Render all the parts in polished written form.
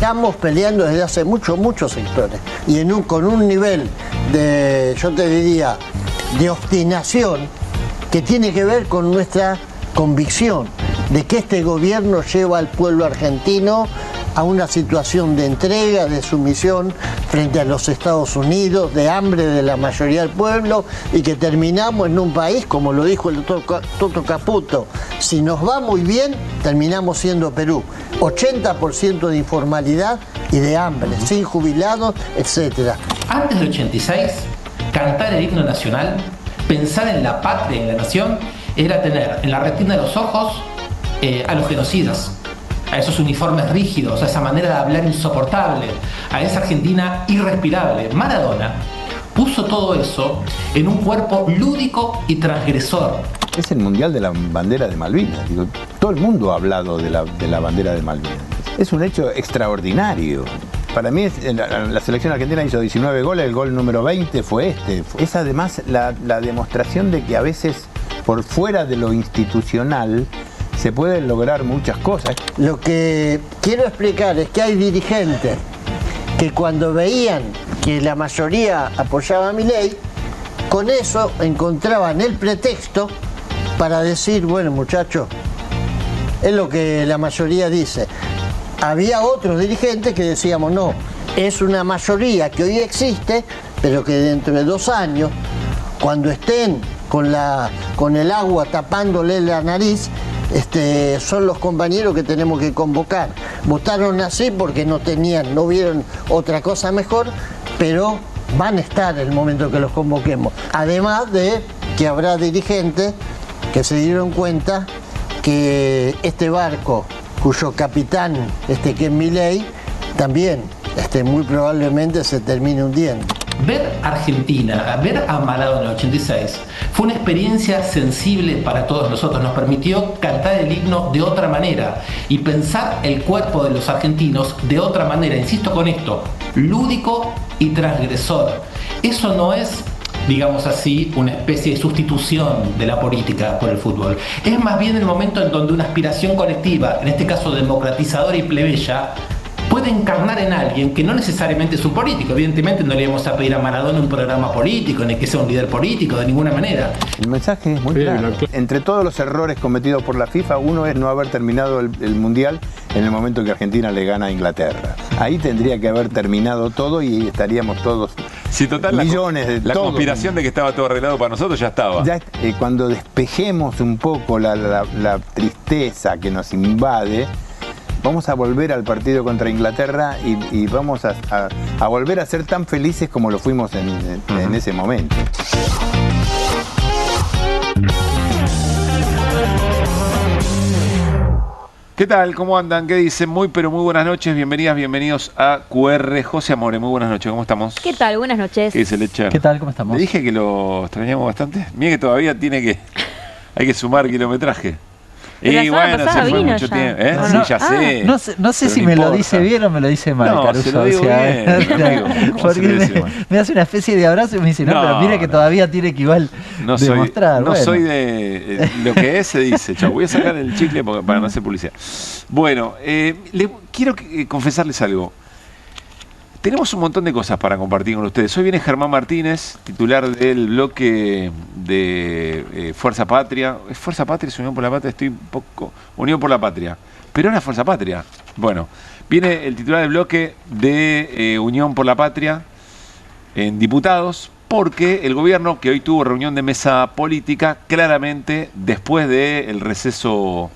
estamos peleando desde hace muchos sectores y con un nivel de, yo te diría, de obstinación que tiene que ver con nuestra convicción de que este gobierno lleva al pueblo argentino a una situación de entrega, de sumisión frente a los Estados Unidos, de hambre de la mayoría del pueblo, y que terminamos en un país, como lo dijo el doctor Toto Caputo, si nos va muy bien, terminamos siendo Perú. 80% de informalidad y de hambre, sin jubilados, etc. Antes del 86, cantar el himno nacional, pensar en la patria y en la nación, era tener en la retina de los ojos a los genocidas, a esos uniformes rígidos, a esa manera de hablar insoportable, a esa Argentina irrespirable. Maradona puso todo eso en un cuerpo lúdico y transgresor. Es el mundial de la bandera de Malvinas. Digo, todo el mundo ha hablado de la bandera de Malvinas. Es un hecho extraordinario. Para mí, la selección argentina hizo 19 goles, el gol número 20 fue este. Es además la demostración de que a veces, por fuera de lo institucional, se pueden lograr muchas cosas. Lo que quiero explicar es que hay dirigentes que cuando veían que la mayoría apoyaba a Milei, con eso encontraban el pretexto para decir, bueno, muchachos, es lo que la mayoría dice. Había otros dirigentes que decíamos, no, es una mayoría que hoy existe, pero que dentro de 2 años, cuando estén con el agua tapándole la nariz, son los compañeros que tenemos que convocar. Votaron así porque no vieron otra cosa mejor, pero van a estar en el momento que los convoquemos. Además de que habrá dirigentes que se dieron cuenta que este barco, cuyo capitán, que es Milei, también muy probablemente se termine hundiendo. Ver Argentina, ver a Maradona en el 86, fue una experiencia sensible para todos nosotros. Nos permitió cantar el himno de otra manera y pensar el cuerpo de los argentinos de otra manera. Insisto con esto, lúdico y transgresor. Eso no es, digamos así, una especie de sustitución de la política por el fútbol. Es más bien el momento en donde una aspiración colectiva, en este caso democratizadora y plebeya, puede encarnar en alguien que no necesariamente es un político. Evidentemente no le vamos a pedir a Maradona un programa político, ni que sea un líder político, de ninguna manera. El mensaje es muy claro. Entre todos los errores cometidos por la FIFA, uno es no haber terminado el Mundial en el momento que Argentina le gana a Inglaterra. Ahí tendría que haber terminado todo y estaríamos todos, sí, total, millones de la todo. Conspiración de que estaba todo arreglado para nosotros ya estaba. Ya, cuando despejemos un poco la tristeza que nos invade, vamos a volver al partido contra Inglaterra y vamos a volver a ser tan felices como lo fuimos en ese momento. ¿Qué tal? ¿Cómo andan? ¿Qué dicen? Muy buenas noches. Bienvenidas, bienvenidos a QR. José Amore, muy buenas noches. ¿Cómo estamos? ¿Qué tal? Buenas noches. ¿Qué dice Lecher? ¿Qué tal? ¿Cómo estamos? Le dije que lo extrañamos bastante. Mira que todavía hay que sumar kilometraje. Y bueno, se fue mucho tiempo. No, sí, ya sé. No sé si me lo dice bien o me lo dice mal, Caruso. Se lo digo bien, porque me hace una especie de abrazo y me dice, pero mira que todavía tiene que igual demostrar. No soy de lo que es, se dice. Chau, voy a sacar el chicle para no hacer publicidad. Bueno, quiero confesarles algo. Tenemos un montón de cosas para compartir con ustedes. Hoy viene Germán Martínez, titular del bloque de Fuerza Patria. ¿Es Fuerza Patria? ¿Es Unión por la Patria? Estoy un poco... Unión por la Patria. Pero era Fuerza Patria. Bueno, viene el titular del bloque de Unión por la Patria en diputados, porque el gobierno, que hoy tuvo reunión de mesa política, claramente después del receso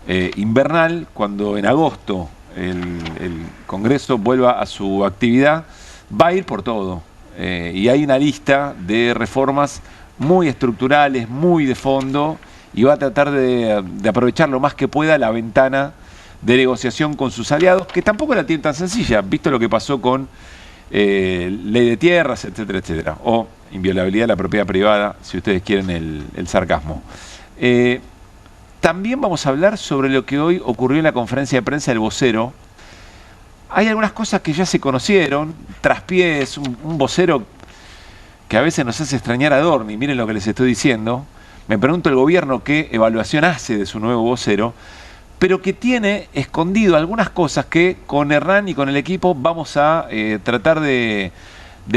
invernal, cuando en agosto el Congreso vuelva a su actividad, va a ir por todo. Y hay una lista de reformas muy estructurales, muy de fondo, y va a tratar de aprovechar lo más que pueda la ventana de negociación con sus aliados, que tampoco la tiene tan sencilla, visto lo que pasó con ley de tierras, etcétera, etcétera, o inviolabilidad de la propiedad privada, si ustedes quieren el sarcasmo. También vamos a hablar sobre lo que hoy ocurrió en la conferencia de prensa del vocero. Hay algunas cosas que ya se conocieron, traspiés, un vocero que a veces nos hace extrañar a Dorni. Miren lo que les estoy diciendo. Me pregunto el gobierno qué evaluación hace de su nuevo vocero, pero que tiene escondido algunas cosas que con Hernán y con el equipo vamos a tratar de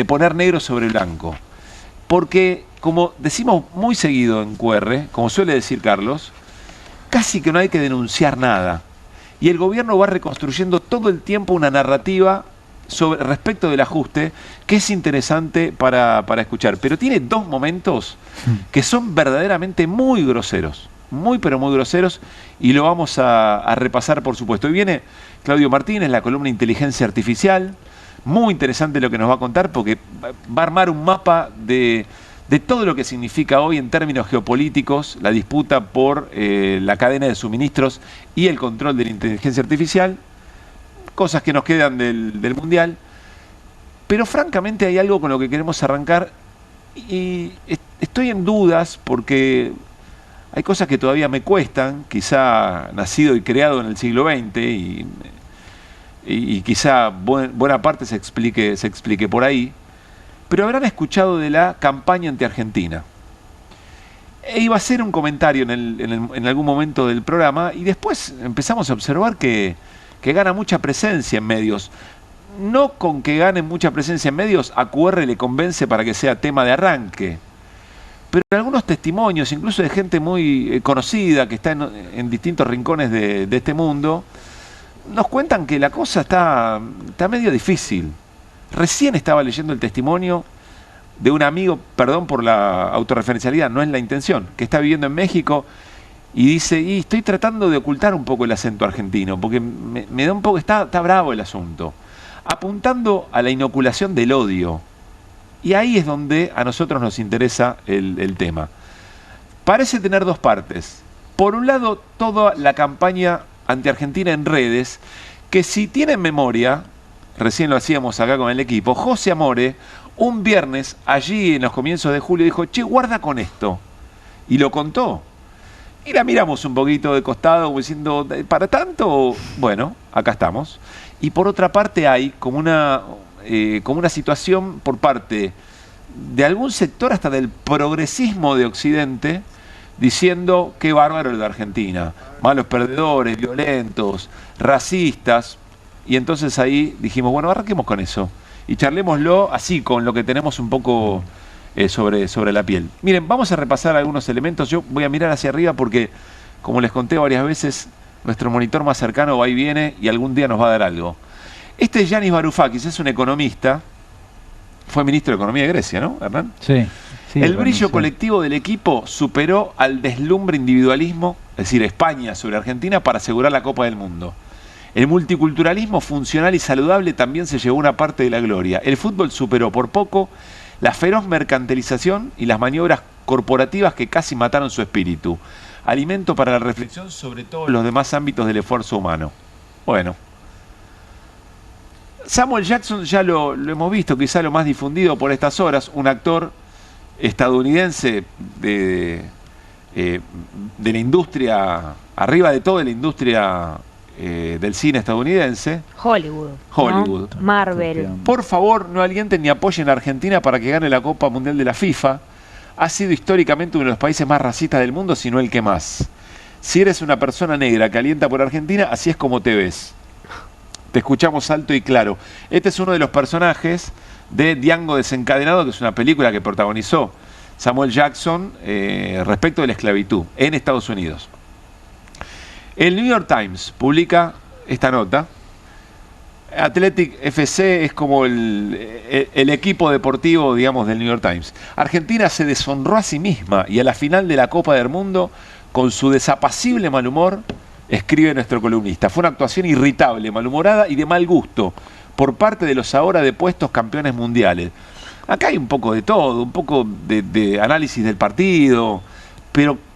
poner negro sobre blanco. Porque, como decimos muy seguido en QR, como suele decir Carlos, casi que no hay que denunciar nada. Y el gobierno va reconstruyendo todo el tiempo una narrativa respecto del ajuste que es interesante para escuchar. Pero tiene dos momentos que son verdaderamente muy groseros. Muy pero muy groseros, y lo vamos a repasar, por supuesto. Y viene Claudio Martínez, la columna Inteligencia Artificial, muy interesante lo que nos va a contar, porque va a armar un mapa de todo lo que significa hoy en términos geopolíticos la disputa por la cadena de suministros y el control de la inteligencia artificial, cosas que nos quedan del Mundial. Pero francamente hay algo con lo que queremos arrancar, y estoy en dudas porque hay cosas que todavía me cuestan, quizá nacido y creado en el siglo XX, y quizá buena parte se explique por ahí, pero habrán escuchado de la campaña anti-Argentina. E iba a hacer un comentario en algún momento del programa, y después empezamos a observar que gana mucha presencia en medios. No con que gane mucha presencia en medios a QR le convence para que sea tema de arranque, pero algunos testimonios, incluso de gente muy conocida que está en distintos rincones de este mundo, nos cuentan que la cosa está medio difícil. Recién estaba leyendo el testimonio de un amigo, perdón por la autorreferencialidad, no es la intención, que está viviendo en México, y dice, y estoy tratando de ocultar un poco el acento argentino, porque me da un poco, está bravo el asunto, apuntando a la inoculación del odio. Y ahí es donde a nosotros nos interesa el tema. Parece tener dos partes. Por un lado, toda la campaña anti-Argentina en redes, que si tienen memoria, recién lo hacíamos acá con el equipo, José Amore, un viernes, allí en los comienzos de julio, dijo, che, guarda con esto. Y lo contó. Y la miramos un poquito de costado, como diciendo, ¿para tanto? Bueno, acá estamos. Y por otra parte hay como una situación por parte de algún sector, hasta del progresismo de Occidente, diciendo qué bárbaro el de Argentina, malos perdedores, violentos, racistas. Y entonces ahí dijimos, arranquemos con eso y charlémoslo así, con lo que tenemos un poco sobre la piel. Miren, vamos a repasar algunos elementos. Yo voy a mirar hacia arriba porque, como les conté varias veces, nuestro monitor más cercano va y viene y algún día nos va a dar algo. Este es Yanis Varoufakis, es un economista, fue ministro de Economía de Grecia, ¿no, Hernán? Sí. El brillo colectivo del equipo superó al deslumbre individualismo, es decir, España sobre Argentina, para asegurar la Copa del Mundo. El multiculturalismo funcional y saludable también se llevó una parte de la gloria. El fútbol superó por poco la feroz mercantilización y las maniobras corporativas que casi mataron su espíritu. Alimento para la reflexión sobre todos los demás ámbitos del esfuerzo humano. Bueno. Samuel Jackson ya lo hemos visto, quizá lo más difundido por estas horas, un actor estadounidense de la industria, arriba de todo de la industria del cine estadounidense. Hollywood. ¿No? Marvel. Por favor, no alienten ni apoyen a Argentina para que gane la Copa Mundial de la FIFA. Ha sido históricamente uno de los países más racistas del mundo, si no el que más. Si eres una persona negra que alienta por Argentina, así es como te ves. Te escuchamos alto y claro. Este es uno de los personajes de Django Desencadenado, que es una película que protagonizó Samuel Jackson respecto de la esclavitud en Estados Unidos. El New York Times publica esta nota. Athletic FC es como el equipo deportivo, digamos, del New York Times. Argentina se deshonró a sí misma y a la final de la Copa del Mundo, con su desapacible mal humor, escribe nuestro columnista. Fue una actuación irritable, malhumorada y de mal gusto por parte de los ahora depuestos campeones mundiales. Acá hay un poco de todo, un poco de análisis del partido,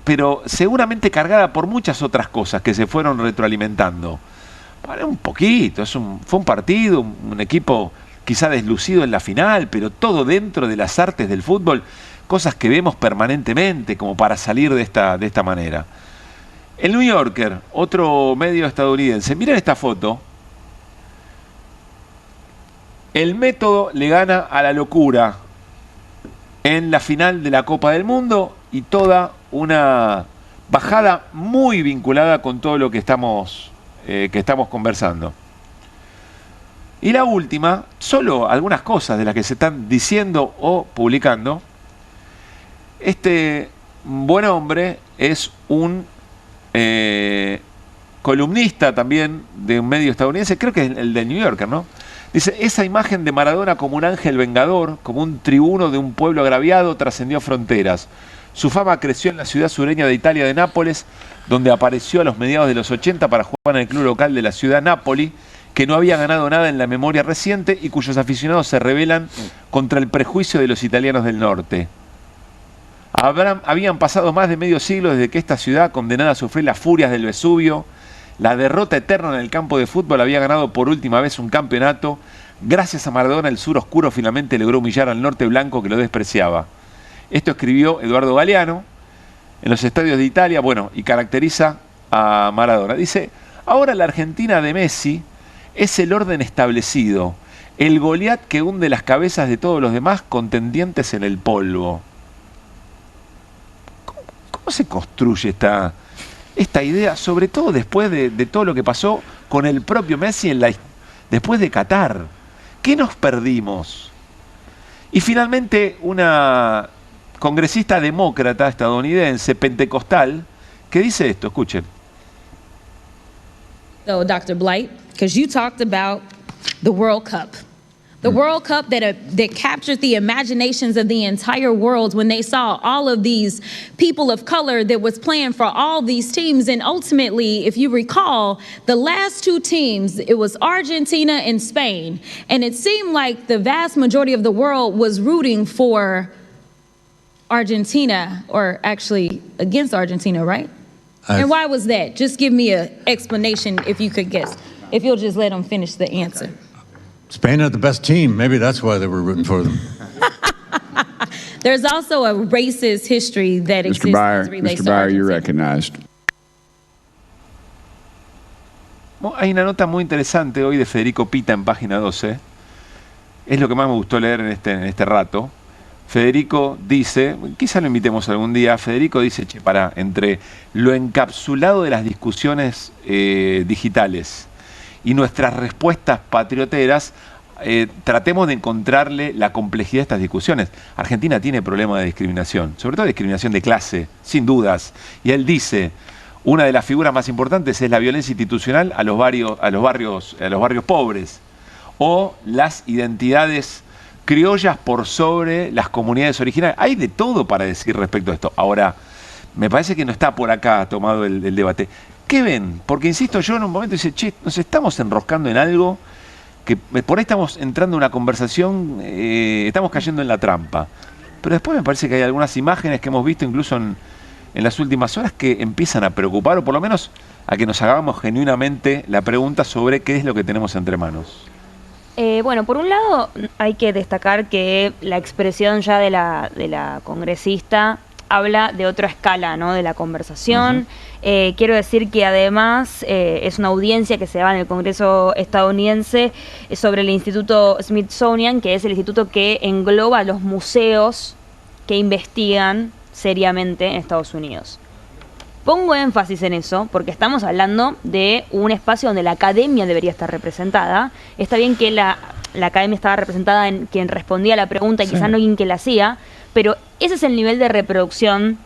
pero seguramente cargada por muchas otras cosas que se fueron retroalimentando. Bueno, un poquito, fue un partido, un equipo quizá deslucido en la final, pero todo dentro de las artes del fútbol, cosas que vemos permanentemente como para salir de esta manera. El New Yorker, otro medio estadounidense, miren esta foto. El método le gana a la locura en la final de la Copa del Mundo y toda una bajada muy vinculada con todo lo que estamos conversando. Y la última, solo algunas cosas de las que se están diciendo o publicando. Este buen hombre es un columnista también de un medio estadounidense, creo que es el de New Yorker, ¿no? Dice, esa imagen de Maradona como un ángel vengador, como un tribuno de un pueblo agraviado, trascendió fronteras. Su fama creció en la ciudad sureña de Italia de Nápoles, donde apareció a los mediados de los 80 para jugar en el club local de la ciudad Napoli, que no había ganado nada en la memoria reciente y cuyos aficionados se rebelan contra el prejuicio de los italianos del norte. Habían pasado más de medio siglo desde que esta ciudad, condenada a sufrir las furias del Vesubio, la derrota eterna en el campo de fútbol, había ganado por última vez un campeonato. Gracias a Maradona, el sur oscuro finalmente logró humillar al norte blanco que lo despreciaba. Esto escribió Eduardo Galeano en los estadios de Italia, bueno, y caracteriza a Maradona. Dice, ahora la Argentina de Messi es el orden establecido, el Goliat que hunde las cabezas de todos los demás contendientes en el polvo. ¿Cómo se construye esta idea, sobre todo después de todo lo que pasó con el propio Messi después de Qatar? ¿Qué nos perdimos? Y finalmente una congresista demócrata estadounidense, pentecostal, que dice esto, escuchen. So, Dr. Blight, because you talked about the World Cup. The World Cup that captured the imaginations of the entire world when they saw all of these people of color that was playing for all these teams. And ultimately, if you recall, the last two teams, it was Argentina and Spain. And it seemed like the vast majority of the world was rooting for Argentina, or actually against Argentina, right? And why was that? Just give me an explanation if you could guess. If you'll just let them finish the answer. Spain had the best team. Maybe that's why they were rooting for them. There's also a racist history that exists. Mr. Byer, you're recognized. Hay una nota muy interesante hoy de Federico Pita en página 12. Es lo que más me gustó leer en este rato. Federico dice, quizá lo invitemos algún día, Federico dice, entre lo encapsulado de las discusiones digitales y nuestras respuestas patrioteras, tratemos de encontrarle la complejidad a estas discusiones. Argentina tiene problemas de discriminación, sobre todo discriminación de clase, sin dudas. Y él dice, una de las figuras más importantes es la violencia institucional a los barrios pobres, o las identidades criollas por sobre las comunidades originales. Hay de todo para decir respecto a esto. Ahora, me parece que no está por acá tomado el debate. ¿Qué ven? Porque insisto, yo en un momento dice, nos estamos enroscando en algo que por ahí estamos entrando en una conversación, estamos cayendo en la trampa. Pero después me parece que hay algunas imágenes que hemos visto incluso en las últimas horas que empiezan a preocupar, o por lo menos a que nos hagamos genuinamente la pregunta sobre qué es lo que tenemos entre manos. Bueno, por un lado hay que destacar que la expresión ya de la congresista habla de otra escala, ¿no?, de la conversación. Quiero decir que además es una audiencia que se da en el Congreso estadounidense sobre el Instituto Smithsonian, que es el instituto que engloba los museos que investigan seriamente en Estados Unidos. Pongo énfasis en eso porque estamos hablando de un espacio donde la academia debería estar representada. Está bien que la academia estaba representada en quien respondía a la pregunta y quizás no en quien la hacía, pero ese es el nivel de reproducción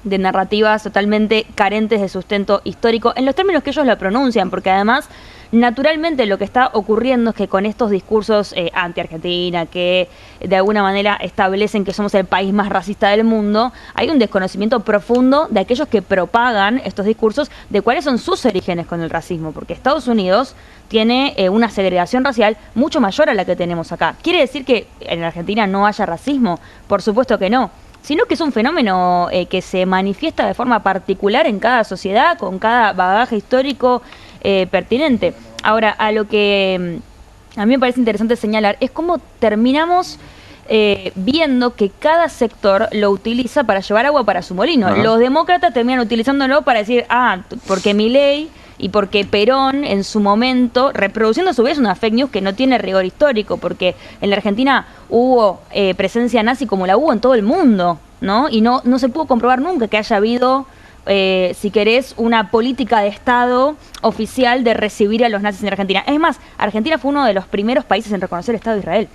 de narrativas totalmente carentes de sustento histórico en los términos que ellos la pronuncian, porque además naturalmente lo que está ocurriendo es que con estos discursos anti-Argentina, que de alguna manera establecen que somos el país más racista del mundo, hay un desconocimiento profundo de aquellos que propagan estos discursos de cuáles son sus orígenes con el racismo, porque Estados Unidos tiene una segregación racial mucho mayor a la que tenemos acá. ¿Quiere decir que en Argentina no haya racismo? Por supuesto que no, sino que es un fenómeno que se manifiesta de forma particular en cada sociedad, con cada bagaje histórico pertinente. Ahora, a lo que a mí me parece interesante señalar es cómo terminamos viendo que cada sector lo utiliza para llevar agua para su molino. Ajá. Los demócratas terminan utilizándolo para decir, porque Milei y porque Perón en su momento, reproduciendo a su vez una fake news que no tiene rigor histórico, porque en la Argentina hubo presencia nazi como la hubo en todo el mundo, ¿no? Y no se pudo comprobar nunca que haya habido si querés, una política de Estado oficial de recibir a los nazis en Argentina. Es más, Argentina fue uno de los primeros países en reconocer el Estado de Israel.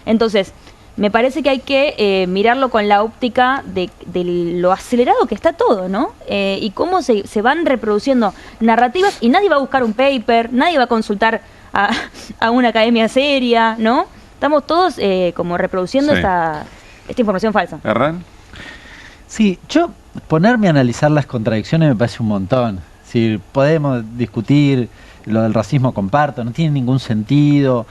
Entonces, me parece que hay que mirarlo con la óptica de lo acelerado que está todo, ¿no? Y cómo se van reproduciendo narrativas y nadie va a buscar un paper, nadie va a consultar a una academia seria, ¿no? Estamos todos como reproduciendo esta información falsa. ¿Hernán? Sí, yo ponerme a analizar las contradicciones me parece un montón. Si podemos discutir lo del racismo, comparto, no tiene ningún sentido.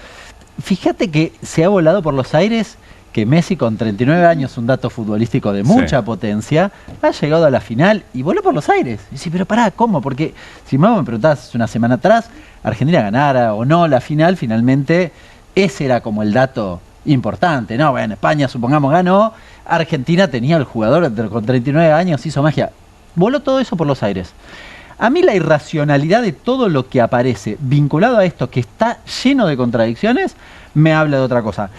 Fíjate que se ha volado por los aires que Messi con 39 años, un dato futbolístico de mucha potencia, ha llegado a la final y voló por los aires. Y sí, pero pará, ¿cómo? Porque si me preguntabas una semana atrás, Argentina ganara o no la final, finalmente ese era como el dato importante, ¿no? Bueno, España, supongamos, ganó, Argentina tenía el jugador con 39 años, hizo magia. Voló todo eso por los aires. A mí la irracionalidad de todo lo que aparece vinculado a esto, que está lleno de contradicciones, me habla de otra cosa.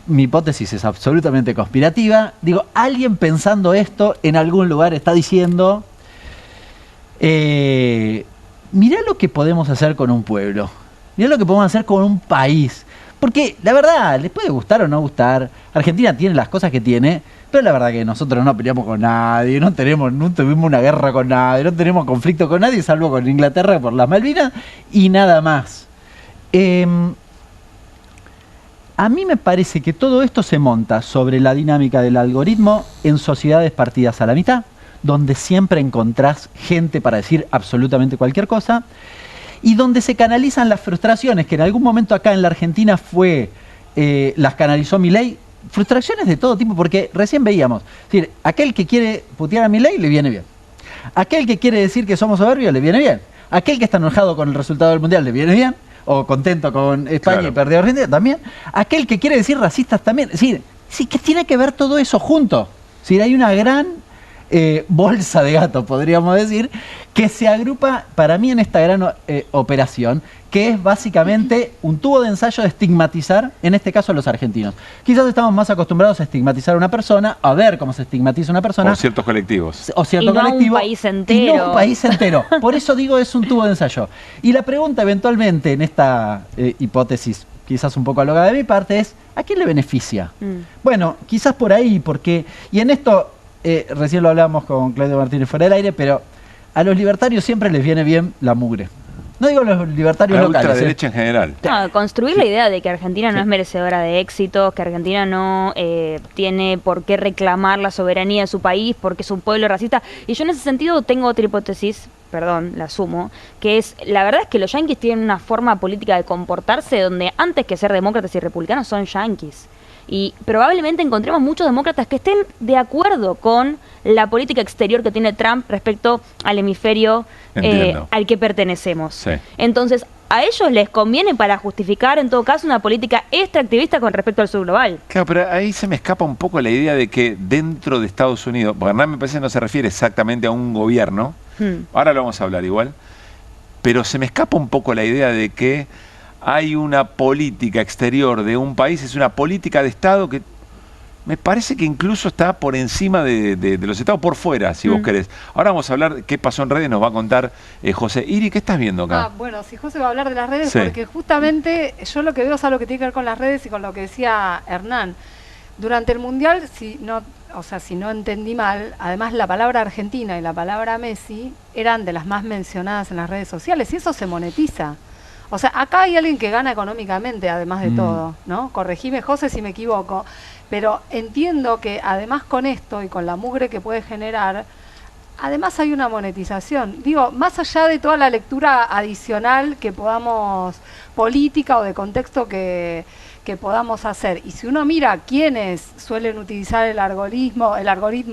Mi hipótesis es absolutamente conspirativa. Digo, alguien pensando esto en algún lugar está diciendo, mirá lo que podemos hacer con un pueblo, mirá lo que podemos hacer con un país. Porque la verdad, les puede gustar o no gustar, Argentina tiene las cosas que tiene, pero la verdad que nosotros no peleamos con nadie, no tuvimos una guerra con nadie, no tenemos conflicto con nadie, salvo con Inglaterra por las Malvinas y nada más. A mí me parece que todo esto se monta sobre la dinámica del algoritmo en sociedades partidas a la mitad, donde siempre encontrás gente para decir absolutamente cualquier cosa, y donde se canalizan las frustraciones, que en algún momento acá en la Argentina las canalizó Milei, frustraciones de todo tipo, porque recién veíamos, es decir, aquel que quiere putear a Milei le viene bien, aquel que quiere decir que somos soberbios le viene bien, aquel que está enojado con el resultado del Mundial le viene bien, o contento con España y perdió Argentina también, aquel que quiere decir racistas también, es decir, sí que tiene que ver todo eso junto, es decir, hay una gran bolsa de gato, podríamos decir, que se agrupa para mí en esta gran operación, que es básicamente un tubo de ensayo de estigmatizar, en este caso a los argentinos. Quizás estamos más acostumbrados a estigmatizar a una persona, a ver cómo se estigmatiza una persona. O ciertos colectivos. O cierto colectivo. Un país entero. Y no un país entero. Por eso digo, es un tubo de ensayo. Y la pregunta eventualmente en esta hipótesis, quizás un poco alocada de mi parte, es ¿a quién le beneficia? Bueno, quizás por ahí, porque... Y en esto, recién lo hablábamos con Claudio Martínez fuera del aire, pero a los libertarios siempre les viene bien la mugre. No digo los libertarios locales. La ultraderecha en general. No, construir la idea de que Argentina no es merecedora de éxitos, que Argentina no tiene por qué reclamar la soberanía de su país porque es un pueblo racista. Y yo en ese sentido tengo otra hipótesis, perdón, la asumo, que es, la verdad es que los yanquis tienen una forma política de comportarse donde antes que ser demócratas y republicanos son yanquis. Y probablemente encontremos muchos demócratas que estén de acuerdo con la política exterior que tiene Trump respecto al hemisferio al que pertenecemos. Sí. Entonces, a ellos les conviene para justificar, en todo caso, una política extractivista con respecto al sur global. Claro, pero ahí se me escapa un poco la idea de que dentro de Estados Unidos, porque me parece que no se refiere exactamente a un gobierno, ahora lo vamos a hablar igual, pero se me escapa un poco la idea de que hay una política exterior de un país, es una política de Estado que me parece que incluso está por encima de los Estados, por fuera, si vos querés. Ahora vamos a hablar qué pasó en redes, nos va a contar José. Iri, ¿qué estás viendo acá? Bueno, si José va a hablar de las redes, porque justamente yo lo que veo es algo que tiene que ver con las redes y con lo que decía Hernán. Durante el Mundial, si no entendí mal, además la palabra Argentina y la palabra Messi eran de las más mencionadas en las redes sociales y eso se monetiza. O sea, acá hay alguien que gana económicamente, además de todo, ¿no? Corregime, José, si me equivoco. Pero entiendo que además con esto y con la mugre que puede generar, además hay una monetización. Digo, más allá de toda la lectura adicional que podamos, política o de contexto que podamos hacer. Y si uno mira quiénes suelen utilizar el algoritmo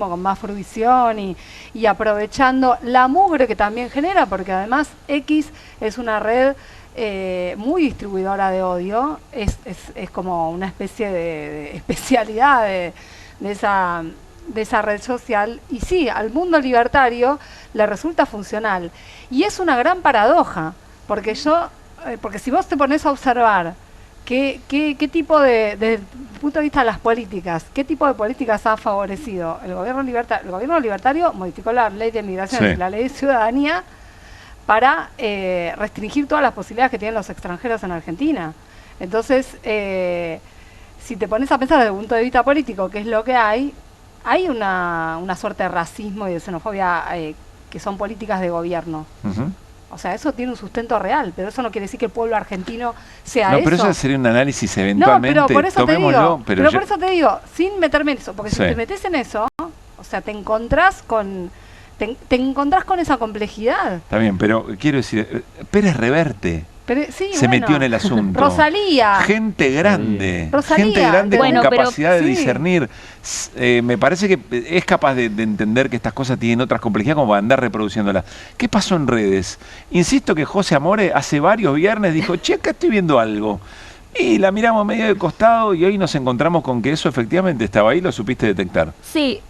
con más fruición y aprovechando la mugre que también genera, porque además X es una red muy distribuidora de odio, es como una especie de especialidad de esa red social, y sí, al mundo libertario le resulta funcional. Y es una gran paradoja, porque si vos te pones a observar ¿Qué tipo desde el punto de vista de las políticas, qué tipo de políticas ha favorecido el gobierno libertario? El gobierno libertario modificó la ley de migración y la ley de ciudadanía para restringir todas las posibilidades que tienen los extranjeros en Argentina. Entonces, si te pones a pensar desde el punto de vista político, qué es lo que hay una suerte de racismo y de xenofobia que son políticas de gobierno. O sea, eso tiene un sustento real, pero eso no quiere decir que el pueblo argentino sea eso. No, pero eso sería un análisis eventualmente. No, pero por eso tomémoslo, te digo, por eso te digo, sin meterme en eso, porque si te metes en eso, o sea, te encontrás con esa complejidad. Está bien, pero quiero decir, Pérez Reverte se metió en el asunto. Rosalía. Gente grande. Rosalía. Gente grande con capacidad de sí. discernir. Me parece que es capaz de entender que estas cosas tienen otras complejidades como para andar reproduciéndolas. ¿Qué pasó en redes? Insisto que José Amore hace varios viernes dijo, che, acá estoy viendo algo. Y la miramos medio de costado y hoy nos encontramos con que eso efectivamente estaba ahí, lo supiste detectar. Sí,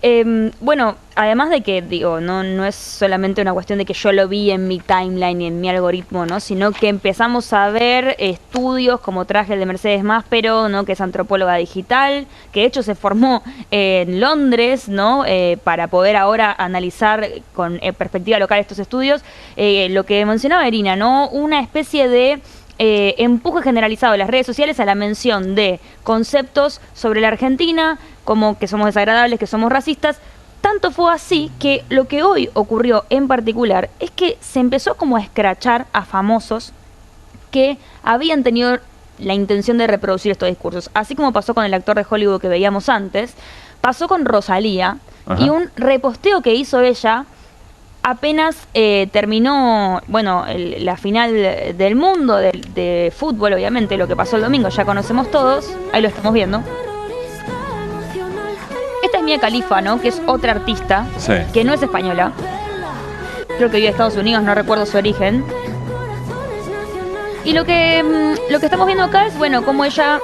bueno, además de que, digo, no es solamente una cuestión de que yo lo vi en mi timeline y en mi algoritmo, ¿no? Sino que empezamos a ver estudios como traje el de Mercedes Máspero, ¿no? Que es antropóloga digital, que de hecho se formó en Londres, ¿no? Para poder ahora analizar con perspectiva local estos estudios. Lo que mencionaba Irina, ¿no? Una especie de empuje generalizado de las redes sociales a la mención de conceptos sobre la Argentina, como que somos desagradables, que somos racistas. Tanto fue así que lo que hoy ocurrió en particular es que se empezó como a escrachar a famosos que habían tenido la intención de reproducir estos discursos. Así como pasó con el actor de Hollywood que veíamos antes, pasó con Rosalía. Ajá. Y un reposteo que hizo ella apenas terminó, bueno, la final del mundo de fútbol, obviamente, lo que pasó el domingo, ya conocemos todos, ahí lo estamos viendo. Esta es Mia Khalifa, ¿no? Que es otra artista, que no es española. Creo que vive en Estados Unidos, no recuerdo su origen. Y lo que estamos viendo acá es, bueno, cómo ella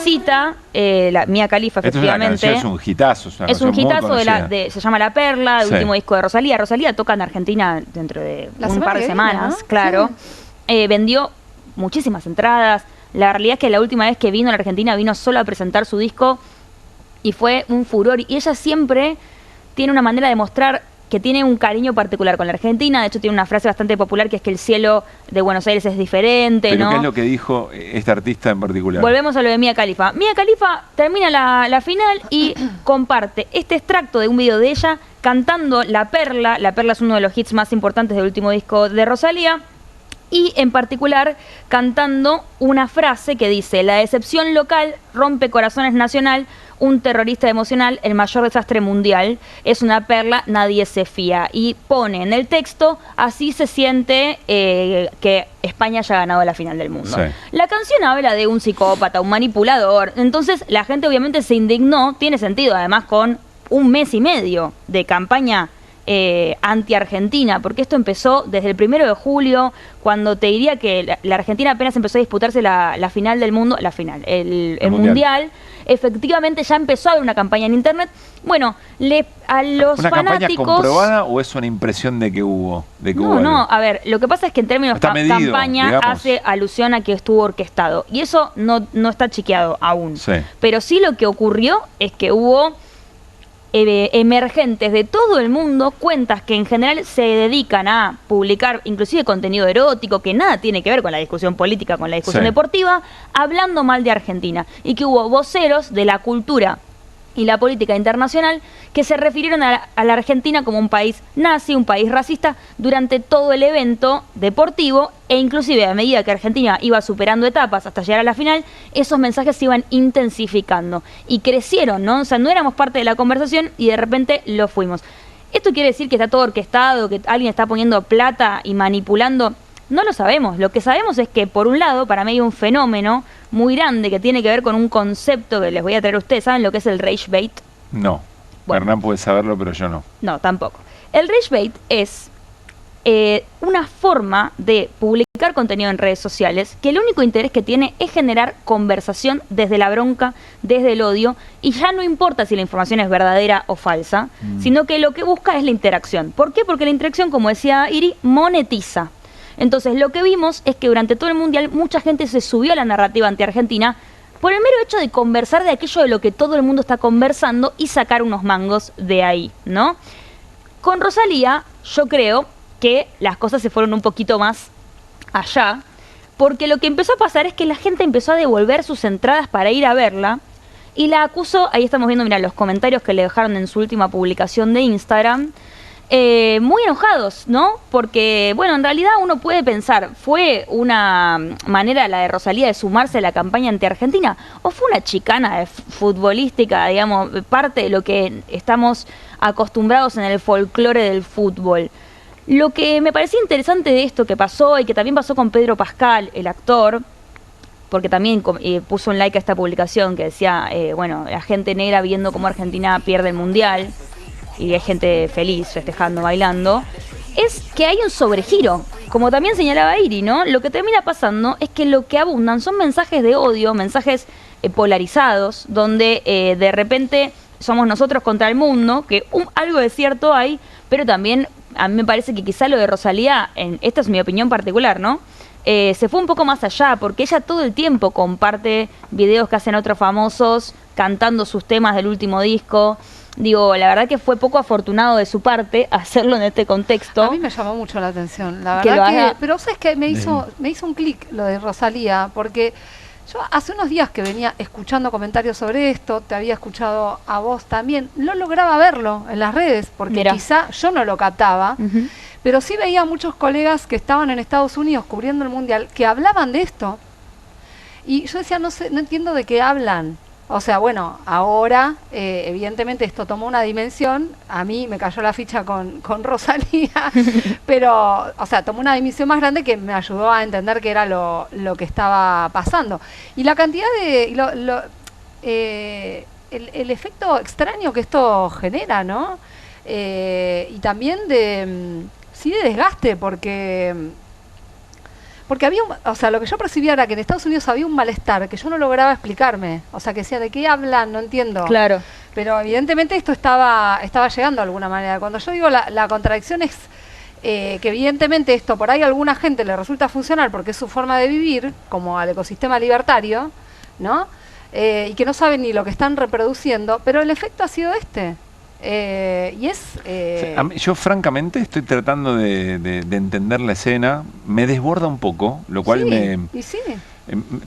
cita la Mia Khalifa, efectivamente. Es un hitazo. Es un hitazo se llama La Perla, el último disco de Rosalía. Rosalía toca en Argentina dentro de un par de semanas, ¿no? Claro. Sí. Vendió muchísimas entradas. La realidad es que la última vez que vino a la Argentina vino solo a presentar su disco y fue un furor. Y ella siempre tiene una manera de mostrar que tiene un cariño particular con la Argentina. De hecho, tiene una frase bastante popular que es que el cielo de Buenos Aires es diferente, ¿Pero ¿no? qué es lo que dijo esta artista en particular? Volvemos a lo de Mia Khalifa. Mia Khalifa termina la final y comparte este extracto de un video de ella cantando La Perla. La Perla es uno de los hits más importantes del último disco de Rosalía. Y en particular cantando una frase que dice: la decepción local rompe corazones nacional, un terrorista emocional, el mayor desastre mundial, es una perla, nadie se fía. Y pone en el texto: así se siente que España haya ganado la final del mundo. Sí. La canción habla de un psicópata, un manipulador. Entonces la gente obviamente se indignó, tiene sentido, además con un mes y medio de campaña anti-Argentina, porque esto empezó desde el 1 de julio, cuando te diría que la Argentina apenas empezó a disputarse la final del mundo, el mundial. Efectivamente ya empezó a haber una campaña en internet. Bueno, a los ¿Una fanáticos... campaña comprobada o es una impresión de que hubo? No, a ver, lo que pasa es que en términos de campaña, digamos, hace alusión a que estuvo orquestado, y eso no está chequeado aún. Sí. Pero sí lo que ocurrió es que hubo emergentes de todo el mundo, cuentas que en general se dedican a publicar inclusive contenido erótico que nada tiene que ver con la discusión política, con la discusión deportiva, hablando mal de Argentina, y que hubo voceros de la cultura y la política internacional que se refirieron a la Argentina como un país nazi, un país racista durante todo el evento deportivo, e inclusive a medida que Argentina iba superando etapas hasta llegar a la final, esos mensajes se iban intensificando y crecieron, ¿no? O sea, no éramos parte de la conversación y de repente lo fuimos. ¿Esto quiere decir que está todo orquestado, que alguien está poniendo plata y manipulando? No lo sabemos. Lo que sabemos es que, por un lado, para mí hay un fenómeno muy grande que tiene que ver con un concepto que les voy a traer a ustedes. ¿Saben lo que es el rage bait? No. Bueno, Hernán puede saberlo, pero yo no. No, tampoco. El rage bait es una forma de publicar contenido en redes sociales que el único interés que tiene es generar conversación desde la bronca, desde el odio, y ya no importa si la información es verdadera o falsa, sino que lo que busca es la interacción. ¿Por qué? Porque la interacción, como decía Iri, monetiza. Entonces lo que vimos es que durante todo el Mundial mucha gente se subió a la narrativa anti-argentina por el mero hecho de conversar de aquello de lo que todo el mundo está conversando y sacar unos mangos de ahí, ¿no? Con Rosalía yo creo que las cosas se fueron un poquito más allá, porque lo que empezó a pasar es que la gente empezó a devolver sus entradas para ir a verla y la acusó, ahí estamos viendo, mira, los comentarios que le dejaron en su última publicación de Instagram, muy enojados, ¿no? Porque, bueno, en realidad uno puede pensar, ¿fue una manera la de Rosalía de sumarse a la campaña anti-argentina? ¿O fue una chicana futbolística, digamos, parte de lo que estamos acostumbrados en el folclore del fútbol? Lo que me parecía interesante de esto que pasó y que también pasó con Pedro Pascal, el actor, porque también puso un like a esta publicación que decía, bueno, la gente negra viendo cómo Argentina pierde el Mundial y hay gente feliz, festejando, bailando, es que hay un sobregiro. Como también señalaba Iri, ¿no? Lo que termina pasando es que lo que abundan son mensajes de odio, mensajes polarizados, donde de repente somos nosotros contra el mundo, que algo de cierto hay, pero también a mí me parece que quizá lo de Rosalía, esta es mi opinión particular, ¿no? Se fue un poco más allá, porque ella todo el tiempo comparte videos que hacen otros famosos, cantando sus temas del último disco. Digo, la verdad que fue poco afortunado de su parte hacerlo en este contexto. A mí me llamó mucho la atención, la verdad pero sabes que me hizo un clic lo de Rosalía, porque yo hace unos días que venía escuchando comentarios sobre esto, te había escuchado a vos también, no lograba verlo en las redes, porque quizá yo no lo captaba, pero sí veía muchos colegas que estaban en Estados Unidos cubriendo el Mundial, que hablaban de esto, y yo decía, no entiendo de qué hablan. O sea, bueno, ahora evidentemente esto tomó una dimensión, a mí me cayó la ficha con Rosalía, pero, o sea, tomó una dimensión más grande que me ayudó a entender qué era lo que estaba pasando. Y la cantidad de, el efecto extraño que esto genera, ¿no? Y también de desgaste, porque había, o sea, lo que yo percibía era que en Estados Unidos había un malestar que yo no lograba explicarme. O sea, que decía, ¿de qué hablan? No entiendo. Claro. Pero evidentemente esto estaba llegando de alguna manera. Cuando yo digo la contradicción es que evidentemente esto por ahí a alguna gente le resulta funcional porque es su forma de vivir, como al ecosistema libertario, ¿no? Y que no saben ni lo que están reproduciendo, pero el efecto ha sido este. Y es... Yo francamente estoy tratando de entender la escena, me desborda un poco, lo cual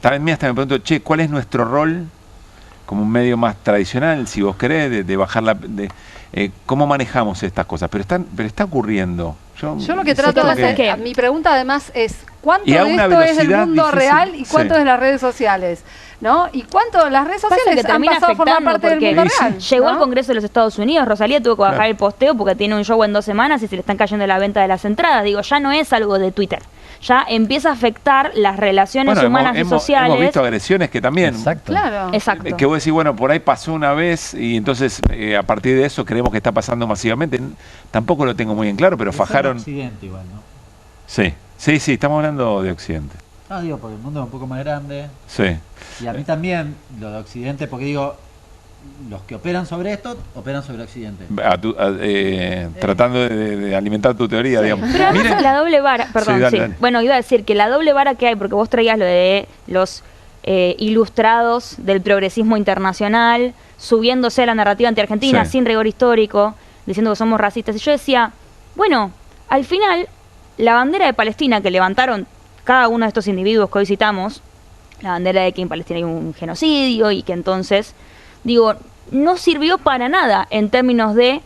también hasta me pregunto, che, ¿cuál es nuestro rol como un medio más tradicional, si vos querés, de bajar la... ¿cómo manejamos estas cosas? Pero está ocurriendo. Yo lo que trato de hacer, mi pregunta además es, ¿cuánto de esto es del mundo real y cuánto es de las redes sociales? ¿No? ¿Y cuánto las redes sociales han pasado a formar parte del mundo real? Llegó al Congreso de los Estados Unidos, Rosalía tuvo que bajar el posteo porque tiene un show en 2 semanas y se le están cayendo la venta de las entradas. Digo, ya no es algo de Twitter. Ya empieza a afectar las relaciones humanas y sociales. Hemos visto agresiones que también... Exacto. Claro. Exacto. Que vos decís, bueno, por ahí pasó una vez y entonces a partir de eso creemos que está pasando masivamente. Tampoco lo tengo muy en claro, pero fajaron... Occidente igual, ¿no? Sí, estamos hablando de Occidente. No, digo, porque el mundo es un poco más grande. Sí. Y a mí también, lo de Occidente, porque digo, los que operan sobre esto, operan sobre Occidente. Tratando de alimentar tu teoría, digamos. Pero además la doble vara, perdón, dale. Bueno, iba a decir que la doble vara que hay, porque vos traías lo de los ilustrados del progresismo internacional, subiéndose a la narrativa anti-argentina, sin rigor histórico, diciendo que somos racistas. Y yo decía, bueno, al final, la bandera de Palestina que levantaron cada uno de estos individuos que hoy citamos, la bandera de que en Palestina hay un genocidio y que entonces, digo, no sirvió para nada en términos de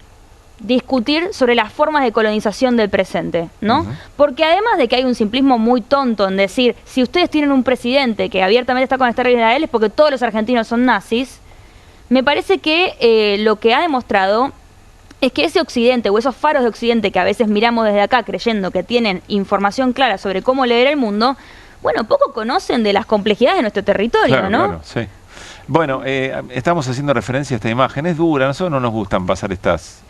discutir sobre las formas de colonización del presente, ¿no? Porque además de que hay un simplismo muy tonto en decir, si ustedes tienen un presidente que abiertamente está con esta regla de él es porque todos los argentinos son nazis, me parece que lo que ha demostrado es que ese Occidente o esos faros de Occidente que a veces miramos desde acá creyendo que tienen información clara sobre cómo leer el mundo, bueno, poco conocen de las complejidades de nuestro territorio, claro, ¿no? Claro, sí. Bueno, estamos haciendo referencia a esta imagen, es dura, a nosotros no nos gustan pasar estas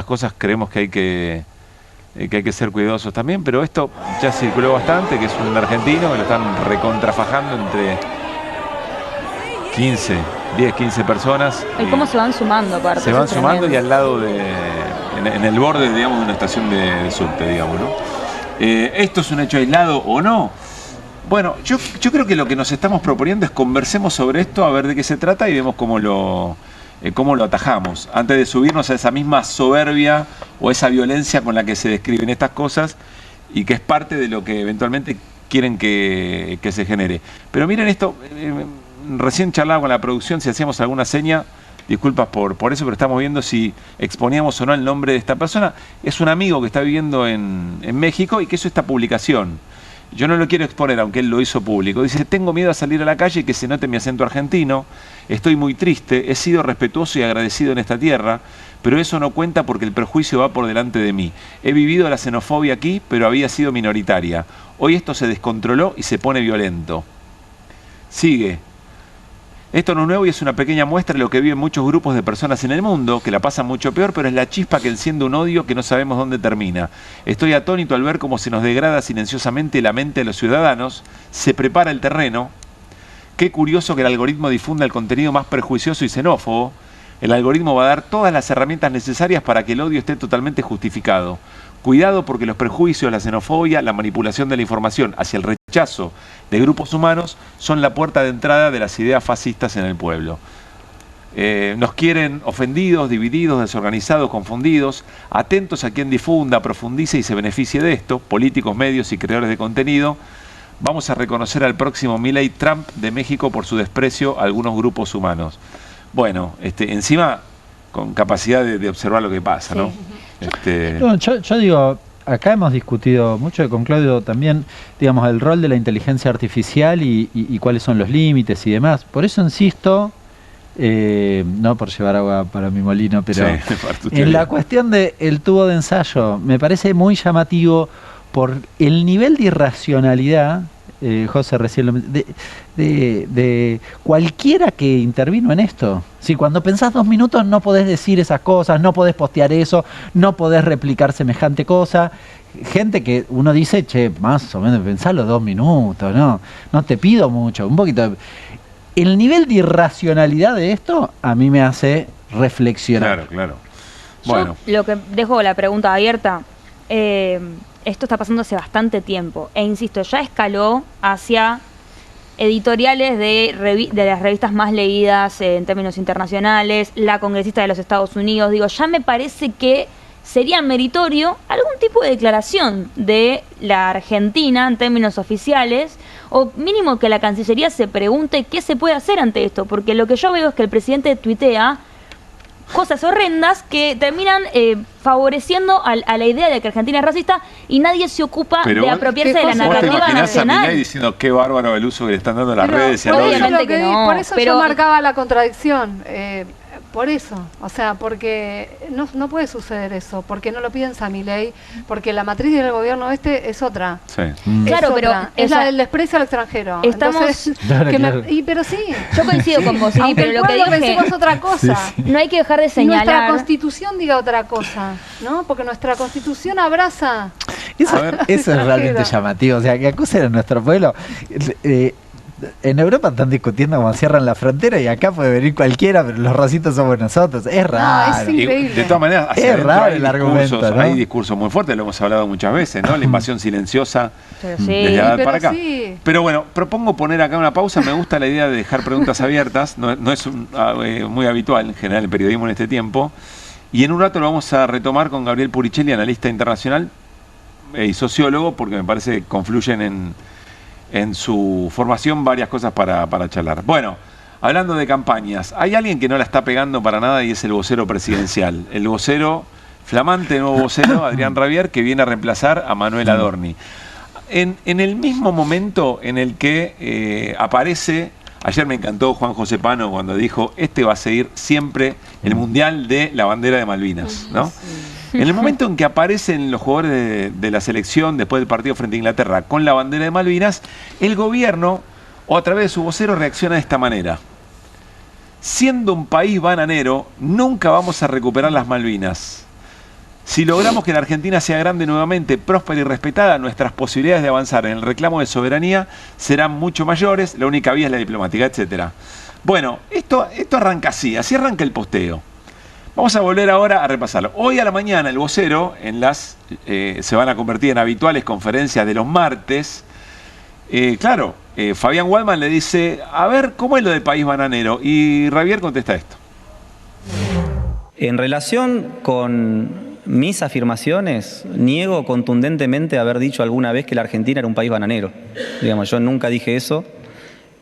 cosas, creemos que hay que ser cuidadosos también, pero esto ya circuló bastante, que es un argentino que lo están recontrafajando entre 10, 15 personas. ¿Y cómo se van sumando aparte? Se van sumando y al lado en el borde, digamos, de una estación de subte, digamos, ¿no? ¿Esto es un hecho aislado o no? Bueno, yo creo que lo que nos estamos proponiendo es conversemos sobre esto, a ver de qué se trata y vemos cómo lo atajamos, antes de subirnos a esa misma soberbia o esa violencia con la que se describen estas cosas y que es parte de lo que eventualmente quieren que se genere. Pero miren esto, recién charlaba con la producción si hacíamos alguna seña, disculpas por eso, pero estamos viendo si exponíamos o no el nombre de esta persona. Es un amigo que está viviendo en México y que hizo esta publicación. Yo no lo quiero exponer, aunque él lo hizo público. Dice, tengo miedo a salir a la calle y que se note mi acento argentino. Estoy muy triste, he sido respetuoso y agradecido en esta tierra, pero eso no cuenta porque el prejuicio va por delante de mí. He vivido la xenofobia aquí, pero había sido minoritaria. Hoy esto se descontroló y se pone violento. Sigue. Esto no es nuevo y es una pequeña muestra de lo que viven muchos grupos de personas en el mundo, que la pasan mucho peor, pero es la chispa que enciende un odio que no sabemos dónde termina. Estoy atónito al ver cómo se nos degrada silenciosamente la mente de los ciudadanos, se prepara el terreno. Qué curioso que el algoritmo difunda el contenido más prejuicioso y xenófobo. El algoritmo va a dar todas las herramientas necesarias para que el odio esté totalmente justificado. Cuidado porque los prejuicios, la xenofobia, la manipulación de la información hacia el rechazo de grupos humanos son la puerta de entrada de las ideas fascistas en el pueblo. Nos quieren ofendidos, divididos, desorganizados, confundidos, atentos a quien difunda, profundice y se beneficie de esto, políticos, medios y creadores de contenido. Vamos a reconocer al próximo Milei Trump de México por su desprecio a algunos grupos humanos. Bueno, encima con capacidad de observar lo que pasa, ¿no? No, yo digo, acá hemos discutido mucho con Claudio también, digamos, el rol de la inteligencia artificial y cuáles son los límites y demás. Por eso insisto, no por llevar agua para mi molino, pero en la cuestión del tubo de ensayo, me parece muy llamativo por el nivel de irracionalidad, José recién lo de cualquiera que intervino en esto. Si cuando pensás 2 minutos no podés decir esas cosas, no podés postear eso, no podés replicar semejante cosa. Gente que uno dice, che, más o menos pensalo 2 minutos, no te pido mucho, un poquito. El nivel de irracionalidad de esto a mí me hace reflexionar. Claro. Bueno. Yo lo que dejo la pregunta abierta. Esto está pasando hace bastante tiempo e insisto, ya escaló hacia editoriales de las revistas más leídas en términos internacionales, la congresista de los Estados Unidos. Digo, ya me parece que sería meritorio algún tipo de declaración de la Argentina en términos oficiales, o mínimo que la Cancillería se pregunte qué se puede hacer ante esto, porque lo que yo veo es que el presidente tuitea cosas horrendas que terminan favoreciendo a la idea de que Argentina es racista y nadie se ocupa de apropiarse de la narrativa nacional. A Milei diciendo qué bárbaro el uso que le están dando a las redes y al obviamente que no, por eso yo marcaba la contradicción. Por eso, o sea, porque no puede suceder eso, porque no lo piensa Milei, porque la matriz del gobierno es otra. Sí. Claro, otra. pero es la del desprecio al extranjero. Estamos. Entonces, pero sí. Yo coincido con vos, aunque pero lo que dije es otra cosa. No hay que dejar de señalar. Nuestra Constitución diga otra cosa, ¿no? Porque nuestra Constitución abraza. Eso es realmente llamativo, o sea, que acusen a nuestro pueblo. En Europa están discutiendo cómo cierran la frontera y acá puede venir cualquiera, pero los racistas somos nosotros. Es raro. Es increíble. De todas maneras, es raro el argumento, ¿no? Hay discursos muy fuertes, lo hemos hablado muchas veces, ¿no? La invasión silenciosa desde allá para acá. Sí. Pero bueno, propongo poner acá una pausa. Me gusta la idea de dejar preguntas abiertas. No es muy habitual en general el periodismo en este tiempo. Y en un rato lo vamos a retomar con Gabriel Puricelli, analista internacional y sociólogo, porque me parece que confluyen en su formación varias cosas para charlar. Bueno, hablando de campañas, hay alguien que no la está pegando para nada y es el vocero presidencial. El vocero, flamante nuevo vocero, Adrián Rabier, que viene a reemplazar a Manuel Adorni. En el mismo momento en el que aparece, ayer me encantó Juan José Pano cuando dijo, va a seguir siempre el Mundial de la bandera de Malvinas, ¿no? Sí. En el momento en que aparecen los jugadores de la selección después del partido frente a Inglaterra con la bandera de Malvinas, el gobierno, o a través de su vocero, reacciona de esta manera. Siendo un país bananero, nunca vamos a recuperar las Malvinas. Si logramos que la Argentina sea grande nuevamente, próspera y respetada, nuestras posibilidades de avanzar en el reclamo de soberanía serán mucho mayores, la única vía es la diplomática, etc. Bueno, esto arranca así arranca el posteo. Vamos a volver ahora a repasarlo. Hoy a la mañana el vocero, se van a convertir en habituales conferencias de los martes. Fabián Waldman le dice, a ver, ¿cómo es lo del país bananero? Y Javier contesta esto. En relación con mis afirmaciones, niego contundentemente haber dicho alguna vez que la Argentina era un país bananero. Digamos, yo nunca dije eso.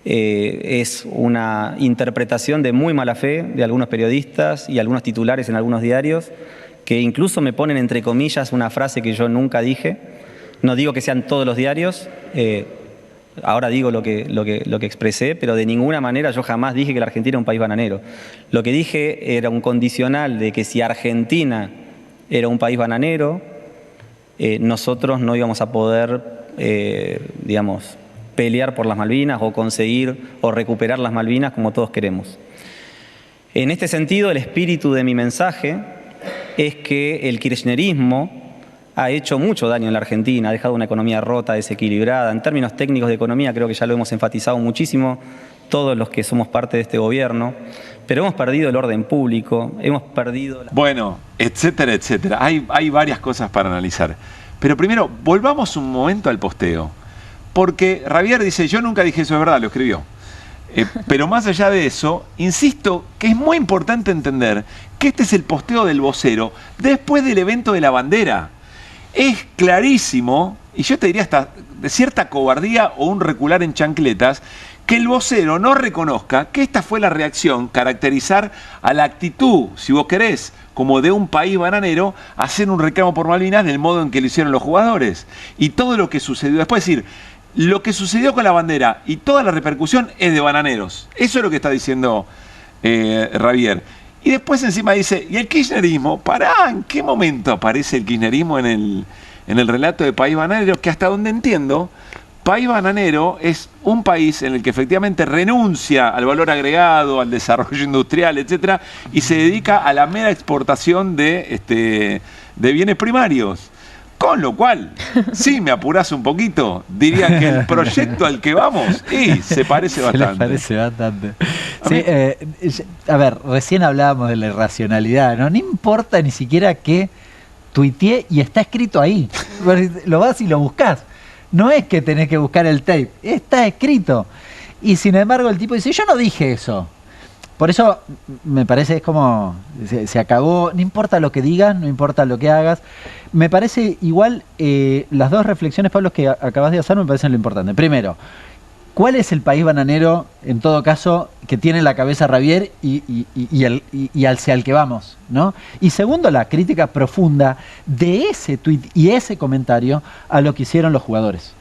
Es una interpretación de muy mala fe de algunos periodistas y algunos titulares en algunos diarios que incluso me ponen entre comillas una frase que yo nunca dije. No digo que sean todos los diarios, ahora digo lo que expresé, pero de ninguna manera yo jamás dije que la Argentina era un país bananero. Lo que dije era un condicional de que si Argentina era un país bananero, nosotros no íbamos a poder, pelear por las Malvinas o conseguir o recuperar las Malvinas como todos queremos. En este sentido, el espíritu de mi mensaje es que el kirchnerismo ha hecho mucho daño en la Argentina, ha dejado una economía rota, desequilibrada. En términos técnicos de economía creo que ya lo hemos enfatizado muchísimo todos los que somos parte de este gobierno, pero hemos perdido el orden público, hemos perdido... Bueno, etcétera, etcétera. Hay varias cosas para analizar. Pero primero, volvamos un momento al posteo. Porque Javier dice, yo nunca dije eso, es verdad, lo escribió. Pero más allá de eso, insisto que es muy importante entender que este es el posteo del vocero después del evento de la bandera. Es clarísimo, y yo te diría hasta de cierta cobardía o un recular en chancletas, que el vocero no reconozca que esta fue la reacción, caracterizar a la actitud, si vos querés, como de un país bananero, hacer un reclamo por Malvinas del modo en que lo hicieron los jugadores. Y todo lo que sucedió después, es decir, lo que sucedió con la bandera y toda la repercusión es de bananeros. Eso es lo que está diciendo Javier. Y después encima dice, ¿y el kirchnerismo? ¿En qué momento aparece el kirchnerismo en el relato de país bananero? Que hasta donde entiendo, país bananero es un país en el que efectivamente renuncia al valor agregado, al desarrollo industrial, etcétera, y se dedica a la mera exportación de bienes primarios. Con lo cual, si me apurás un poquito, diría que el proyecto al que vamos se parece bastante. Se parece bastante. Sí, a ver, recién hablábamos de la irracionalidad, ¿no? No importa ni siquiera que tuiteé y está escrito ahí. Lo vas y lo buscás. No es que tenés que buscar el tape, está escrito. Y sin embargo el tipo dice, yo no dije eso. Por eso me parece es como, se acabó, no importa lo que digas, no importa lo que hagas. Me parece igual, las dos reflexiones, Pablo, que acabas de hacer me parecen lo importante. Primero, ¿cuál es el país bananero, en todo caso, que tiene en la cabeza Javier y hacia el que vamos, ¿no? Y segundo, la crítica profunda de ese tuit y ese comentario a lo que hicieron los jugadores,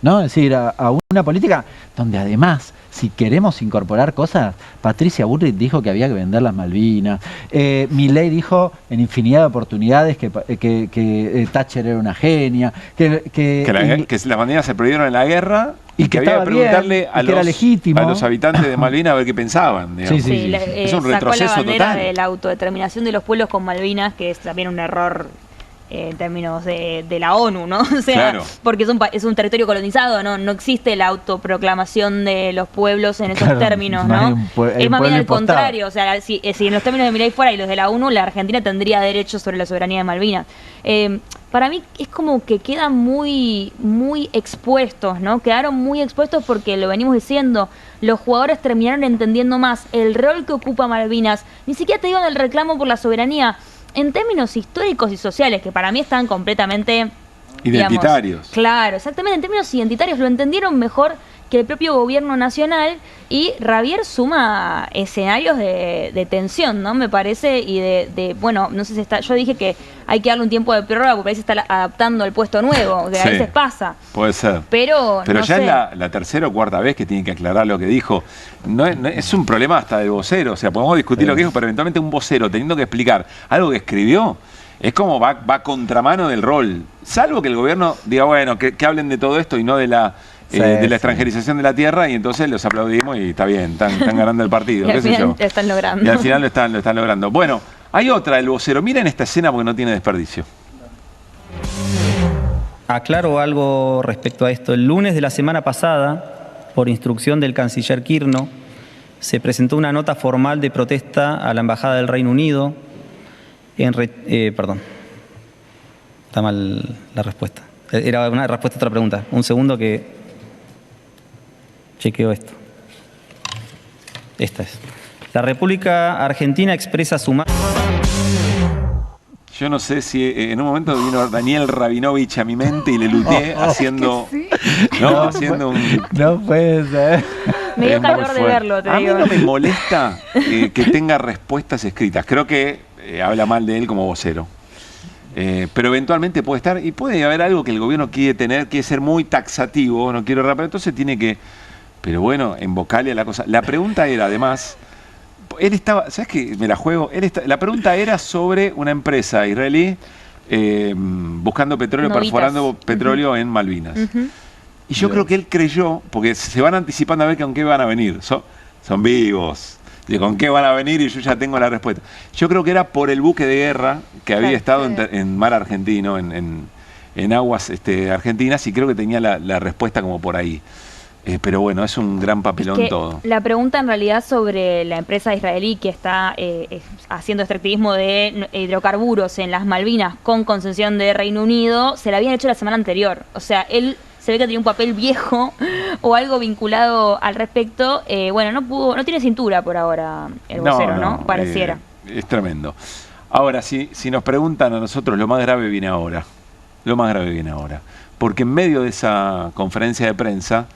¿no? Es decir, a una política donde además, si queremos incorporar cosas, Patricia Bullrich dijo que había que vender las Malvinas, Milei dijo en infinidad de oportunidades que Thatcher era una genia, que las Malvinas se prohibieron en la guerra y que había que preguntarle a los habitantes de Malvinas a ver qué pensaban. Sí. Es un retroceso sacó la bandera total de la autodeterminación de los pueblos con Malvinas, que es también un error en términos de la ONU, ¿no? O sea, claro, porque es un territorio colonizado, ¿no? No existe la autoproclamación de los pueblos en esos términos, ¿no? Es más bien al contrario, o sea, si en los términos de Milei fuera y los de la ONU, la Argentina tendría derecho sobre la soberanía de Malvinas. Para mí es como que quedan muy expuestos, ¿no? Quedaron muy expuestos porque lo venimos diciendo, los jugadores terminaron entendiendo más el rol que ocupa Malvinas, ni siquiera te digo en el reclamo por la soberanía, en términos históricos y sociales, que para mí están completamente... identitarios. Digamos, claro, exactamente, en términos identitarios lo entendieron mejor que el propio gobierno nacional, y Javier suma escenarios de tensión, ¿no? Me parece, y bueno, no sé si está... Yo dije que hay que darle un tiempo de prórroga porque a veces está adaptando al puesto nuevo, que a veces pasa. Puede ser. Pero no ya sé. Es la tercera o cuarta vez que tiene que aclarar lo que dijo. No es un problema hasta del vocero, o sea, podemos discutir lo que dijo, pero eventualmente un vocero teniendo que explicar algo que escribió, es como va a contramano del rol. Salvo que el gobierno diga, bueno, que hablen de todo esto y no de la extranjerización de la tierra, y entonces los aplaudimos y está bien, están ganando el partido. Y al final lo están logrando. Y al final lo están logrando. Bueno, hay otra del vocero. Miren esta escena porque no tiene desperdicio. Aclaro algo respecto a esto. El lunes de la semana pasada, por instrucción del canciller Quirno, se presentó una nota formal de protesta a la Embajada del Reino Unido Perdón. Está mal la respuesta. Era una respuesta a otra pregunta. Un segundo que chequeo esto. Esta es. La República Argentina expresa su... Yo no sé si en un momento vino Daniel Rabinovich a mi mente y le luteé haciendo... Sí. ¿no? Haciendo un... No puede ser. Me dio Es muy calor de fuerte. verlo, te A digo. mí no me molesta que tenga respuestas escritas. Creo que habla mal de él como vocero. Pero eventualmente puede estar, y puede haber algo que el gobierno quiere ser muy taxativo, no quiero rápido, entonces tiene que... Pero bueno, invocarle a la cosa. La pregunta era, además, él estaba, ¿sabes qué? Me la juego. La pregunta era sobre una empresa israelí buscando petróleo, Novitas. perforando petróleo en Malvinas. Y yo creo que él creyó, porque se van anticipando a ver con qué van a venir. Son vivos. De con qué van a venir y yo ya tengo la respuesta. Yo creo que era por el buque de guerra que había estado en mar argentino, en aguas argentinas, y creo que tenía la respuesta como por ahí. Pero bueno, es un gran papelón Que todo. la pregunta en realidad sobre la empresa israelí que está haciendo extractivismo de hidrocarburos en las Malvinas con concesión de Reino Unido, se la habían hecho la semana anterior. O sea, él se ve que tenía un papel viejo o algo vinculado al respecto. Bueno, no tiene cintura por ahora el vocero, ¿no? Pareciera. Es tremendo. Ahora, si nos preguntan a nosotros, lo más grave viene ahora. Lo más grave viene ahora. Porque en medio de esa conferencia de prensa,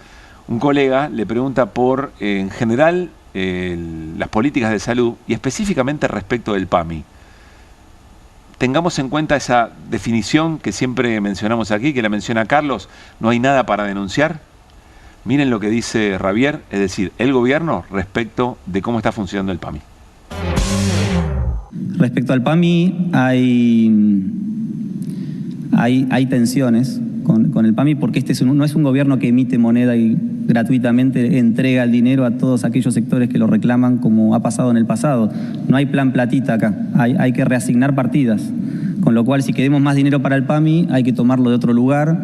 un colega le pregunta por, en general, las políticas de salud y específicamente respecto del PAMI. Tengamos en cuenta esa definición que siempre mencionamos aquí, que la menciona Carlos, no hay nada para denunciar. Miren lo que dice Javier, es decir, el gobierno respecto de cómo está funcionando el PAMI. Respecto al PAMI, hay tensiones con el PAMI porque no es un gobierno que emite moneda y gratuitamente entrega el dinero a todos aquellos sectores que lo reclaman, como ha pasado en el pasado. No hay plan platita acá, hay que reasignar partidas, con lo cual si queremos más dinero para el PAMI hay que tomarlo de otro lugar,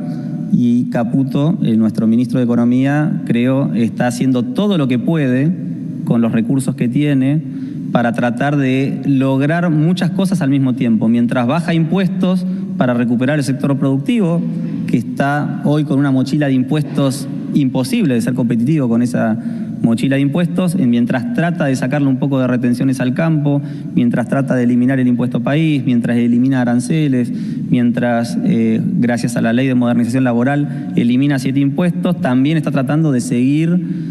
y Caputo, nuestro ministro de Economía, creo, está haciendo todo lo que puede con los recursos que tiene para tratar de lograr muchas cosas al mismo tiempo, mientras baja impuestos para recuperar el sector productivo, que está hoy con una mochila de impuestos imposible de ser competitivo con esa mochila de impuestos, mientras trata de sacarle un poco de retenciones al campo, mientras trata de eliminar el impuesto país, mientras elimina aranceles, mientras, gracias a la ley de modernización laboral, elimina 7 impuestos, también está tratando de seguir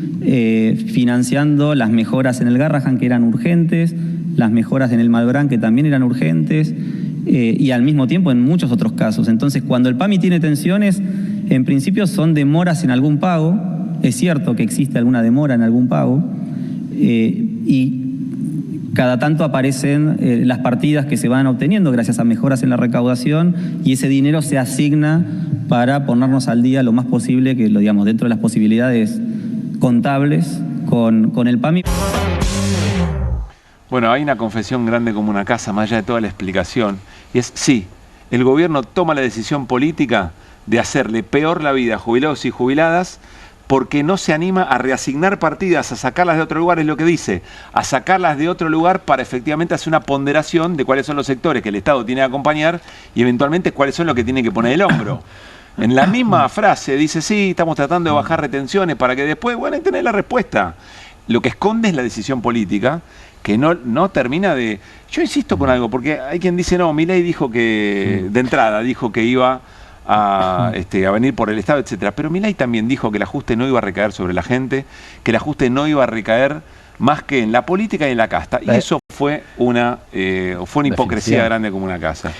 financiando las mejoras en el Garrahan, que eran urgentes, las mejoras en el Malbrán, que también eran urgentes, y al mismo tiempo en muchos otros casos. Entonces, cuando el PAMI tiene tensiones, en principio son demoras en algún pago. Es cierto que existe alguna demora en algún pago, y cada tanto aparecen las partidas que se van obteniendo gracias a mejoras en la recaudación, y ese dinero se asigna para ponernos al día lo más posible, que lo digamos dentro de las posibilidades contables con el PAMI. Bueno, hay una confesión grande como una casa, más allá de toda la explicación, y es, sí, el gobierno toma la decisión política de hacerle peor la vida a jubilados y jubiladas porque no se anima a reasignar partidas, a sacarlas de otro lugar, es lo que dice, a sacarlas de otro lugar para efectivamente hacer una ponderación de cuáles son los sectores que el Estado tiene que acompañar y eventualmente cuáles son los que tiene que poner el hombro. En la misma frase dice, sí, estamos tratando de bajar retenciones para que después, bueno, hay que tener la respuesta. Lo que esconde es la decisión política, que no termina de... Yo insisto con algo, porque hay quien dice, no, Milei dijo que, de entrada, dijo que iba a venir por el Estado, etcétera. Pero Milei también dijo que el ajuste no iba a recaer sobre la gente, que el ajuste no iba a recaer más que en la política y en la casta. Y eso fue una hipocresía grande como una casa.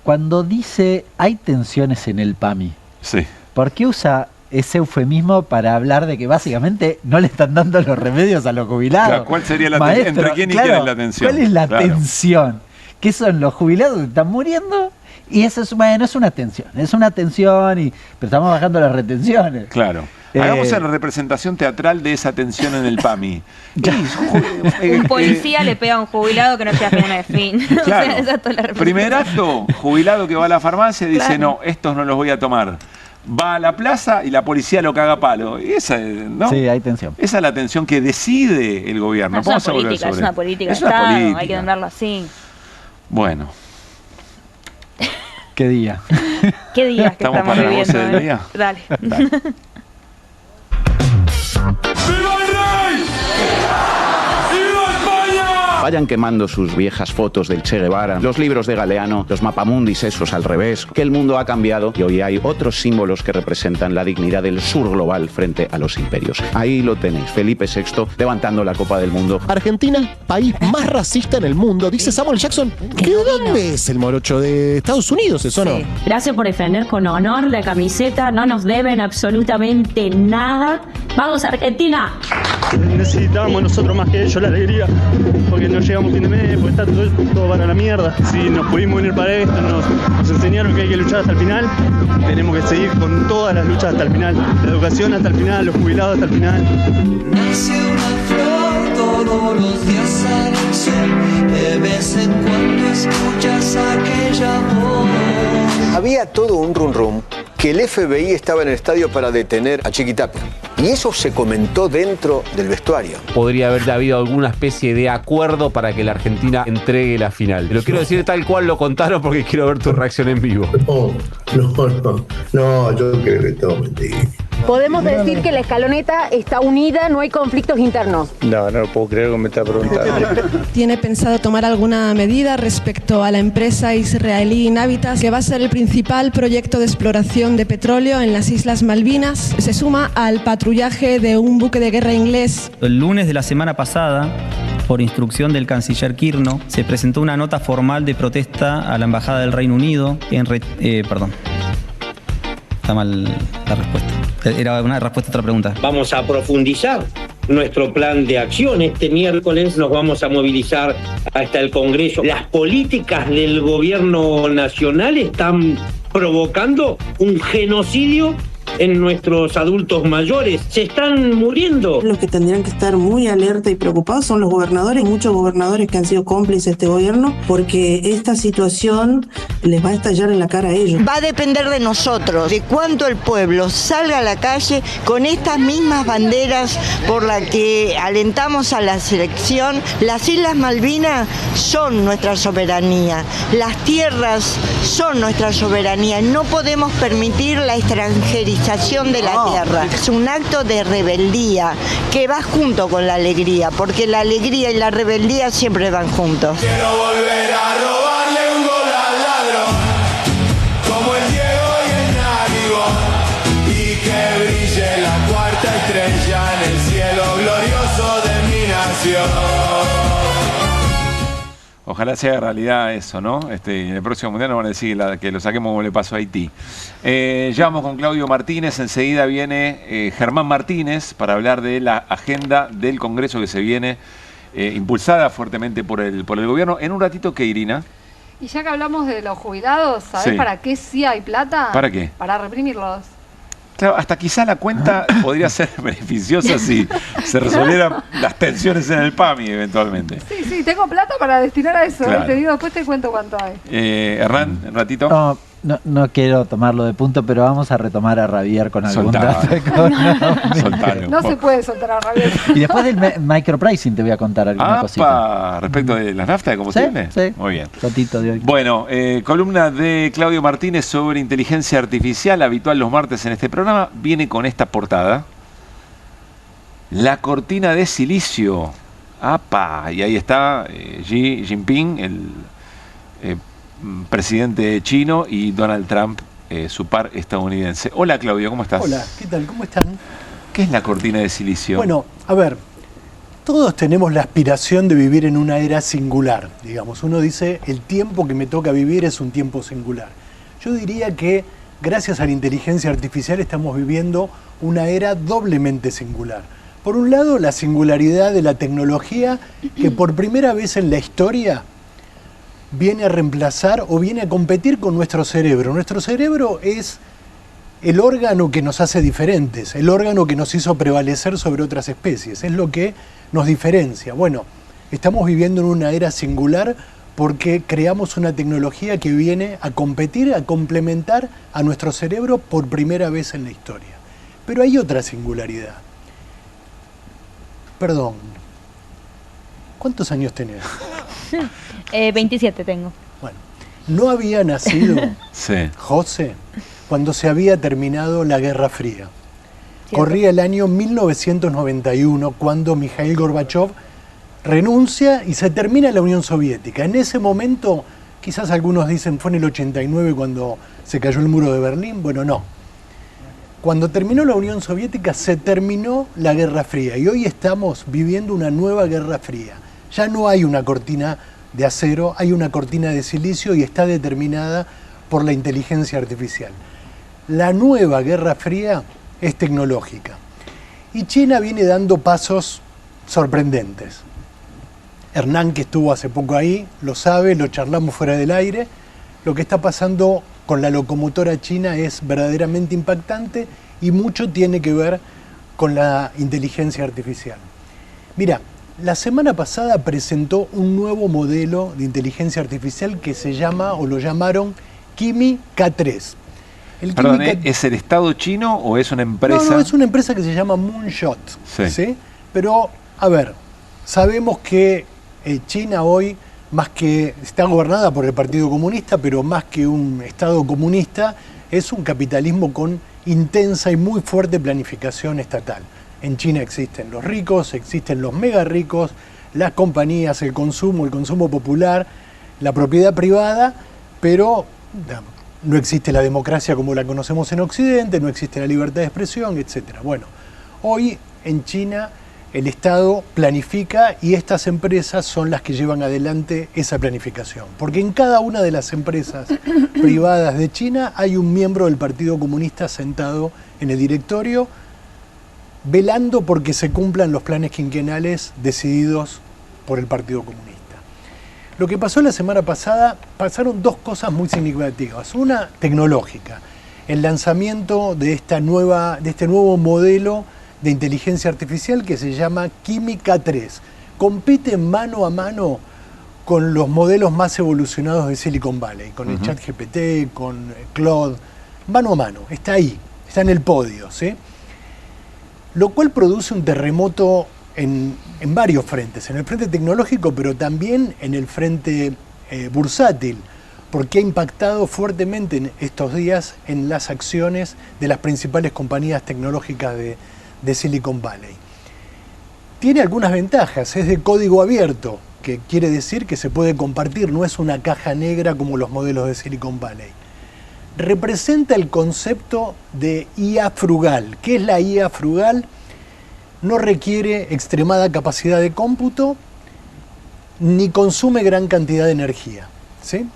Cuando dice hay tensiones en el PAMI, sí, ¿por qué usa ese eufemismo para hablar de que básicamente no le están dando los remedios a los jubilados? Claro, ¿cuál sería la Maestro, ¿entre quién y quién es la tensión? ¿Cuál es la tensión? ¿Qué son los jubilados que están muriendo? Y eso es, bueno, es una tensión, pero estamos bajando las retenciones. Claro. Hagamos una representación teatral de esa tensión en el PAMI. Un policía le pega a un jubilado que no se hace una de fin. Claro. O sea, esa es toda la representación. Primer acto, jubilado que va a la farmacia y dice, Claro. no, estos no los voy a tomar. Va a la plaza y la policía lo caga a palo. Y esa, ¿no? Sí, hay tensión. Esa es la tensión que decide el gobierno. No, es una Vamos a volver política, sobre es una política de Es una Estado, política. hay que nombrarlo así. Bueno. ¿Qué día? ¿Qué días que ¿Estamos para las viviendo? 12 del día? Dale. Dale. Vayan quemando sus viejas fotos del Che Guevara, los libros de Galeano, los mapamundis esos al revés, que el mundo ha cambiado y hoy hay otros símbolos que representan la dignidad del sur global frente a los imperios. Ahí lo tenéis, Felipe VI levantando la Copa del Mundo. Argentina, país más racista en el mundo, dice Samuel Jackson. ¿De dónde es el morocho? ¿De Estados Unidos eso, no? Gracias por defender con honor la camiseta, no nos deben absolutamente nada. ¡Vamos, Argentina! Necesitábamos nosotros más que ellos la alegría, porque no llegamos a fin de mes, porque está todo para la mierda. Si nos pudimos unir para esto, nos enseñaron que hay que luchar hasta el final, tenemos que seguir con todas las luchas hasta el final, la educación hasta el final, los jubilados hasta el final. Nace una flor, todos los días sale el sol, de vez en cuando escuchas aquella voz. Había todo un rum que el FBI estaba en el estadio para detener a Chiquitapia. Y eso se comentó dentro del vestuario. Podría haber habido alguna especie de acuerdo para que la Argentina entregue la final. Lo quiero decir tal cual lo contaron porque quiero ver tu reacción en vivo. No, yo creo que todo mentira. Podemos decir que la escaloneta está unida, no hay conflictos internos. No lo puedo creer que me está preguntando. ¿Tiene pensado tomar alguna medida respecto a la empresa israelí Navitas, que va a ser el principal proyecto de exploración de petróleo en las Islas Malvinas? Se suma al patrullaje de un buque de guerra inglés. El lunes de la semana pasada, por instrucción del canciller Kirno, se presentó una nota formal de protesta a la Embajada del Reino Unido perdón. Está mal la respuesta. Era una respuesta a otra pregunta. Vamos a profundizar nuestro plan de acción. Este miércoles nos vamos a movilizar hasta el Congreso. Las políticas del gobierno nacional están provocando un genocidio en nuestros adultos mayores. Se están muriendo. Los que tendrían que estar muy alerta y preocupados son los gobernadores, muchos gobernadores que han sido cómplices de este gobierno, porque esta situación les va a estallar en la cara a ellos. Va a depender de nosotros, de cuánto el pueblo salga a la calle con estas mismas banderas por las que alentamos a la selección. Las Islas Malvinas son nuestra soberanía, las tierras son nuestra soberanía. No podemos permitir la extranjerización de la tierra. Es un acto de rebeldía que va junto con la alegría, porque la alegría y la rebeldía siempre van juntos. Quiero volver a robarle un gol al ladrón, como el Diego y el Navigón, y que brille la cuarta estrella en el cielo glorioso de mi nación. Ojalá sea realidad eso, ¿no? En el próximo mundial nos van a decir que lo saquemos como le pasó a Haití. Ya vamos con Claudio Martínez. Enseguida viene Germán Martínez para hablar de la agenda del Congreso que se viene impulsada fuertemente por el gobierno. En un ratito, ¿qué, Irina? Y ya que hablamos de los jubilados, ¿sabés para qué sí hay plata? ¿Para qué? Para reprimirlos. Claro, hasta quizá la cuenta podría ser beneficiosa si se resolvieran las tensiones en el PAMI eventualmente. Sí, tengo plata para destinar a eso. Claro. Te digo, después te cuento cuánto hay. Hernán, un ratito. No quiero tomarlo de punto, pero vamos a retomar a Javier con algún dato económico. No se puede soltar a Javier. Y después del micropricing te voy a contar alguna cosita. Respecto de las naftas de combustible. Sí. Muy bien. Ratito de hoy. Bueno, columna de Claudio Martínez sobre inteligencia artificial, habitual los martes en este programa. Viene con esta portada. La cortina de silicio. ¡Apa! Y ahí está Xi Jinping, el presidente chino, y Donald Trump, su par estadounidense. Hola, Claudio, ¿cómo estás? Hola, ¿qué tal? ¿Cómo están? ¿Qué es la cortina de silicio? Bueno, a ver, todos tenemos la aspiración de vivir en una era singular, digamos. Uno dice, el tiempo que me toca vivir es un tiempo singular. Yo diría que gracias a la inteligencia artificial estamos viviendo una era doblemente singular. Por un lado, la singularidad de la tecnología que por primera vez en la historia viene a reemplazar o viene a competir con nuestro cerebro. Nuestro cerebro es el órgano que nos hace diferentes, el órgano que nos hizo prevalecer sobre otras especies, es lo que nos diferencia. Bueno, estamos viviendo en una era singular porque creamos una tecnología que viene a competir, a complementar a nuestro cerebro por primera vez en la historia. Pero hay otra singularidad. Perdón, ¿cuántos años tenés? 27 tengo. Bueno, no había nacido Sí. José cuando se había terminado la Guerra Fría. Corría el año 1991 cuando Mikhail Gorbachev renuncia y se termina la Unión Soviética. En ese momento, quizás algunos dicen fue en el 89 cuando se cayó el muro de Berlín. Bueno, no. Cuando terminó la Unión Soviética se terminó la Guerra Fría y hoy estamos viviendo una nueva Guerra Fría. Ya no hay una cortina de acero, hay una cortina de silicio y está determinada por la inteligencia artificial. La nueva Guerra Fría es tecnológica y China viene dando pasos sorprendentes. Hernán, que estuvo hace poco ahí, lo sabe, lo charlamos fuera del aire. Lo que está pasando con la locomotora china es verdaderamente impactante y mucho tiene que ver con la inteligencia artificial. Mira, la semana pasada presentó un nuevo modelo de inteligencia artificial que se llama, o lo llamaron, Kimi K3. Perdón, ¿es el Estado chino o es una empresa? No, es una empresa que se llama Moonshot. ¿Sí? Pero, a ver, sabemos que China hoy, más que está gobernada por el Partido Comunista, pero más que un Estado comunista, es un capitalismo con intensa y muy fuerte planificación estatal. En China existen los ricos, existen los mega ricos, las compañías, el consumo popular, la propiedad privada, pero no existe la democracia como la conocemos en Occidente, no existe la libertad de expresión, etc. Bueno, hoy en China el Estado planifica y estas empresas son las que llevan adelante esa planificación. Porque en cada una de las empresas privadas de China hay un miembro del Partido Comunista sentado en el directorio, velando porque se cumplan los planes quinquenales decididos por el Partido Comunista. Lo que pasó la semana pasada, pasaron dos cosas muy significativas. Una, tecnológica. El lanzamiento de este nuevo modelo de inteligencia artificial que se llama Kimi K3. Compite mano a mano con los modelos más evolucionados de Silicon Valley, con el ChatGPT, con Claude, mano a mano, está ahí, está en el podio, ¿sí? Lo cual produce un terremoto en varios frentes, en el frente tecnológico, pero también en el frente bursátil, porque ha impactado fuertemente en estos días en las acciones de las principales compañías tecnológicas de Silicon Valley. Tiene algunas ventajas, es de código abierto, que quiere decir que se puede compartir, no es una caja negra como los modelos de Silicon Valley. Representa el concepto de IA frugal. ¿Qué es la IA frugal? No requiere extremada capacidad de cómputo ni consume gran cantidad de energía, ¿sí?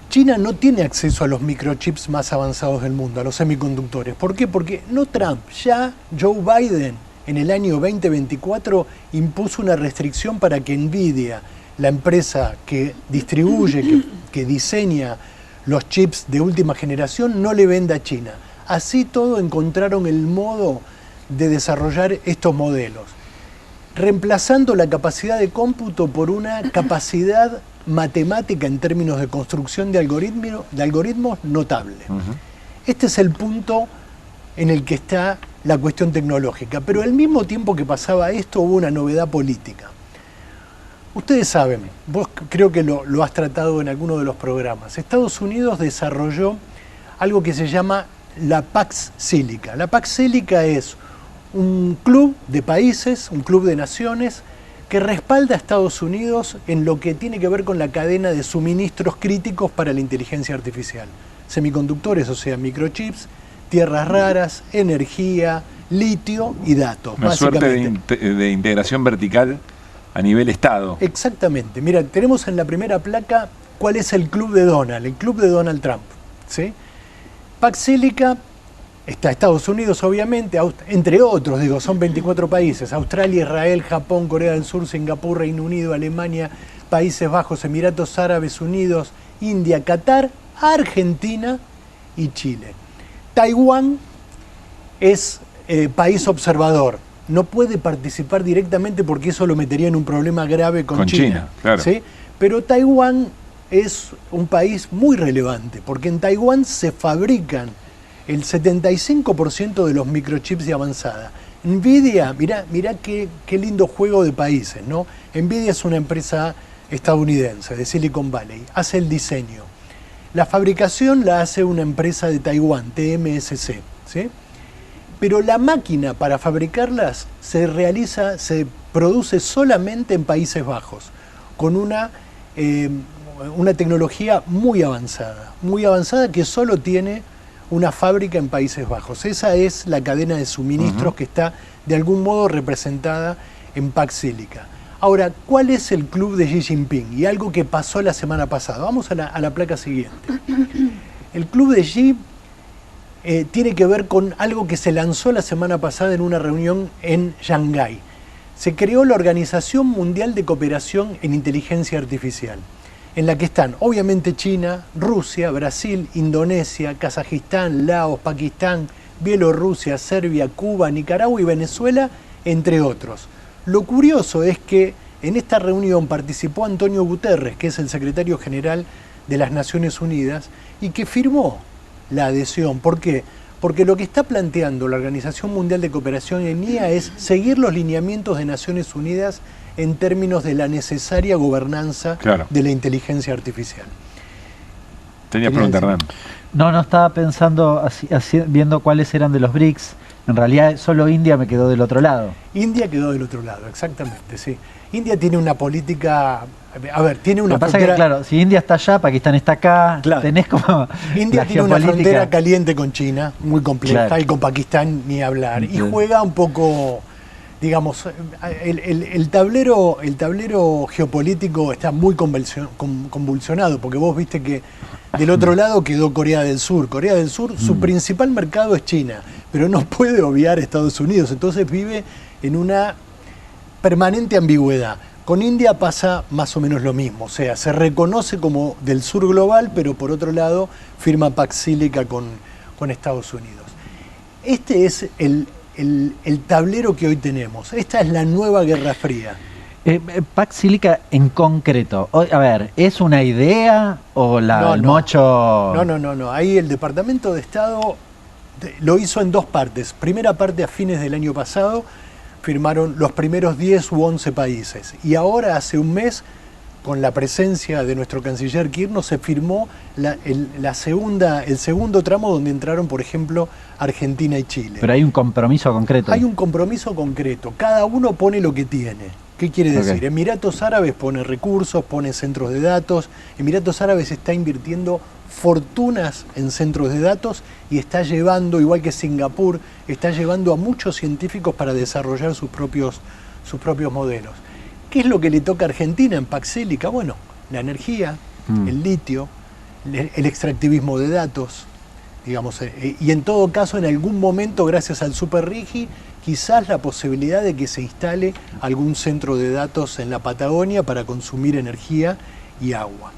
China no tiene acceso a los microchips más avanzados del mundo, a los semiconductores. ¿Por qué? Porque no Trump, ya Joe Biden en el año 2024 impuso una restricción para que Nvidia, la empresa que distribuye, que diseña los chips de última generación, no le venda a China. Así todo encontraron el modo de desarrollar estos modelos, reemplazando la capacidad de cómputo por una capacidad matemática en términos de construcción de algoritmos notable. Este es el punto en el que está la cuestión tecnológica, pero al mismo tiempo que pasaba esto hubo una novedad política. Ustedes saben, vos creo que lo has tratado en alguno de los programas, Estados Unidos desarrolló algo que se llama la Pax Sílica. La Pax Sílica es un club de países, un club de naciones que respalda a Estados Unidos en lo que tiene que ver con la cadena de suministros críticos para la inteligencia artificial. Semiconductores, o sea, microchips, tierras raras, energía, litio y datos. Una suerte de integración vertical a nivel Estado. Exactamente. Mira, tenemos en la primera placa cuál es el club de Donald, el club de Donald Trump, ¿sí? Pax Sílica está Estados Unidos, obviamente, entre otros, digo, son 24 países, Australia, Israel, Japón, Corea del Sur, Singapur, Reino Unido, Alemania, Países Bajos, Emiratos Árabes Unidos, India, Qatar, Argentina y Chile. Taiwán es país observador, no puede participar directamente porque eso lo metería en un problema grave con China, claro. ¿sí? Pero Taiwán es un país muy relevante, porque en Taiwán se fabrican el 75% de los microchips de avanzada. Nvidia, mirá qué lindo juego de países, ¿no? Nvidia es una empresa estadounidense, de Silicon Valley, hace el diseño. La fabricación la hace una empresa de Taiwán, TMSC, ¿sí? Pero la máquina para fabricarlas se produce solamente en Países Bajos, con una tecnología muy avanzada que solo tiene una fábrica en Países Bajos. Esa es la cadena de suministros que está de algún modo representada en Pax Silica. Ahora, ¿cuál es el club de Xi Jinping? Y algo que pasó la semana pasada. Vamos a la placa siguiente. El club de Xi tiene que ver con algo que se lanzó la semana pasada en una reunión en Shanghái. Se creó la Organización Mundial de Cooperación en Inteligencia Artificial, en la que están obviamente China, Rusia, Brasil, Indonesia, Kazajistán, Laos, Pakistán, Bielorrusia, Serbia, Cuba, Nicaragua y Venezuela, entre otros. Lo curioso es que en esta reunión participó Antonio Guterres, que es el secretario general de las Naciones Unidas, y que firmó la adhesión. ¿Por qué? Porque lo que está planteando la Organización Mundial de Cooperación en IA es seguir los lineamientos de Naciones Unidas en términos de la necesaria gobernanza de la inteligencia artificial. Tenía pregunta, Hernán. No, estaba pensando, viendo cuáles eran de los BRICS. En realidad solo India me quedó del otro lado. India quedó del otro lado, exactamente, sí. India tiene una política, tiene una frontera... Lo que pasa es que, claro, si India está allá, Pakistán está acá, tenés como India tiene una frontera caliente con China, muy compleja, y con Pakistán ni hablar. Y juega un poco, digamos, el tablero geopolítico está muy convulsionado, porque vos viste que del otro lado quedó Corea del Sur. Corea del Sur, su principal mercado es China, pero no puede obviar Estados Unidos, entonces vive en una permanente ambigüedad. Con India pasa más o menos lo mismo, o sea, se reconoce como del sur global, pero por otro lado firma Pax Silica con Estados Unidos. Este es el tablero que hoy tenemos, esta es la nueva Guerra Fría. Pax Silica en concreto, a ver, ¿es una idea o el mocho...? No, ahí el Departamento de Estado lo hizo en dos partes. Primera parte, a fines del año pasado firmaron los primeros 10 u 11 países, y ahora hace un mes, con la presencia de nuestro canciller Kirchner, se firmó el segundo tramo, donde entraron, por ejemplo, Argentina y Chile. Pero hay un compromiso concreto. Hay un compromiso concreto, cada uno pone lo que tiene. ¿Qué quiere decir? Emiratos Árabes pone recursos, pone centros de datos. Emiratos Árabes está invirtiendo fortunas en centros de datos y está llevando, igual que Singapur, está llevando a muchos científicos para desarrollar sus propios modelos. ¿Qué es lo que le toca a Argentina en Pax Silica? Bueno, la energía, el litio, el extractivismo de datos, digamos, y en todo caso, en algún momento, gracias al Super Rigi, quizás la posibilidad de que se instale algún centro de datos en la Patagonia para consumir energía y agua.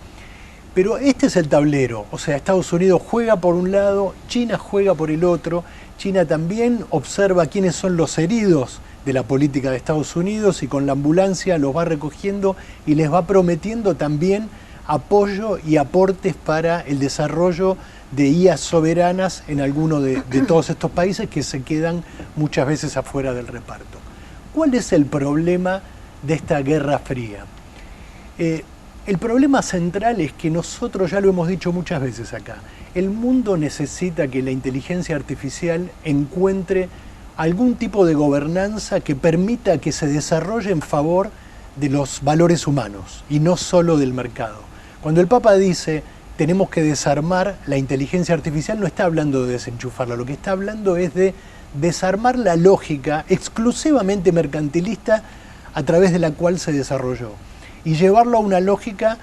Pero este es el tablero, o sea, Estados Unidos juega por un lado, China juega por el otro. China también observa quiénes son los heridos de la política de Estados Unidos y con la ambulancia los va recogiendo y les va prometiendo también apoyo y aportes para el desarrollo de IAs soberanas en alguno de todos estos países que se quedan muchas veces afuera del reparto. ¿Cuál es el problema de esta Guerra Fría? El problema central es que nosotros, ya lo hemos dicho muchas veces acá, el mundo necesita que la inteligencia artificial encuentre algún tipo de gobernanza que permita que se desarrolle en favor de los valores humanos y no solo del mercado. Cuando el Papa dice tenemos que desarmar la inteligencia artificial, no está hablando de desenchufarla, lo que está hablando es de desarmar la lógica exclusivamente mercantilista a través de la cual se desarrolló y llevarlo a una lógica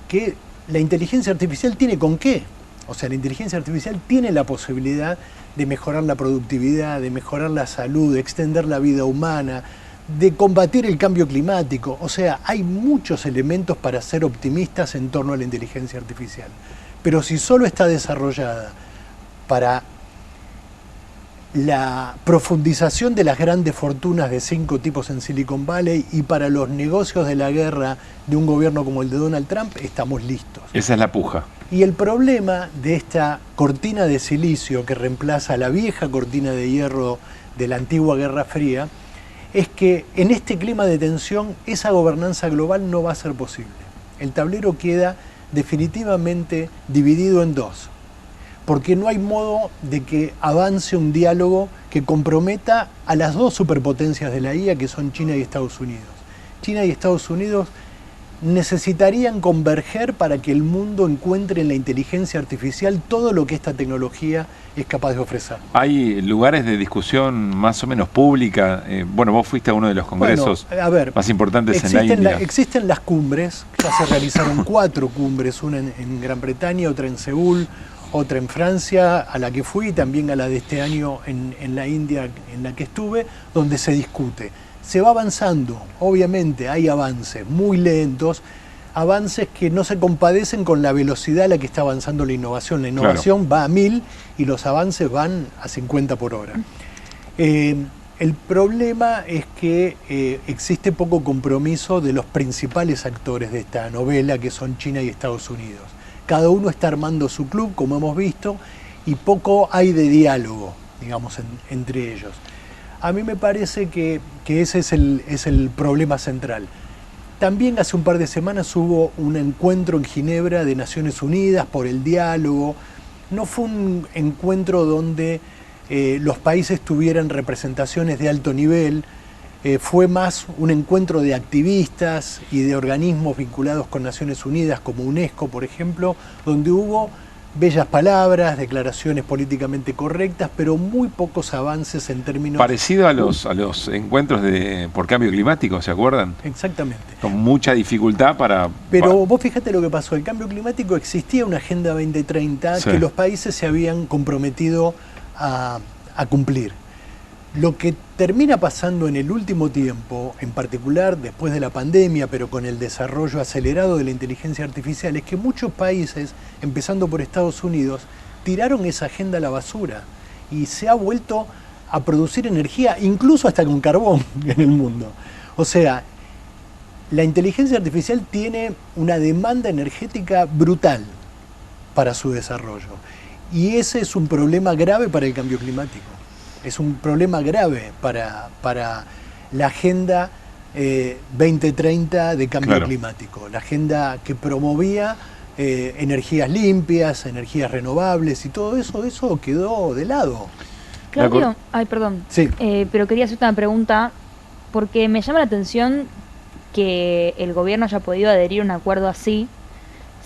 que la inteligencia artificial tiene con qué. O sea, la inteligencia artificial tiene la posibilidad de mejorar la productividad, de mejorar la salud, de extender la vida humana, de combatir el cambio climático. O sea, hay muchos elementos para ser optimistas en torno a la inteligencia artificial. Pero si solo está desarrollada para la profundización de las grandes fortunas de 5 tipos en Silicon Valley y para los negocios de la guerra de un gobierno como el de Donald Trump, estamos listos. Esa es la puja. Y el problema de esta cortina de silicio que reemplaza la vieja cortina de hierro de la antigua Guerra Fría es que en este clima de tensión esa gobernanza global no va a ser posible. el tablero queda definitivamente dividido en dos, porque no hay modo de que avance un diálogo que comprometa a las dos superpotencias de la IA, que son China y Estados Unidos. China y Estados Unidos necesitarían converger para que el mundo encuentre en la inteligencia artificial todo lo que esta tecnología es capaz de ofrecer. ¿Hay lugares de discusión más o menos pública? Bueno, vos fuiste a uno de los congresos más importantes en la India. Existen las cumbres, ya se realizaron 4 cumbres, una en Gran Bretaña, otra en Seúl, otra en Francia, a la que fui, y también a la de este año en la India, en la que estuve, donde se discute. Se va avanzando, obviamente hay avances muy lentos, avances que no se compadecen con la velocidad a la que está avanzando la innovación. La innovación va a 1000 y los avances van a 50 por hora. El problema es que existe poco compromiso de los principales actores de esta novela, que son China y Estados Unidos. Cada uno está armando su club, como hemos visto, y poco hay de diálogo, digamos, entre ellos. A mí me parece que ese es el problema central. También hace un par de semanas hubo un encuentro en Ginebra de Naciones Unidas por el diálogo. No fue un encuentro donde los países tuvieran representaciones de alto nivel, fue más un encuentro de activistas y de organismos vinculados con Naciones Unidas, como UNESCO, por ejemplo, donde hubo bellas palabras, declaraciones políticamente correctas, pero muy pocos avances en términos... Parecido a los encuentros por cambio climático, ¿se acuerdan? Exactamente. Con mucha dificultad para... Pero vos fíjate lo que pasó. El cambio climático, existía una Agenda 2030 que los países se habían comprometido a cumplir. Lo que termina pasando en el último tiempo, en particular después de la pandemia, pero con el desarrollo acelerado de la inteligencia artificial, es que muchos países, empezando por Estados Unidos, tiraron esa agenda a la basura y se ha vuelto a producir energía, incluso hasta con carbón en el mundo. O sea, la inteligencia artificial tiene una demanda energética brutal para su desarrollo. Y ese es un problema grave para el cambio climático. Es un problema grave para la Agenda 2030 de cambio climático. La agenda que promovía energías limpias, energías renovables y todo eso quedó de lado. Claudio, perdón. Sí. Pero quería hacerte una pregunta, porque me llama la atención que el gobierno haya podido adherir a un acuerdo así,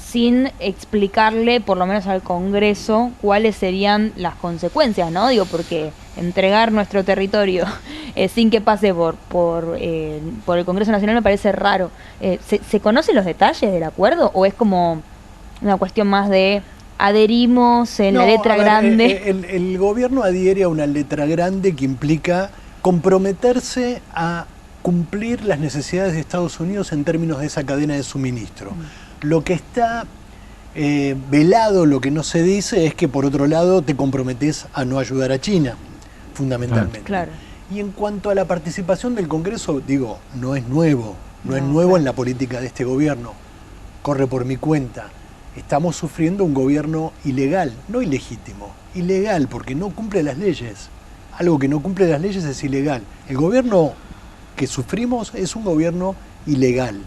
sin explicarle, por lo menos al Congreso, cuáles serían las consecuencias, ¿no? Digo, porque entregar nuestro territorio sin que pase por el Congreso Nacional me parece raro. ¿Se conocen los detalles del acuerdo o es como una cuestión más de adherimos en la letra grande? El gobierno adhiere a una letra grande que implica comprometerse a cumplir las necesidades de Estados Unidos en términos de esa cadena de suministro. Lo que está velado, lo que no se dice, es que por otro lado te comprometes a no ayudar a China, fundamentalmente. Claro. Y en cuanto a la participación del Congreso, digo, no es nuevo en la política de este gobierno, corre por mi cuenta. Estamos sufriendo un gobierno ilegal, no ilegítimo, ilegal, porque no cumple las leyes. Algo que no cumple las leyes es ilegal. El gobierno que sufrimos es un gobierno ilegal.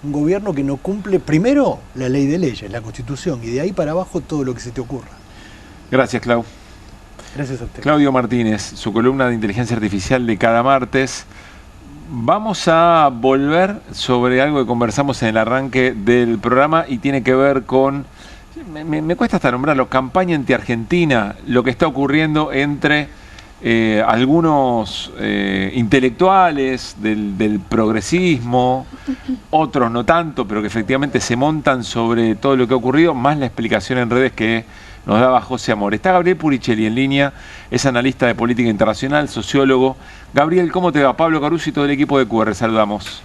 Un gobierno que no cumple, primero, la ley de leyes, la Constitución, y de ahí para abajo todo lo que se te ocurra. Gracias, Clau. Gracias a usted. Claudio Martínez, su columna de inteligencia artificial de cada martes. Vamos a volver sobre algo que conversamos en el arranque del programa y tiene que ver con, me cuesta hasta nombrarlo, campaña anti-Argentina, lo que está ocurriendo entre algunos intelectuales del progresismo, otros no tanto, pero que efectivamente se montan sobre todo lo que ha ocurrido, más la explicación en redes que nos daba José Amor. Está Gabriel Puricelli en línea, es analista de política internacional, sociólogo. Gabriel, ¿cómo te va? Pablo Caruso y todo el equipo de QR, saludamos.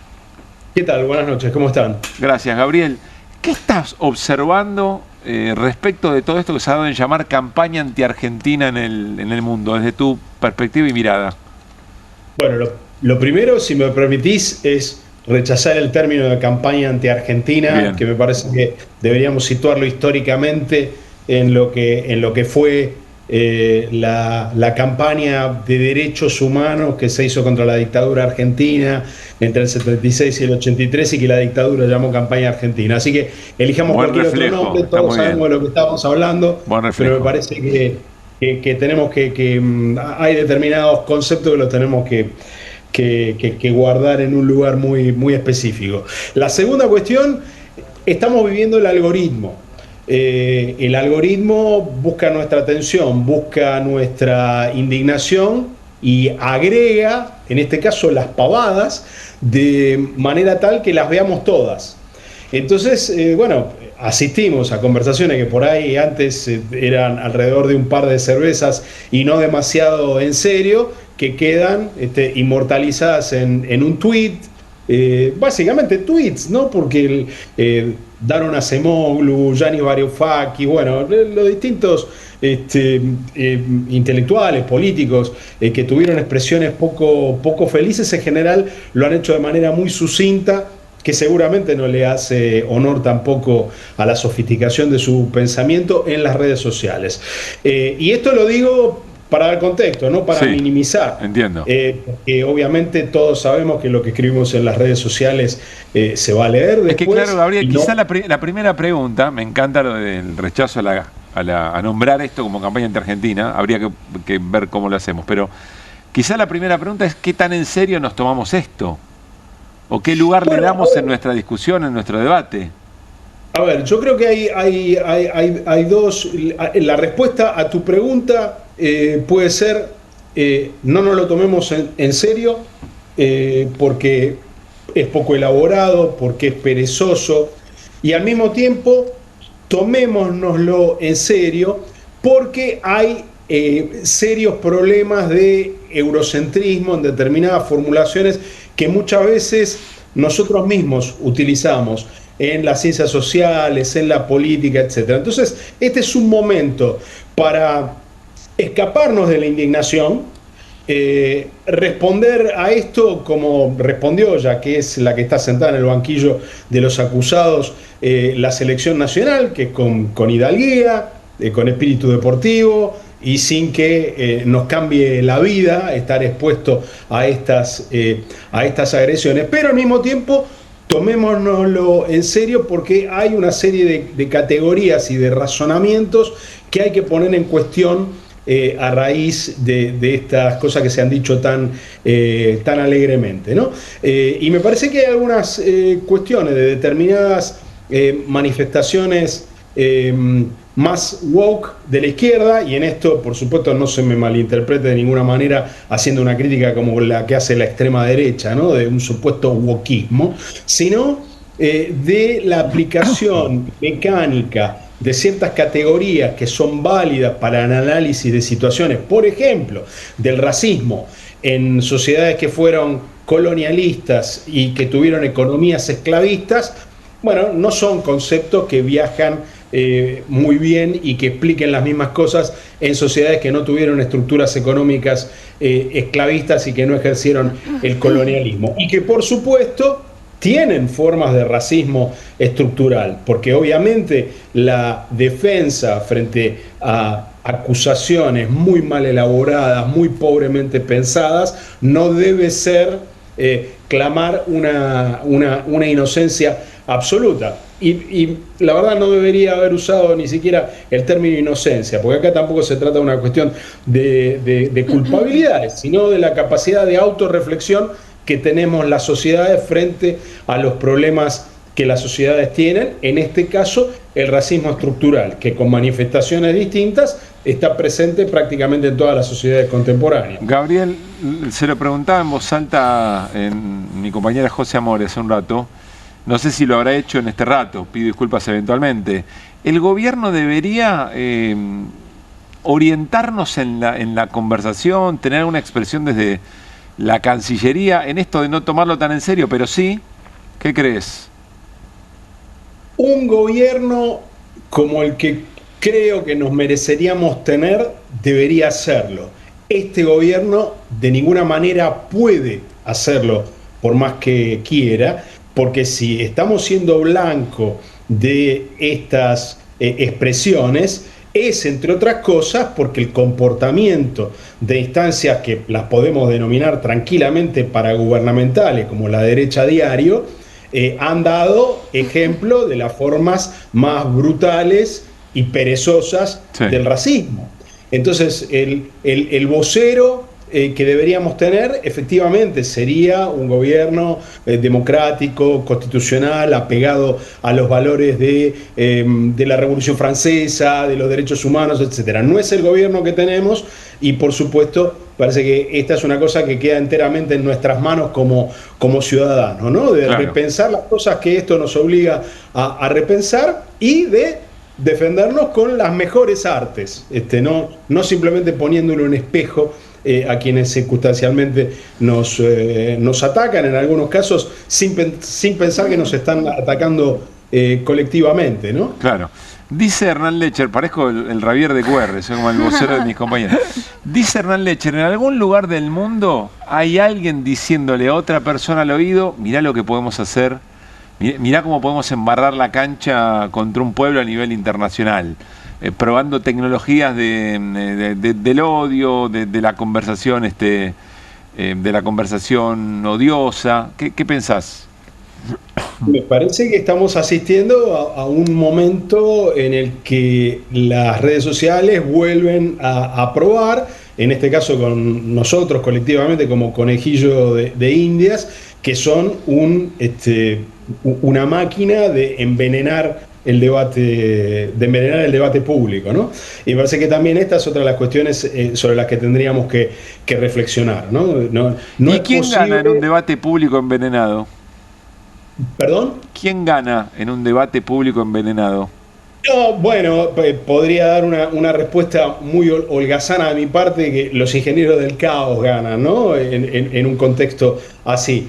¿Qué tal? Buenas noches, ¿cómo están? Gracias, Gabriel. ¿Qué estás observando respecto de todo esto que se ha dado en llamar campaña anti-Argentina en el mundo, desde tu perspectiva y mirada? Bueno, lo primero, si me permitís, es rechazar el término de campaña anti-Argentina, que me parece que deberíamos situarlo históricamente en lo que fue la campaña de derechos humanos que se hizo contra la dictadura argentina entre el 76 y el 83 y que la dictadura llamó campaña argentina. Así que elijamos cualquier otro nombre, todos sabemos de lo que estamos hablando, pero me parece que tenemos que hay determinados conceptos que los tenemos que guardar en un lugar muy, muy específico. La segunda cuestión, estamos viviendo el algoritmo. El algoritmo busca nuestra atención, busca nuestra indignación y agrega, en este caso, las pavadas de manera tal que las veamos todas. Entonces, asistimos a conversaciones que por ahí antes eran alrededor de un par de cervezas y no demasiado en serio, que quedan inmortalizadas en un tweet, básicamente tweets, ¿no? Porque Daron Acemoglu, Yanis Varoufakis, los distintos intelectuales, políticos que tuvieron expresiones poco felices, en general lo han hecho de manera muy sucinta, que seguramente no le hace honor tampoco a la sofisticación de su pensamiento en las redes sociales. Y esto lo digo para dar contexto, no para minimizar. Entiendo. Que obviamente todos sabemos que lo que escribimos en las redes sociales se va a leer después. Es que claro, Gabriel, quizá la primera pregunta, me encanta lo del rechazo a nombrar esto como campaña anti-argentina, habría que ver cómo lo hacemos, pero quizá la primera pregunta es ¿qué tan en serio nos tomamos esto? ¿O qué lugar le damos en nuestra discusión, en nuestro debate? A ver, yo creo que hay dos. La respuesta a tu pregunta puede ser no nos lo tomemos en serio porque es poco elaborado, porque es perezoso, y al mismo tiempo tomémonoslo en serio porque hay serios problemas de eurocentrismo en determinadas formulaciones que muchas veces nosotros mismos utilizamos en las ciencias sociales, en la política, etc. Entonces, este es un momento para escaparnos de la indignación, responder a esto como respondió, ya que es la que está sentada en el banquillo de los acusados, la selección nacional, que con hidalguía, con espíritu deportivo y sin que nos cambie la vida estar expuesto a estas agresiones, pero al mismo tiempo tomémonoslo en serio porque hay una serie de categorías y de razonamientos que hay que poner en cuestión a raíz de estas cosas que se han dicho tan alegremente, ¿no? Y me parece que hay algunas cuestiones de determinadas manifestaciones más woke de la izquierda, y en esto, por supuesto, no se me malinterprete de ninguna manera haciendo una crítica como la que hace la extrema derecha, ¿no? De un supuesto wokeismo, sino de la aplicación mecánica de ciertas categorías que son válidas para el análisis de situaciones, por ejemplo, del racismo en sociedades que fueron colonialistas y que tuvieron economías esclavistas. Bueno, no son conceptos que viajan muy bien y que expliquen las mismas cosas en sociedades que no tuvieron estructuras económicas esclavistas y que no ejercieron el colonialismo. Y que, por supuesto, tienen formas de racismo estructural, porque obviamente la defensa frente a acusaciones muy mal elaboradas, muy pobremente pensadas, no debe ser clamar una inocencia absoluta. Y la verdad no debería haber usado ni siquiera el término inocencia, porque acá tampoco se trata de una cuestión de culpabilidades, sino de la capacidad de autorreflexión que tenemos las sociedades frente a los problemas que las sociedades tienen, en este caso el racismo estructural, que con manifestaciones distintas está presente prácticamente en todas las sociedades contemporáneas. Gabriel, se lo preguntaba en voz alta en mi compañera José Amores hace un rato, no sé si lo habrá hecho en este rato, pido disculpas eventualmente. ¿El gobierno debería orientarnos en la conversación, tener una expresión desde la Cancillería en esto de no tomarlo tan en serio, pero sí? ¿Qué crees? Un gobierno como el que creo que nos mereceríamos tener debería hacerlo. Este gobierno de ninguna manera puede hacerlo por más que quiera, porque si estamos siendo blanco de estas expresiones, es, entre otras cosas, porque el comportamiento de instancias que las podemos denominar tranquilamente paragubernamentales, como la derecha a diario, han dado ejemplo de las formas más brutales y perezosas del racismo. Entonces, el vocero que deberíamos tener, efectivamente, sería un gobierno democrático, constitucional, apegado a los valores de la Revolución Francesa, de los derechos humanos, etc. No es el gobierno que tenemos y, por supuesto, parece que esta es una cosa que queda enteramente en nuestras manos como ciudadanos, ¿no? De repensar las cosas que esto nos obliga a repensar y de defendernos con las mejores artes, no simplemente poniéndolo en espejo a quienes circunstancialmente nos atacan, en algunos casos sin pensar que nos están atacando colectivamente, ¿no? Claro. Dice Hernán Lecher, parezco el Javier de QR, soy como el vocero de mis compañeros. Dice Hernán Lecher, en algún lugar del mundo hay alguien diciéndole a otra persona al oído, mirá lo que podemos hacer, mirá cómo podemos embarrar la cancha contra un pueblo a nivel internacional. Probando tecnologías del odio, de la conversación, de la conversación odiosa. ¿Qué pensás? Me parece que estamos asistiendo a un momento en el que las redes sociales vuelven a probar, en este caso con nosotros colectivamente como conejillo de Indias, que son una máquina de envenenar el debate público, ¿no? Y me parece que también esta es otra de las cuestiones sobre las que tendríamos que reflexionar, ¿no? ¿Y quién gana en un debate público envenenado? ¿Perdón? ¿Quién gana en un debate público envenenado? No, bueno, podría dar una respuesta muy holgazana de mi parte, que los ingenieros del caos ganan, ¿no? En un contexto así.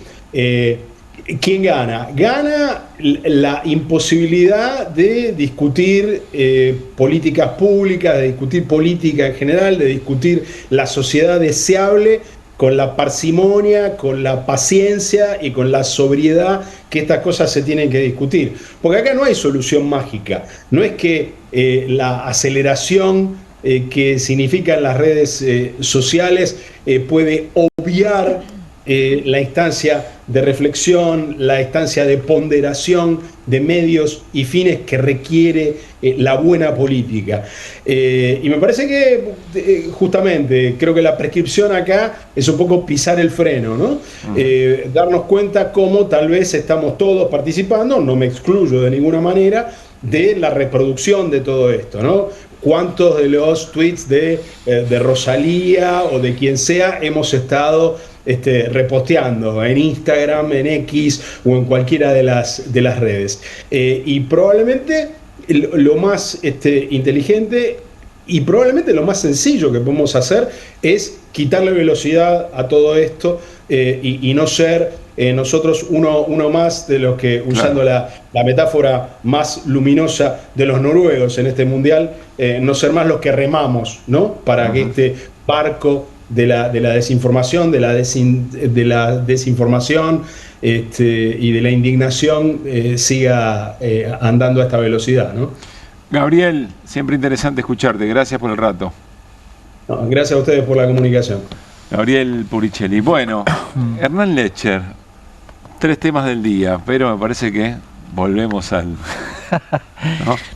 ¿Quién gana? Gana la imposibilidad de discutir políticas públicas, de discutir política en general, de discutir la sociedad deseable con la parsimonia, con la paciencia y con la sobriedad que estas cosas se tienen que discutir. Porque acá no hay solución mágica. No es que la aceleración que significan las redes sociales puede obviar la instancia de reflexión, la instancia de ponderación de medios y fines que requiere la buena política. Y me parece que justamente creo que la prescripción acá es un poco pisar el freno, ¿no? Darnos cuenta cómo tal vez estamos todos participando, no me excluyo de ninguna manera, de la reproducción de todo esto, ¿no? ¿Cuántos de los tweets de Rosalía o de quien sea hemos estado reposteando en Instagram, en X o en cualquiera de las redes? Y probablemente lo más inteligente y probablemente lo más sencillo que podemos hacer es quitarle velocidad a todo esto y no ser nosotros uno más de los que, usando la metáfora más luminosa de los noruegos en este mundial, no ser más los que remamos, ¿no? Para que este barco de la desinformación, de la desinformación y de la indignación siga andando a esta velocidad, ¿no? Gabriel, siempre interesante escucharte. Gracias por el rato. No, gracias a ustedes por la comunicación. Gabriel Puricelli. Bueno, Hernán Lecher, 3 temas del día, pero me parece que volvemos al...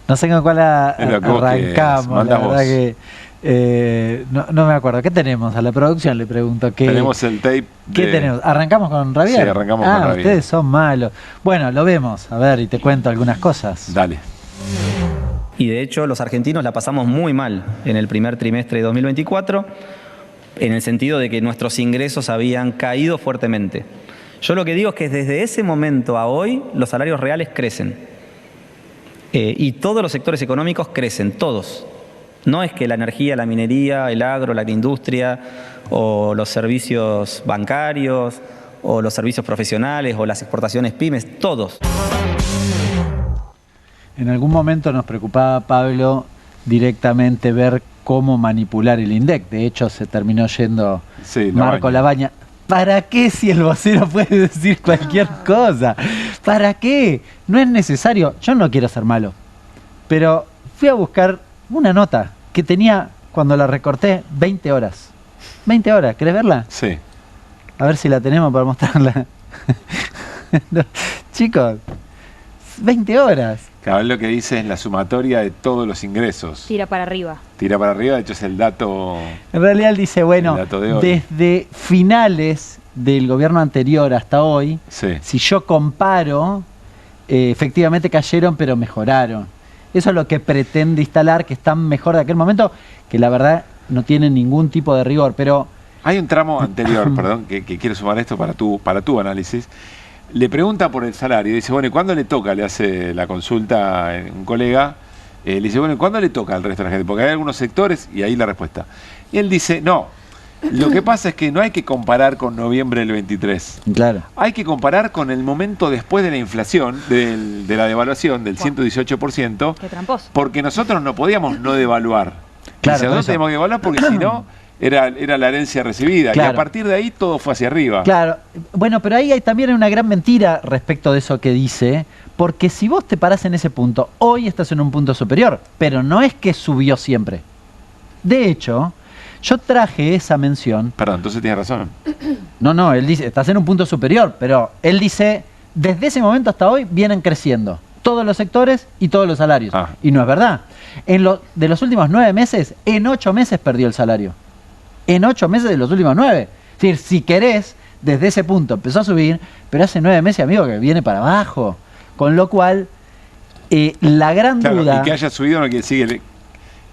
No sé con cuál arrancamos, la verdad que... no me acuerdo. ¿Qué tenemos? A la producción le pregunto. Tenemos el tape. ¿Qué tenemos? ¿Arrancamos con Javier? Sí, arrancamos con Javier. Ustedes son malos. Bueno, lo vemos. A ver, y te cuento algunas cosas. Dale. Y de hecho, los argentinos la pasamos muy mal en el primer trimestre de 2024, en el sentido de que nuestros ingresos habían caído fuertemente. Yo lo que digo es que desde ese momento a hoy, los salarios reales crecen. Y todos los sectores económicos crecen, todos. No es que la energía, la minería, el agro, la agroindustria o los servicios bancarios o los servicios profesionales o las exportaciones pymes, todos. En algún momento nos preocupaba, Pablo, directamente ver cómo manipular el INDEC. De hecho, se terminó yendo Marco Labaña. ¿Para qué si el vocero puede decir cualquier cosa? ¿Para qué? No es necesario. Yo no quiero ser malo, pero fui a buscar una nota que tenía, cuando la recorté, 20 horas. 20 horas, ¿querés verla? Sí. A ver si la tenemos para mostrarla. No, chicos, 20 horas. Claro, lo que dice es la sumatoria de todos los ingresos. Tira para arriba. Tira para arriba, de hecho es el dato. En realidad él dice, bueno, el dato de hoy. desde finales del gobierno anterior hasta hoy, Sí. si yo comparo, efectivamente cayeron pero mejoraron. Eso es lo que pretende instalar, que están mejor de aquel momento, que la verdad no tiene ningún tipo de rigor, pero... Hay un tramo anterior, perdón, que quiero sumar esto para tu análisis. Le pregunta por el salario, dice, bueno, ¿y cuándo le toca? Le hace la consulta a un colega, le dice, bueno, ¿y cuándo le toca al resto de la gente? Porque hay algunos sectores, y ahí la respuesta. Y él dice, no, lo que pasa es que no hay que comparar con noviembre del 23. Claro. Hay que comparar con el momento después de la inflación, de la devaluación del 118%. Qué tramposo. Porque nosotros no podíamos no devaluar. Claro, Dice, nosotros teníamos que devaluar porque si no, era la herencia recibida. Claro. Y a partir de ahí todo fue hacia arriba. Claro, bueno, pero ahí hay también una gran mentira respecto de eso que dice, porque si vos te parás en ese punto, hoy estás en un punto superior, pero no es que subió siempre. De hecho, yo traje esa mención. Perdón, entonces tienes razón. No, él dice, estás en un punto superior, pero él dice, desde ese momento hasta hoy vienen creciendo todos los sectores y todos los salarios. Y no es verdad. De los últimos 9 meses, en 8 meses perdió el salario. En 8 meses de los últimos 9. Es decir, si querés, desde ese punto empezó a subir, pero hace 9 meses, amigo, que viene para abajo. Con lo cual, la gran duda... Y que haya subido no quiere decir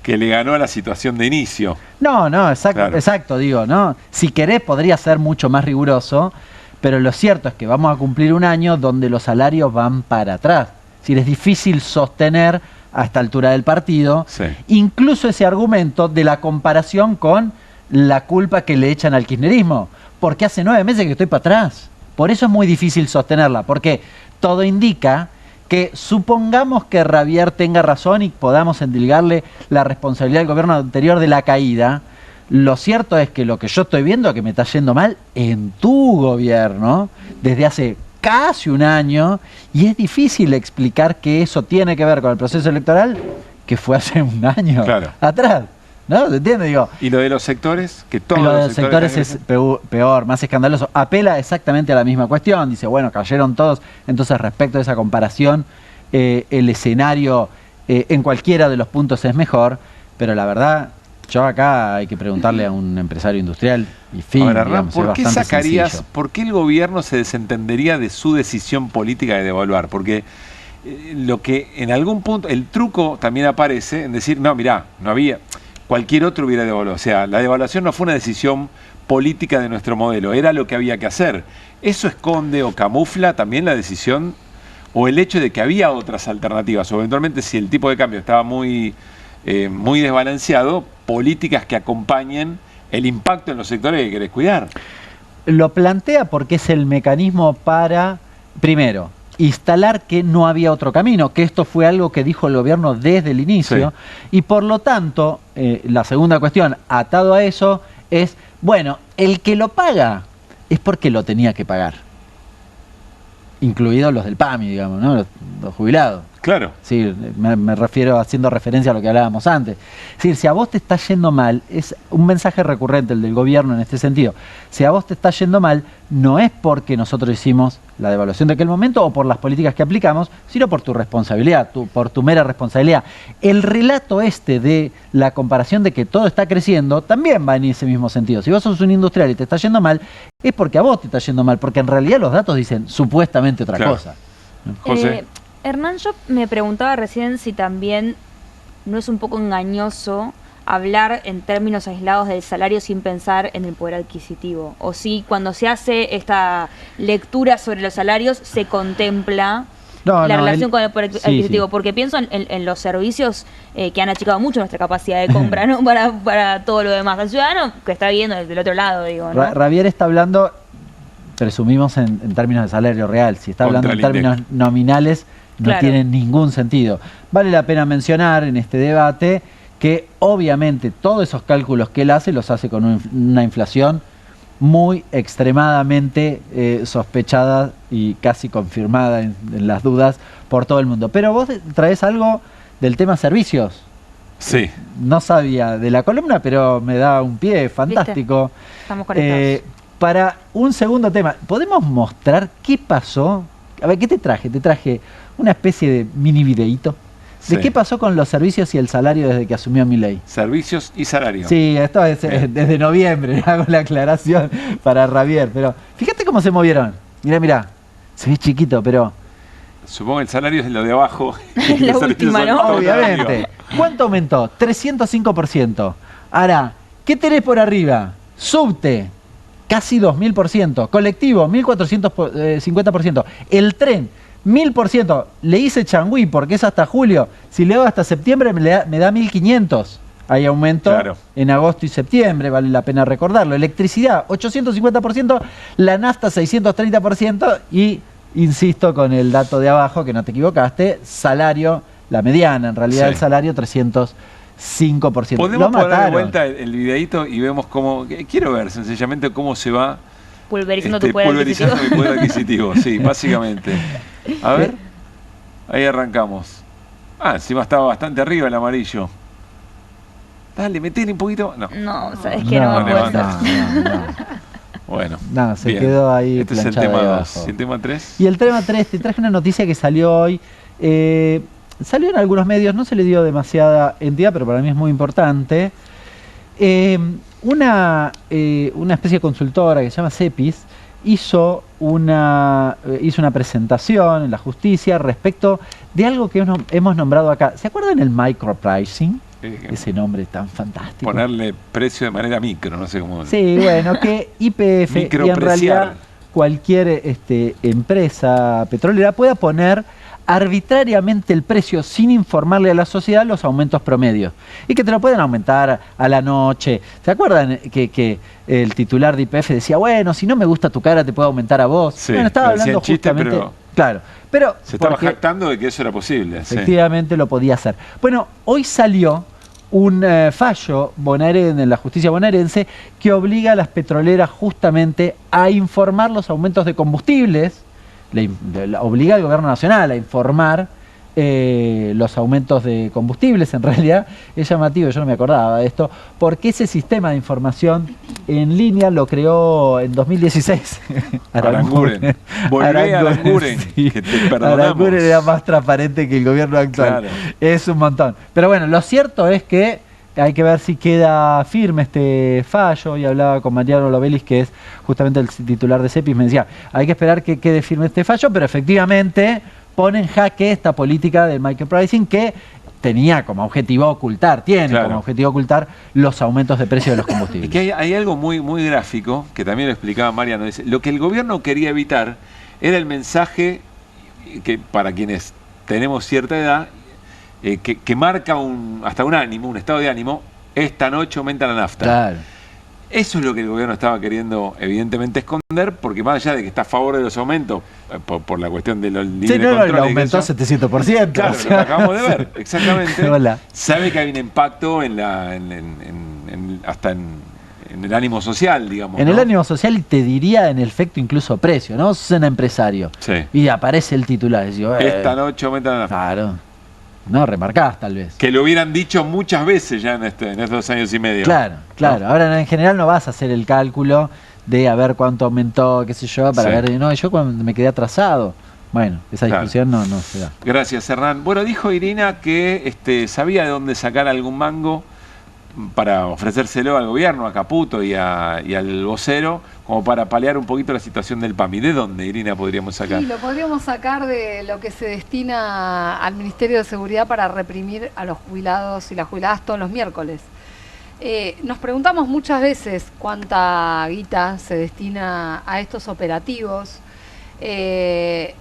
que le ganó a la situación de inicio. No, exacto, digo, ¿no? Si querés, podría ser mucho más riguroso, pero lo cierto es que vamos a cumplir un año donde los salarios van para atrás. Es decir, es difícil sostener a esta altura del partido, incluso ese argumento de la comparación con la culpa que le echan al kirchnerismo, porque hace 9 meses que estoy para atrás. Por eso es muy difícil sostenerla, porque todo indica que supongamos que Ravier tenga razón y podamos endilgarle la responsabilidad del gobierno anterior de la caída. Lo cierto es que lo que yo estoy viendo es que me está yendo mal en tu gobierno desde hace casi un año, y es difícil explicar que eso tiene que ver con el proceso electoral que fue hace un año atrás. ¿No? ¿Se entiende? Digo, ¿y lo de los sectores? Que todos lo de los sectores es peor, más escandaloso. Apela exactamente a la misma cuestión. Dice, bueno, cayeron todos. Entonces, respecto a esa comparación, el escenario en cualquiera de los puntos es mejor. Pero la verdad, yo acá hay que preguntarle a un empresario industrial y fin. Ahora, digamos, ¿por qué sacarías, sencillo. por qué el gobierno se desentendería de su decisión política de devaluar? Porque lo que en algún punto, el truco también aparece en decir, no, mirá, no había... Cualquier otro hubiera devaluado. O sea, la devaluación no fue una decisión política de nuestro modelo, era lo que había que hacer. ¿Eso esconde o camufla también la decisión o el hecho de que había otras alternativas? O eventualmente, si el tipo de cambio estaba muy desbalanceado, políticas que acompañen el impacto en los sectores que querés cuidar. Lo plantea porque es el mecanismo para, primero, instalar que no había otro camino, que esto fue algo que dijo el gobierno desde el inicio, y por lo tanto, la segunda cuestión, atado a eso, es, bueno, el que lo paga es porque lo tenía que pagar, incluidos los del PAMI, digamos, ¿no? Los jubilados. Claro. Sí, me refiero haciendo referencia a lo que hablábamos antes. Es decir, si a vos te está yendo mal, es un mensaje recurrente el del gobierno en este sentido. Si a vos te está yendo mal, no es porque nosotros hicimos la devaluación de aquel momento o por las políticas que aplicamos, sino por tu responsabilidad, por tu mera responsabilidad. El relato este de la comparación de que todo está creciendo también va en ese mismo sentido. Si vos sos un industrial y te está yendo mal, es porque a vos te está yendo mal, porque en realidad los datos dicen supuestamente otra cosa. José. Hernán, yo me preguntaba recién si también no es un poco engañoso hablar en términos aislados del salario sin pensar en el poder adquisitivo. O si cuando se hace esta lectura sobre los salarios se contempla la relación con el poder adquisitivo. Porque pienso en los servicios que han achicado mucho nuestra capacidad de compra, ¿no? para todo lo demás. El ciudadano que está viendo desde el otro lado, digo, ¿no? Ravier está hablando, presumimos en términos de salario real. Si está hablando en términos nominales, no tiene ningún sentido. Vale la pena mencionar en este debate que obviamente todos esos cálculos que él hace los hace con una inflación muy extremadamente sospechada y casi confirmada en las dudas por todo el mundo. Pero vos traes algo del tema servicios. Sí. No sabía de la columna, pero me da un pie fantástico. ¿Viste? Estamos conectados. Para un segundo tema, ¿podemos mostrar qué pasó? A ver, ¿qué te traje? Te traje una especie de mini videíto. ¿De qué pasó con los servicios y el salario desde que asumió Milei? Servicios y salario. Sí, esto es desde noviembre, hago la aclaración para Javier, pero fíjate cómo se movieron. Mirá, se ve chiquito, pero... Supongo que el salario es lo de abajo. La última, ¿no? Obviamente. ¿Cuánto aumentó? 305%. Ahora, ¿qué tenés por arriba? Subte, casi 2000%. Colectivo, 1450%. El tren, 1000%. Le hice changüí porque es hasta julio. Si le hago hasta septiembre me da 1500. Hay aumento en agosto y septiembre, vale la pena recordarlo. Electricidad, 850%. La nafta, 630%. Y, insisto con el dato de abajo, que no te equivocaste, salario, la mediana en realidad del salario, 305%. ¿Podemos poner de vuelta el videíto y vemos cómo... Quiero ver sencillamente cómo se va... Pulverizando tu poder adquisitivo. Mi poder adquisitivo, sí, básicamente. A ver, ahí arrancamos. Encima estaba bastante arriba el amarillo. Dale, metele un poquito. No, sabes que no me puede ser. Bueno, no, se quedó ahí. Este es el tema 2. ¿Y el tema 3? Y el tema 3, te traje una noticia que salió hoy. Salió en algunos medios, no se le dio demasiada entidad, pero para mí es muy importante. Una especie de consultora que se llama CEPIS hizo una presentación en la justicia respecto de algo que hemos nombrado acá. ¿Se acuerdan el micropricing? Ese nombre tan fantástico. Ponerle precio de manera micro, no sé cómo. Sí, bueno, que YPF y en realidad cualquier empresa petrolera pueda poner arbitrariamente el precio sin informarle a la sociedad los aumentos promedios y que te lo pueden aumentar a la noche. ¿Se acuerdan que el titular de YPF decía, bueno, si no me gusta tu cara te puedo aumentar a vos? Sí, bueno, estaba hablando justamente... Claro, pero se estaba jactando de que eso era posible. Efectivamente lo podía hacer. Bueno, hoy salió un fallo bonaerense en la justicia bonaerense que obliga a las petroleras justamente a informar los aumentos de combustibles. Le obliga al gobierno nacional a informar los aumentos de combustibles. En realidad es llamativo, yo no me acordaba de esto, porque ese sistema de información en línea lo creó en 2016 Aranguren. Volvé a Aranguren, sí. Que te perdonamos. Aranguren era más transparente que el gobierno actual. Claro. Es un montón. Pero bueno, lo cierto es que hay que ver si queda firme este fallo. Y hablaba con Mariano Lobelis, que es justamente el titular de CEPIS, me decía, hay que esperar que quede firme este fallo, pero efectivamente pone en jaque esta política del micropricing que tenía como objetivo ocultar, como objetivo ocultar los aumentos de precio de los combustibles. Es que hay algo muy, muy gráfico, que también lo explicaba Mariano, dice, lo que el gobierno quería evitar era el mensaje que para quienes tenemos cierta edad, que marca hasta un ánimo, un estado de ánimo, esta noche aumenta la nafta. Claro. Eso es lo que el gobierno estaba queriendo evidentemente esconder, porque más allá de que está a favor de los aumentos, por la cuestión de los libre control... lo aumentó 700%. Claro, lo acabamos de ver, exactamente. Sabe que hay un impacto hasta en el ánimo social, digamos. En el ánimo social, y te diría en el efecto incluso precio, ¿no? Sos un empresario. Sí. Y aparece el titular. Y digo, esta noche aumenta la nafta. Claro. No, remarcás tal vez. Que lo hubieran dicho muchas veces ya en estos 2 años y medio. Claro. Ahora en general no vas a hacer el cálculo de a ver cuánto aumentó, qué sé yo, para ver, no, yo cuando me quedé atrasado. Bueno, esa discusión no se da. Gracias, Hernán. Bueno, dijo Irina que sabía de dónde sacar algún mango para ofrecérselo al gobierno, a Caputo y al vocero, como para paliar un poquito la situación del PAMI. ¿De dónde, Irina, podríamos sacar? Sí, lo podríamos sacar de lo que se destina al Ministerio de Seguridad para reprimir a los jubilados y las jubiladas todos los miércoles. Nos preguntamos muchas veces cuánta guita se destina a estos operativos.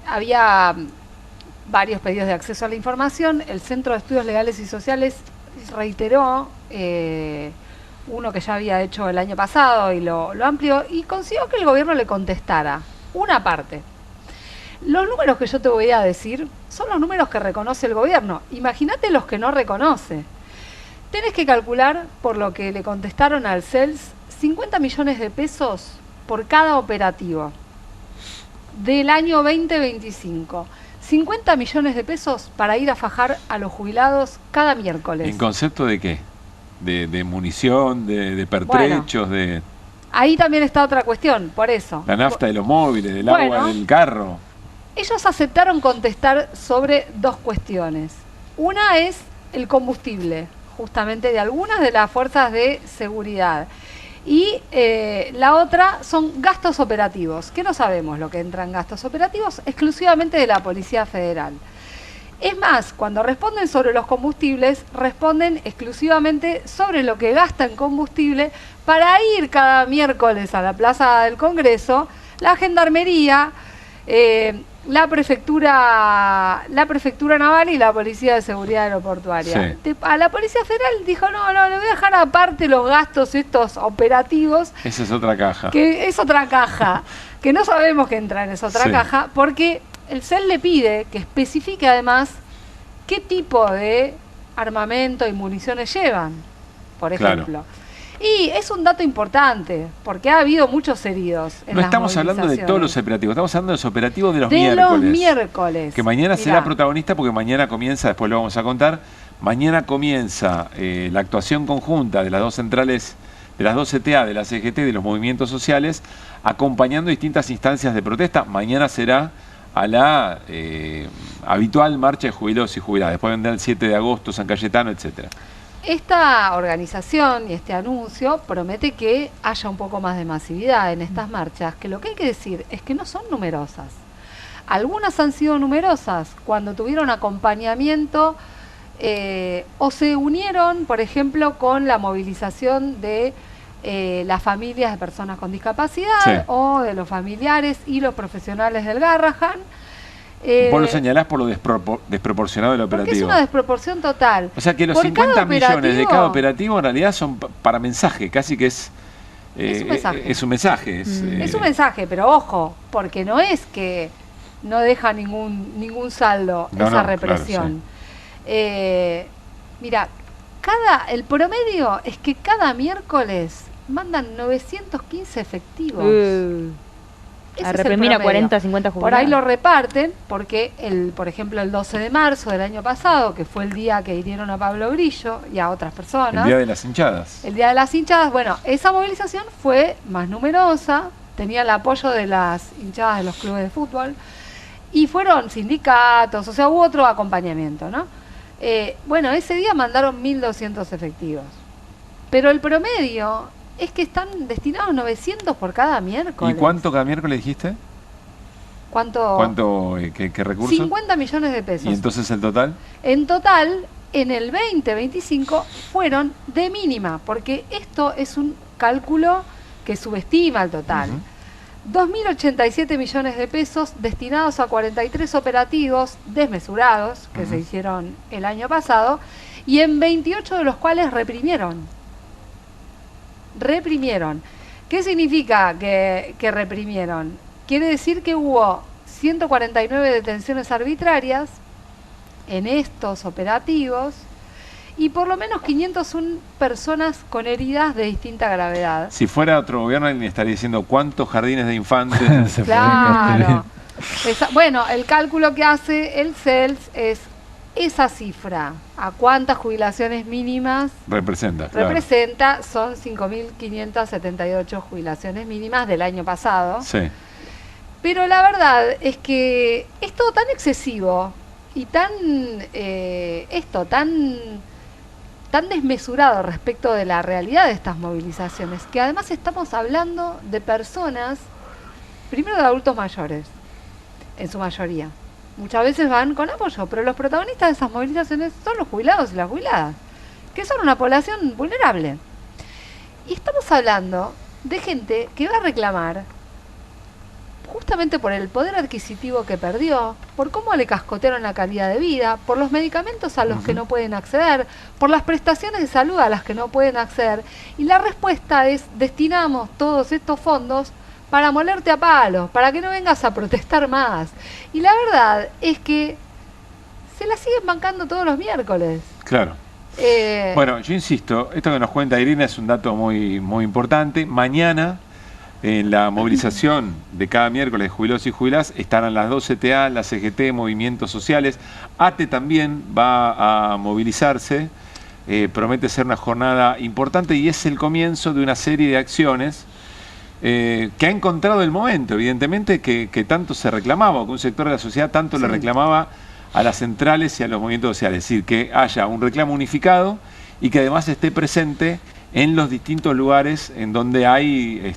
Había varios pedidos de acceso a la información. El Centro de Estudios Legales y Sociales reiteró uno que ya había hecho el año pasado y lo amplió, y consiguió que el gobierno le contestara una parte. Los números que yo te voy a decir son los números que reconoce el gobierno. Imagínate los que no reconoce. Tenés que calcular, por lo que le contestaron al CELS, 50 millones de pesos por cada operativo del año 2025. 50 millones de pesos para ir a fajar a los jubilados cada miércoles. ¿En concepto de qué? ¿De munición, de pertrechos, de Ahí también está otra cuestión, por eso. la nafta de los móviles, del Bueno. agua del carro? Ellos aceptaron contestar sobre dos cuestiones. Una es el combustible, justamente de algunas de las fuerzas de seguridad. Y la otra son gastos operativos, que no sabemos lo que entra en gastos operativos, exclusivamente de la Policía Federal. Es más, cuando responden sobre los combustibles, responden exclusivamente sobre lo que gasta en combustible para ir cada miércoles a la Plaza del Congreso, la Gendarmería, la Prefectura Naval y la Policía de Seguridad Aeroportuaria. Sí. A la Policía Federal dijo, no, le voy a dejar aparte los gastos estos operativos, Esa es otra caja. que es otra caja, que no sabemos que entra en esa otra Sí. caja, porque el CEL le pide que especifique además qué tipo de armamento y municiones llevan, por Claro. ejemplo. Y es un dato importante, porque ha habido muchos heridos en No las estamos hablando de todos los movilizaciones. operativos, estamos hablando de los operativos de los De miércoles. los miércoles. Que mañana Mirá. será protagonista porque mañana comienza, después lo vamos a contar, mañana comienza la actuación conjunta de las dos centrales, de las dos CTA, de la CGT, de los movimientos sociales, acompañando distintas instancias de protesta. Mañana será a la habitual marcha de jubilados y jubiladas. Después vendrá el 7 de agosto, San Cayetano, etcétera. Esta organización y este anuncio promete que haya un poco más de masividad en estas marchas, que lo que hay que decir es que no son numerosas. Algunas han sido numerosas cuando tuvieron acompañamiento o se unieron, por ejemplo, con la movilización de las familias de personas con discapacidad, Sí. o de los familiares y los profesionales del Garrahan. Vos lo señalás por lo desproporcionado del Porque es operativo. una desproporción total. O sea que los Por 50 cada millones de cada operativo- operativo en realidad son para mensaje, casi que es Es un mensaje. es un mensaje. Es un mensaje, pero ojo, porque no es que no deja ningún saldo No, esa no, represión. Mira, el promedio es que cada miércoles mandan 915 efectivos. Ese A es el reprimir a promedio. 40, 50 Por ahí jubilados. lo reparten, porque por ejemplo el 12 de marzo del año pasado, que fue el día que hirieron a Pablo Grillo y a otras personas, El día de las hinchadas. el día de las hinchadas, bueno, esa movilización fue más numerosa, tenía el apoyo de las hinchadas de los clubes de fútbol, y fueron sindicatos, o sea, hubo otro acompañamiento, ¿no? Bueno, ese día mandaron 1.200 efectivos, pero el promedio es que están destinados 900 por cada ¿Y miércoles. cuánto cada miércoles dijiste? ¿Cuánto? ¿Cuánto qué recursos? 50 millones de pesos. ¿Y entonces el total? En total, en el 2025 fueron de mínima, porque esto es un cálculo que subestima el total. 2.087 millones de pesos destinados a 43 operativos desmesurados que se hicieron el año pasado, y en 28 de los cuales reprimieron. ¿Qué significa que reprimieron? Quiere decir que hubo 149 detenciones arbitrarias en estos operativos y por lo menos 501 personas con heridas de distinta gravedad. Si fuera otro gobierno, alguien estaría diciendo cuántos jardines de infantes se Claro. Bueno, el cálculo que hace el CELS es esa cifra. ¿A cuántas jubilaciones mínimas representa? Claro. representa? Son 5.578 jubilaciones mínimas del año pasado. Sí. Pero la verdad es que es todo tan excesivo y tan tan desmesurado respecto de la realidad de estas movilizaciones, que además estamos hablando de personas, primero de adultos mayores, en su mayoría. Muchas veces van con apoyo, pero los protagonistas de esas movilizaciones son los jubilados y las jubiladas, que son una población vulnerable. Y estamos hablando de gente que va a reclamar justamente por el poder adquisitivo que perdió, por cómo le cascotearon la calidad de vida, por los medicamentos a los que no pueden acceder, por las prestaciones de salud a las que no pueden acceder. Y la respuesta es: destinamos todos estos fondos para molerte a palos, para que no vengas a protestar más. Y la verdad es que se la siguen bancando todos los miércoles. Claro. Bueno, yo insisto, esto que nos cuenta Irina es un dato muy, muy importante. Mañana En la movilización de cada miércoles de jubilados y jubiladas estarán las 2 CTA, la CGT, movimientos sociales. ATE también va a movilizarse. Promete ser una jornada importante y es el comienzo de una serie de acciones que ha encontrado el momento, evidentemente, que tanto se reclamaba, que un sector de la sociedad tanto le reclamaba a las centrales y a los movimientos sociales. Es decir, que haya un reclamo unificado y que además esté presente en los distintos lugares en donde hay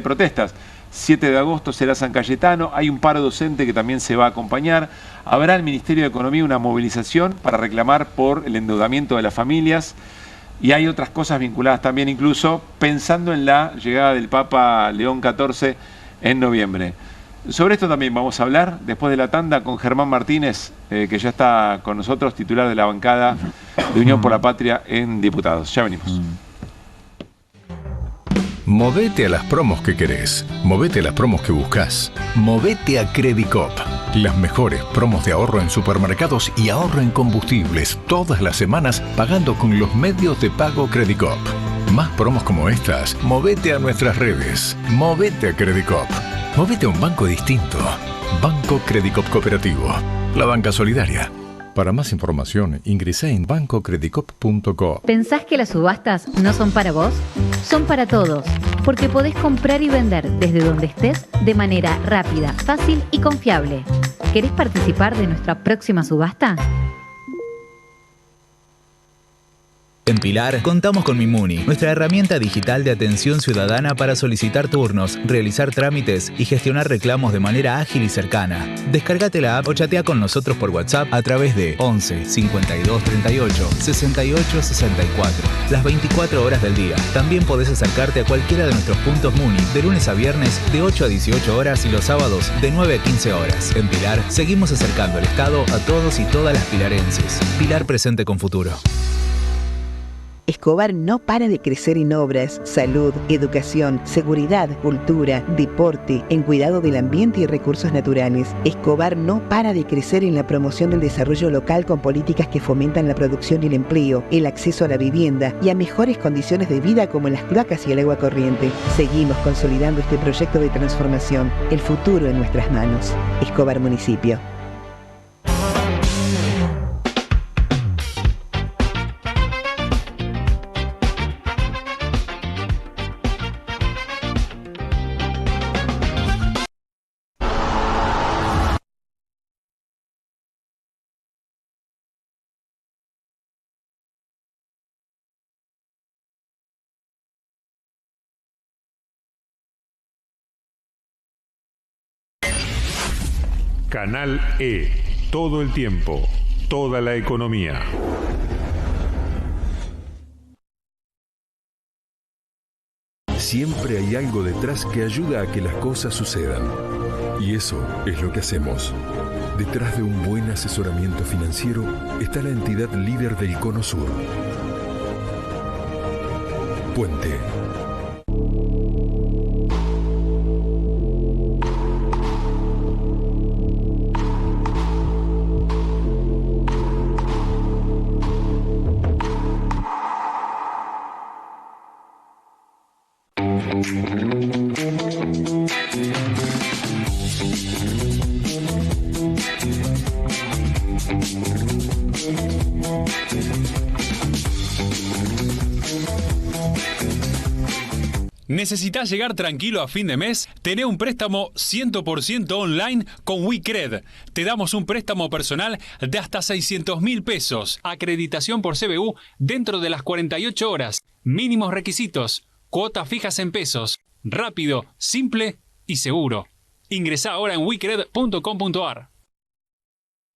protestas. 7 de agosto será San Cayetano, hay un paro docente que también se va a acompañar. Habrá el Ministerio de Economía una movilización para reclamar por el endeudamiento de las familias y hay otras cosas vinculadas también, incluso pensando en la llegada del Papa León XIV en noviembre. Sobre esto también vamos a hablar después de la tanda con Germán Martínez, que ya está con nosotros, titular de la bancada de Unión por la Patria en Diputados. Ya venimos. Movete a las promos que querés. Movete a las promos que buscas. Movete a Credicop. Las mejores promos de ahorro en supermercados y ahorro en combustibles todas las semanas pagando con los medios de pago Credicop. Más promos como estas, movete a nuestras redes. Movete a Credicop. Movete a un banco distinto. Banco Credicop Cooperativo. La banca solidaria. Para más información, ingresá en bancocredicop.co. ¿Pensás que las subastas no son para vos? Son para todos, porque podés comprar y vender desde donde estés de manera rápida, fácil y confiable. ¿Querés participar de nuestra próxima subasta? En Pilar contamos con Mimuni, nuestra herramienta digital de atención ciudadana para solicitar turnos, realizar trámites y gestionar reclamos de manera ágil y cercana. Descárgate la app o chatea con nosotros por WhatsApp a través de 11 52 38 68 64. Las 24 horas del día. También podés acercarte a cualquiera de nuestros puntos Muni de lunes a viernes de 8 a 18 horas y los sábados de 9 a 15 horas. En Pilar seguimos acercando el Estado a todos y todas las pilarenses. Pilar presente con futuro. Escobar no para de crecer en obras, salud, educación, seguridad, cultura, deporte, en cuidado del ambiente y recursos naturales. Escobar no para de crecer en la promoción del desarrollo local con políticas que fomentan la producción y el empleo, el acceso a la vivienda y a mejores condiciones de vida como las cloacas y el agua corriente. Seguimos consolidando este proyecto de transformación. El futuro en nuestras manos. Escobar Municipio. Canal E. Todo el tiempo, toda la economía. Siempre hay algo detrás que ayuda a que las cosas sucedan. Y eso es lo que hacemos. Detrás de un buen asesoramiento financiero está la entidad líder del Cono Sur. Puente. ¿Necesitas llegar tranquilo a fin de mes? Tené un préstamo 100% online con WeCred. Te damos un préstamo personal de hasta 600.000 pesos. Acreditación por CBU dentro de las 48 horas. Mínimos requisitos. Cuotas fijas en pesos. Rápido, simple y seguro. Ingresá ahora en wecred.com.ar.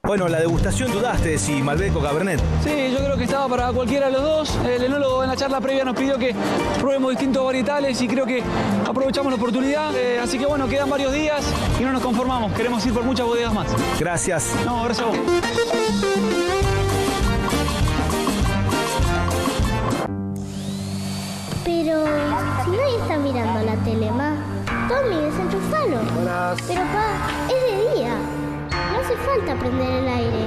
Bueno, la degustación dudaste si Malbec o Cabernet. Sí, yo creo que estaba para cualquiera de los dos. El enólogo en la charla previa nos pidió que probemos distintos varietales y creo que aprovechamos la oportunidad. Así que bueno, quedan varios días y no nos conformamos. Queremos ir por muchas bodegas más. Gracias. No, gracias a vos. Pero si nadie está mirando la tele, ma, Tommy, desenchufalo. Buenas. Pero pa, es de día. No hace falta prender el aire.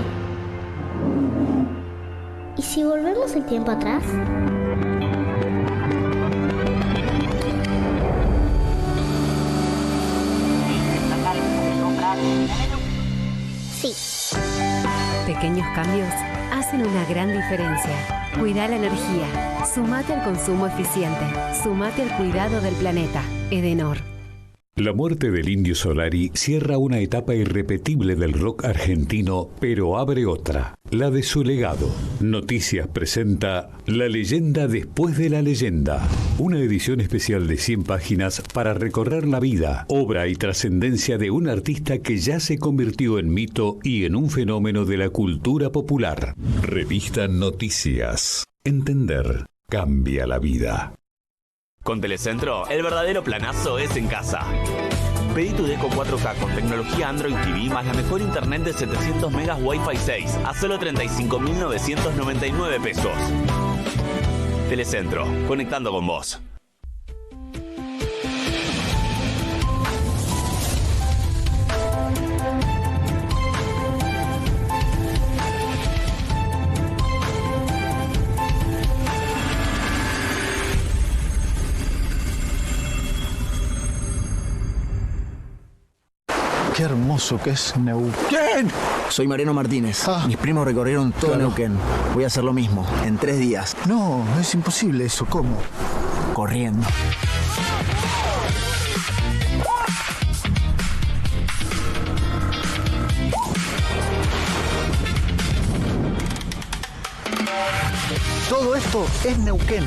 ¿Y si volvemos el tiempo atrás? Sí. Pequeños cambios hacen una gran diferencia. Cuida la energía. Sumate al consumo eficiente. Sumate al cuidado del planeta. Edenor. La muerte del Indio Solari cierra una etapa irrepetible del rock argentino, pero abre otra, la de su legado. Noticias presenta La leyenda después de la leyenda, una edición especial de 100 páginas para recorrer la vida, obra y trascendencia de un artista que ya se convirtió en mito y en un fenómeno de la cultura popular. Revista Noticias. Entender cambia la vida. Con Telecentro, el verdadero planazo es en casa. Pedí tu Deco 4K con tecnología Android TV más la mejor internet de 700 megas Wi-Fi 6 a solo 35.999 pesos. Telecentro, conectando con vos. Qué hermoso que es Neuquén. Soy Mariano Martínez. Mis primos recorrieron todo Neuquén. Voy a hacer lo mismo, en 3 días. No, es imposible eso. ¿Cómo? Corriendo. Todo esto es Neuquén.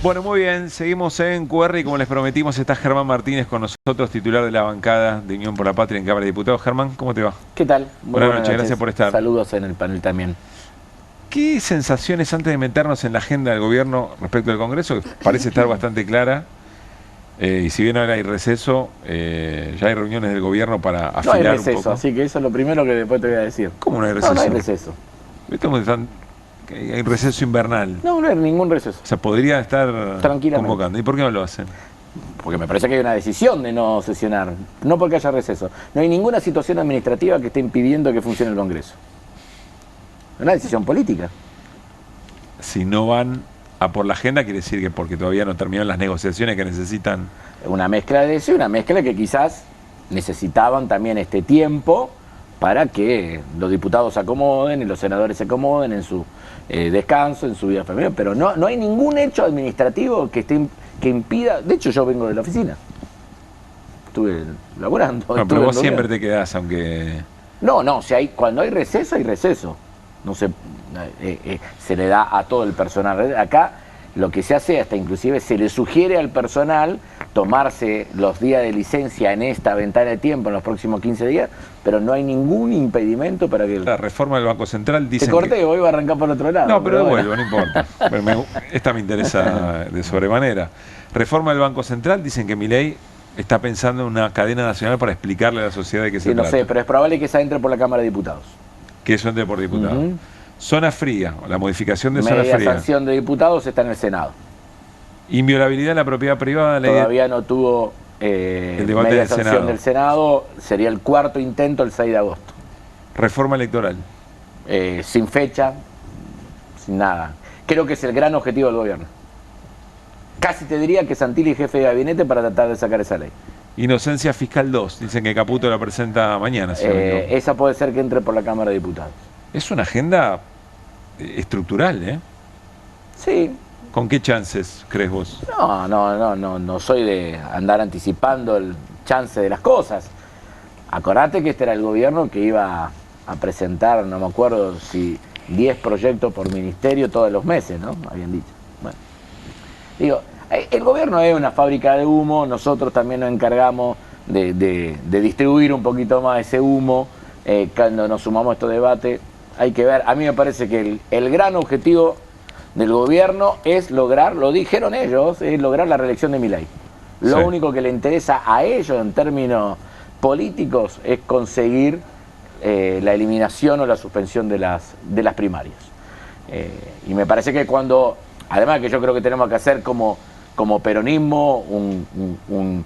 Bueno, muy bien, seguimos en QR y como les prometimos está Germán Martínez con nosotros, titular de la bancada de Unión por la Patria en Cámara de Diputados. Germán, ¿cómo te va? ¿Qué tal? Buenas noches, gracias por estar. Saludos en el panel también. ¿Qué sensaciones antes de meternos en la agenda del gobierno respecto al Congreso? Que parece estar bastante clara. Y si bien ahora hay receso, ya hay reuniones del gobierno para afilar no hay un receso, poco. Así que eso es lo primero que después te voy a decir. ¿Cómo no hay receso? No hay receso. Hay receso invernal. No hay ningún receso. O sea, podría estar convocando. ¿Y por qué no lo hacen? Porque me parece que hay una decisión de no sesionar, no porque haya receso. No hay ninguna situación administrativa que esté impidiendo que funcione el Congreso. Es una decisión política. Si no van a por la agenda, quiere decir que porque todavía no terminaron las negociaciones que necesitan. Una mezcla de eso y una mezcla que quizás necesitaban también este tiempo para que los diputados se acomoden y los senadores se acomoden en su descanso, en su vida familiar. Pero no hay ningún hecho administrativo que impida. De hecho, yo vengo de la oficina. Estuve laburando. Bueno, pero vos siempre te quedás, aunque. No, cuando hay receso, hay receso. No se le da a todo el personal. Acá lo que se hace, hasta inclusive se le sugiere al personal tomarse los días de licencia en esta ventana de tiempo en los próximos 15 días, pero no hay ningún impedimento para que... La reforma del Banco Central dice. Te corté, hoy va a arrancar por otro lado. No, pero devuelvo, no importa. Esta me interesa de sobremanera. Reforma del Banco Central, dicen que Milei está pensando en una cadena nacional para explicarle a la sociedad de qué se trata. No sé, pero es probable que esa entre por la Cámara de Diputados. Que eso entre por diputados. Zona fría, la modificación de zona fría. Media sanción de diputados está en el Senado. Inviolabilidad de la propiedad privada. Todavía no tuvo el debate media sanción del Senado. Sería el 4º intento el 6 de agosto. Reforma electoral. Sin fecha, sin nada. Creo que es el gran objetivo del gobierno. Casi te diría que Santilli es jefe de gabinete para tratar de sacar esa ley. Inocencia Fiscal 2. Dicen que Caputo la presenta mañana. Esa puede ser que entre por la Cámara de Diputados. Es una agenda estructural, ¿eh? Sí. ¿Con qué chances crees vos? No soy de andar anticipando el chance de las cosas. Acordate que este era el gobierno que iba a presentar, no me acuerdo si 10 proyectos por ministerio todos los meses, ¿no? Habían dicho. Bueno, digo, el gobierno es una fábrica de humo, nosotros también nos encargamos de distribuir un poquito más ese humo cuando nos sumamos a estos debates. Hay que ver, a mí me parece que el gran objetivo del gobierno es lograr, lo dijeron ellos, es lograr la reelección de Milei. Lo único que le interesa a ellos en términos políticos es conseguir la eliminación o la suspensión de las primarias. Y me parece que cuando, además que yo creo que tenemos que hacer como como peronismo un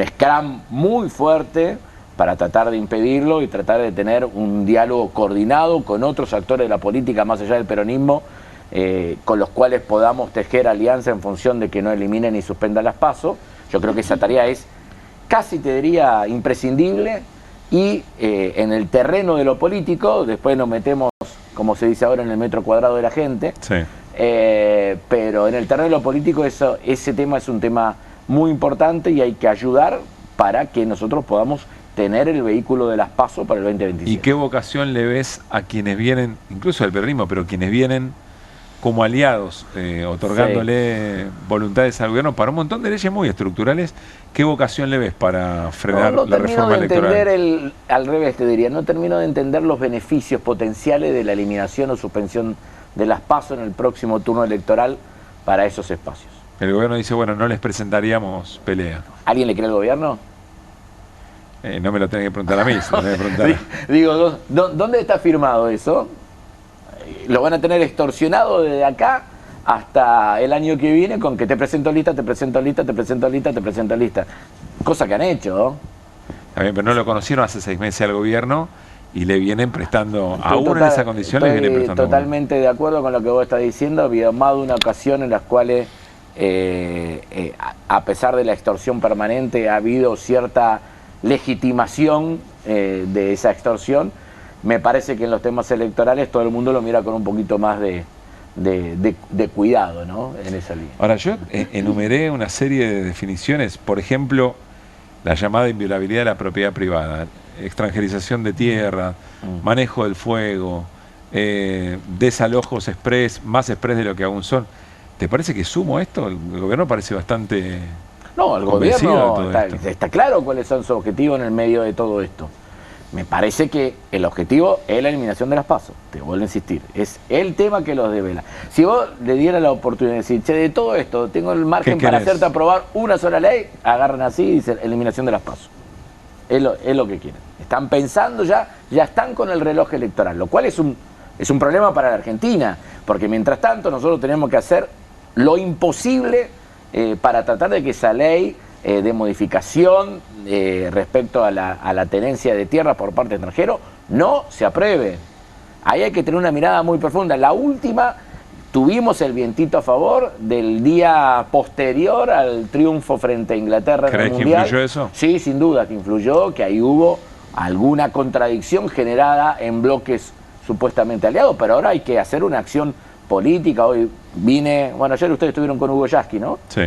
scrum muy fuerte para tratar de impedirlo y tratar de tener un diálogo coordinado con otros actores de la política más allá del peronismo, con los cuales podamos tejer alianza en función de que no eliminen ni suspendan las PASO. Yo creo que esa tarea es casi, te diría, imprescindible, y en el terreno de lo político, después nos metemos, como se dice ahora, en el metro cuadrado de la gente, Sí. Pero en el terreno de lo político ese tema es un tema muy importante y hay que ayudar para que nosotros podamos tener el vehículo de las PASO para el 2027. ¿Y qué vocación le ves a quienes vienen, incluso del peronismo, pero quienes vienen como aliados, otorgándole voluntades al gobierno para un montón de leyes muy estructurales? ¿Qué vocación le ves para frenar la reforma electoral? Al revés, te diría, no termino de entender los beneficios potenciales de la eliminación o suspensión de las PASO en el próximo turno electoral para esos espacios. El gobierno dice, bueno, no les presentaríamos pelea. ¿Alguien le cree al gobierno? No me lo tenés que preguntar a mí, se lo tenés que preguntar. Digo, ¿dónde está firmado eso? Lo van a tener extorsionado desde acá hasta el año que viene con que te presento lista, te presento lista, te presento lista, te presento lista. Cosa que han hecho, ¿no? Está bien, pero no lo conocieron hace 6 meses al gobierno y le vienen prestando, aún en esa condición le vienen prestando. Totalmente de acuerdo con lo que vos estás diciendo. Ha habido más de una ocasión en las cuales, a pesar de la extorsión permanente, ha habido cierta legitimación de esa extorsión. Me parece que en los temas electorales todo el mundo lo mira con un poquito más de cuidado, ¿no? En esa línea. Ahora, yo enumeré una serie de definiciones, por ejemplo, la llamada inviolabilidad de la propiedad privada, extranjerización de tierra, manejo del fuego, desalojos más express de lo que aún son. ¿Te parece que sumo esto? El gobierno parece bastante... No, el gobierno está claro cuáles son sus objetivos en el medio de todo esto. Me parece que el objetivo es la eliminación de las PASO. Te vuelvo a insistir. Es el tema que los devela. Si vos le dieras la oportunidad de decir, che, de todo esto, tengo el margen para hacerte aprobar una sola ley, agarran así y dicen eliminación de las PASO. Es lo que quieren. Están pensando ya están con el reloj electoral, lo cual es un problema para la Argentina, porque mientras tanto nosotros tenemos que hacer lo imposible para tratar de que esa ley de modificación respecto a la tenencia de tierra por parte de extranjeros no se apruebe. Ahí hay que tener una mirada muy profunda. La última, tuvimos el vientito a favor del día posterior al triunfo frente a Inglaterra en el Mundial. ¿Crees que influyó eso? Sí, sin duda que influyó, que ahí hubo alguna contradicción generada en bloques supuestamente aliados, pero ahora hay que hacer una acción política. Hoy bueno, ayer ustedes estuvieron con Hugo Yasky, ¿no? Sí.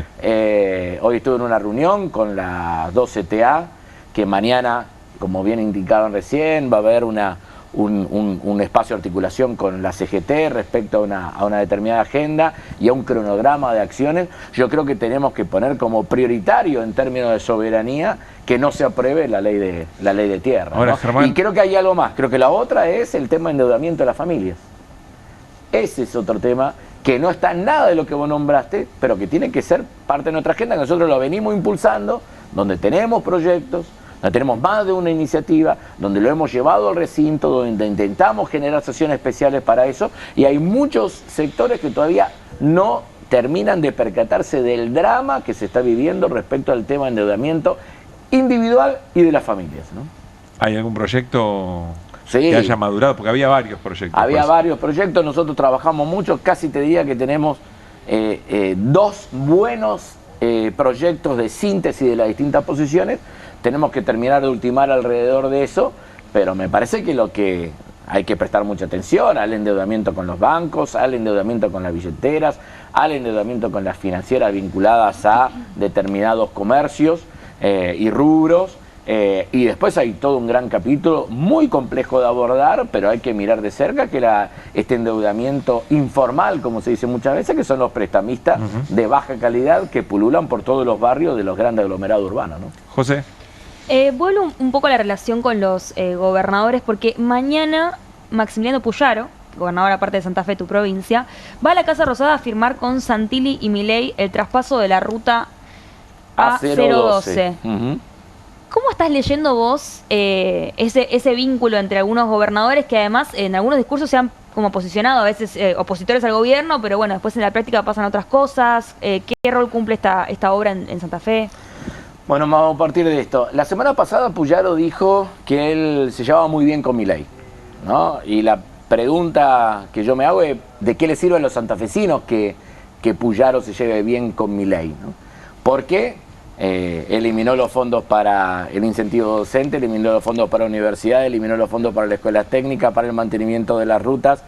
Hoy estuve en una reunión con las 2 CTA, que mañana, como bien indicaron recién, va a haber un espacio de articulación con la CGT respecto a una determinada agenda y a un cronograma de acciones. Yo creo que tenemos que poner como prioritario en términos de soberanía que no se apruebe la ley de tierra. Ahora, ¿no? Germán... Y creo que hay algo más. Creo que la otra es el tema de endeudamiento de las familias. Ese es otro tema que no está en nada de lo que vos nombraste, pero que tiene que ser parte de nuestra agenda, que nosotros lo venimos impulsando, donde tenemos proyectos, donde tenemos más de una iniciativa, donde lo hemos llevado al recinto, donde intentamos generar sesiones especiales para eso, y hay muchos sectores que todavía no terminan de percatarse del drama que se está viviendo respecto al tema de endeudamiento individual y de las familias, ¿no? ¿Hay algún proyecto que haya madurado? Porque había varios proyectos. Había varios proyectos, nosotros trabajamos mucho, casi te diría que tenemos 2 buenos proyectos de síntesis de las distintas posiciones. Tenemos que terminar de ultimar alrededor de eso, pero me parece que lo que hay que prestar mucha atención al endeudamiento con los bancos, al endeudamiento con las billeteras, al endeudamiento con las financieras vinculadas a determinados comercios y rubros. Y después hay todo un gran capítulo muy complejo de abordar, pero hay que mirar de cerca que este endeudamiento informal, como se dice muchas veces, que son los prestamistas de baja calidad que pululan por todos los barrios de los grandes aglomerados urbanos, ¿no? José. Vuelvo un poco a la relación con los gobernadores, porque mañana Maximiliano Puyaro, gobernador aparte de Santa Fe, tu provincia, va a la Casa Rosada a firmar con Santilli y Milei el traspaso de la ruta A012. ¿Cómo estás leyendo vos ese vínculo entre algunos gobernadores que además en algunos discursos se han como posicionado, a veces opositores al gobierno, pero bueno, después en la práctica pasan otras cosas? ¿Qué rol cumple esta obra en Santa Fe? Bueno, vamos a partir de esto. La semana pasada Puyaro dijo que él se llevaba muy bien con Milei, ¿no? Y la pregunta que yo me hago es, ¿de qué le sirve a los santafesinos que Puyaro se lleve bien con Milei, ¿no? Porque eliminó los fondos para el incentivo docente, eliminó los fondos para universidades, eliminó los fondos para la escuela técnica, para el mantenimiento de las rutas,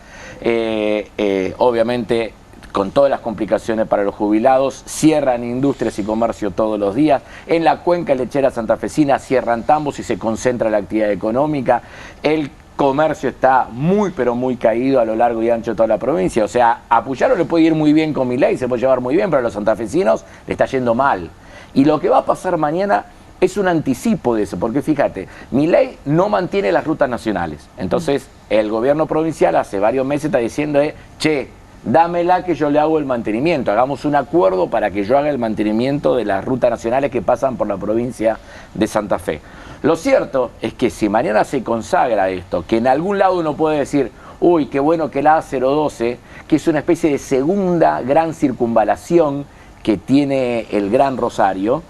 obviamente con todas las complicaciones para los jubilados, cierran industrias y comercio todos los días, en la cuenca lechera santafesina cierran tambos y se concentra la actividad económica, el comercio está muy pero muy caído a lo largo y ancho de toda la provincia, o sea, a Puyaro le puede ir muy bien con Milei, se puede llevar muy bien, pero a los santafesinos le está yendo mal. Y lo que va a pasar mañana es un anticipo de eso, porque fíjate, Milei no mantiene las rutas nacionales. Entonces, el gobierno provincial hace varios meses está diciendo, che, dámela que yo le hago el mantenimiento, hagamos un acuerdo para que yo haga el mantenimiento de las rutas nacionales que pasan por la provincia de Santa Fe. Lo cierto es que si mañana se consagra esto, que en algún lado uno puede decir, uy, qué bueno que la A012, que es una especie de segunda gran circunvalación que tiene el Gran Rosario,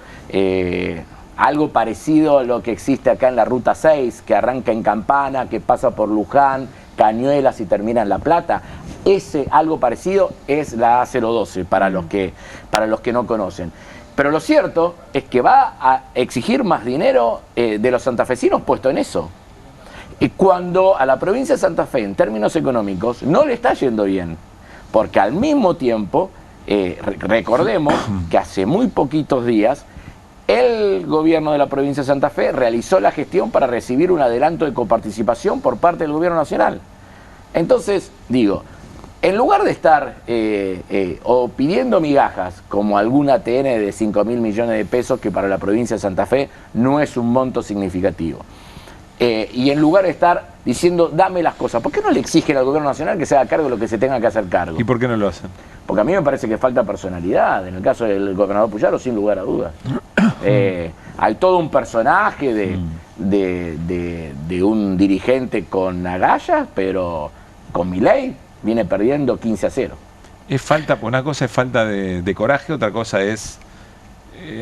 algo parecido a lo que existe acá en la Ruta 6, que arranca en Campana, que pasa por Luján, Cañuelas y termina en La Plata. Ese algo parecido es la A012 para los que no conocen. Pero lo cierto es que va a exigir más dinero de los santafesinos puesto en eso. Y cuando a la provincia de Santa Fe, en términos económicos, no le está yendo bien, porque al mismo tiempo recordemos que hace muy poquitos días el gobierno de la provincia de Santa Fe realizó la gestión para recibir un adelanto de coparticipación por parte del gobierno nacional. Entonces, digo, en lugar de estar o pidiendo migajas como algún ATN de 5.000 millones de pesos, que para la provincia de Santa Fe no es un monto significativo, y en lugar de estar diciendo, dame las cosas, ¿por qué no le exigen al gobierno nacional que se haga cargo de lo que se tenga que hacer cargo? ¿Y por qué no lo hacen? Porque a mí me parece que falta personalidad. En el caso del gobernador Puyaro, sin lugar a dudas. Hay todo un personaje de un dirigente con agallas, pero con Milei viene perdiendo 15-0. Es falta, una cosa es falta de coraje, otra cosa es,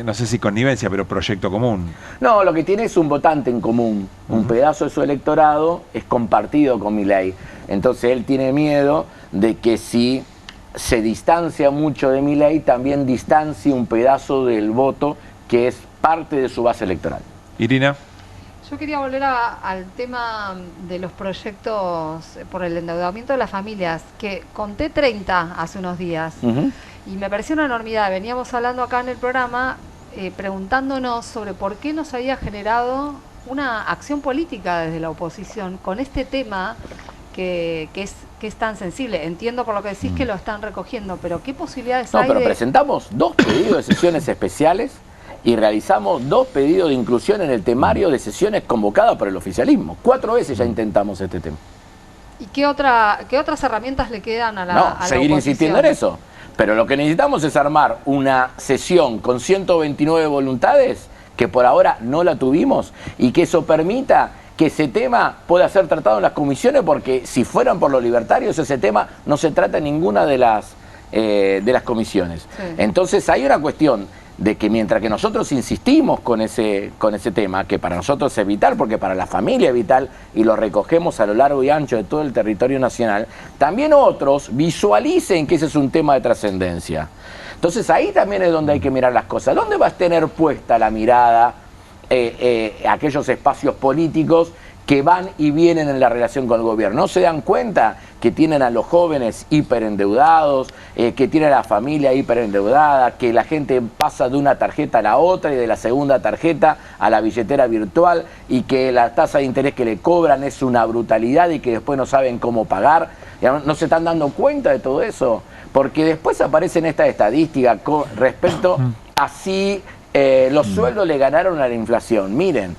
no sé si connivencia, pero proyecto común. No, lo que tiene es un votante en común. Un pedazo de su electorado es compartido con Milei. Entonces él tiene miedo de que si se distancia mucho de Milei, también distancie un pedazo del voto que es parte de su base electoral. Irina. Yo quería volver al tema de los proyectos por el endeudamiento de las familias, que conté 30 hace unos días. Y me pareció una enormidad. Veníamos hablando acá en el programa preguntándonos sobre por qué nos había generado una acción política desde la oposición con este tema que es tan sensible. Entiendo por lo que decís que lo están recogiendo, pero ¿qué posibilidades hay? No, pero presentamos 2 pedidos de sesiones especiales y realizamos 2 pedidos de inclusión en el temario de sesiones convocadas por el oficialismo. 4 veces ya intentamos este tema. ¿Y qué otras herramientas le quedan a la oposición? Seguir insistiendo en eso. Pero lo que necesitamos es armar una sesión con 129 voluntades, que por ahora no la tuvimos, y que eso permita que ese tema pueda ser tratado en las comisiones, porque si fueran por los libertarios, ese tema no se trata en ninguna de las comisiones. Sí. Entonces hay una cuestión de que mientras que nosotros insistimos con ese tema, que para nosotros es vital, porque para la familia es vital, y lo recogemos a lo largo y ancho de todo el territorio nacional, también otros visualicen que ese es un tema de trascendencia. Entonces ahí también es donde hay que mirar las cosas. ¿Dónde va a tener puesta la mirada aquellos espacios políticos que van y vienen en la relación con el gobierno? ¿No se dan cuenta que tienen a los jóvenes hiperendeudados, que tienen a la familia hiperendeudada, que la gente pasa de una tarjeta a la otra y de la segunda tarjeta a la billetera virtual, y que la tasa de interés que le cobran es una brutalidad y que después no saben cómo pagar? ¿No se están dando cuenta de todo eso? Porque después aparecen estas estadísticas respecto a si los sueldos le ganaron a la inflación. Miren,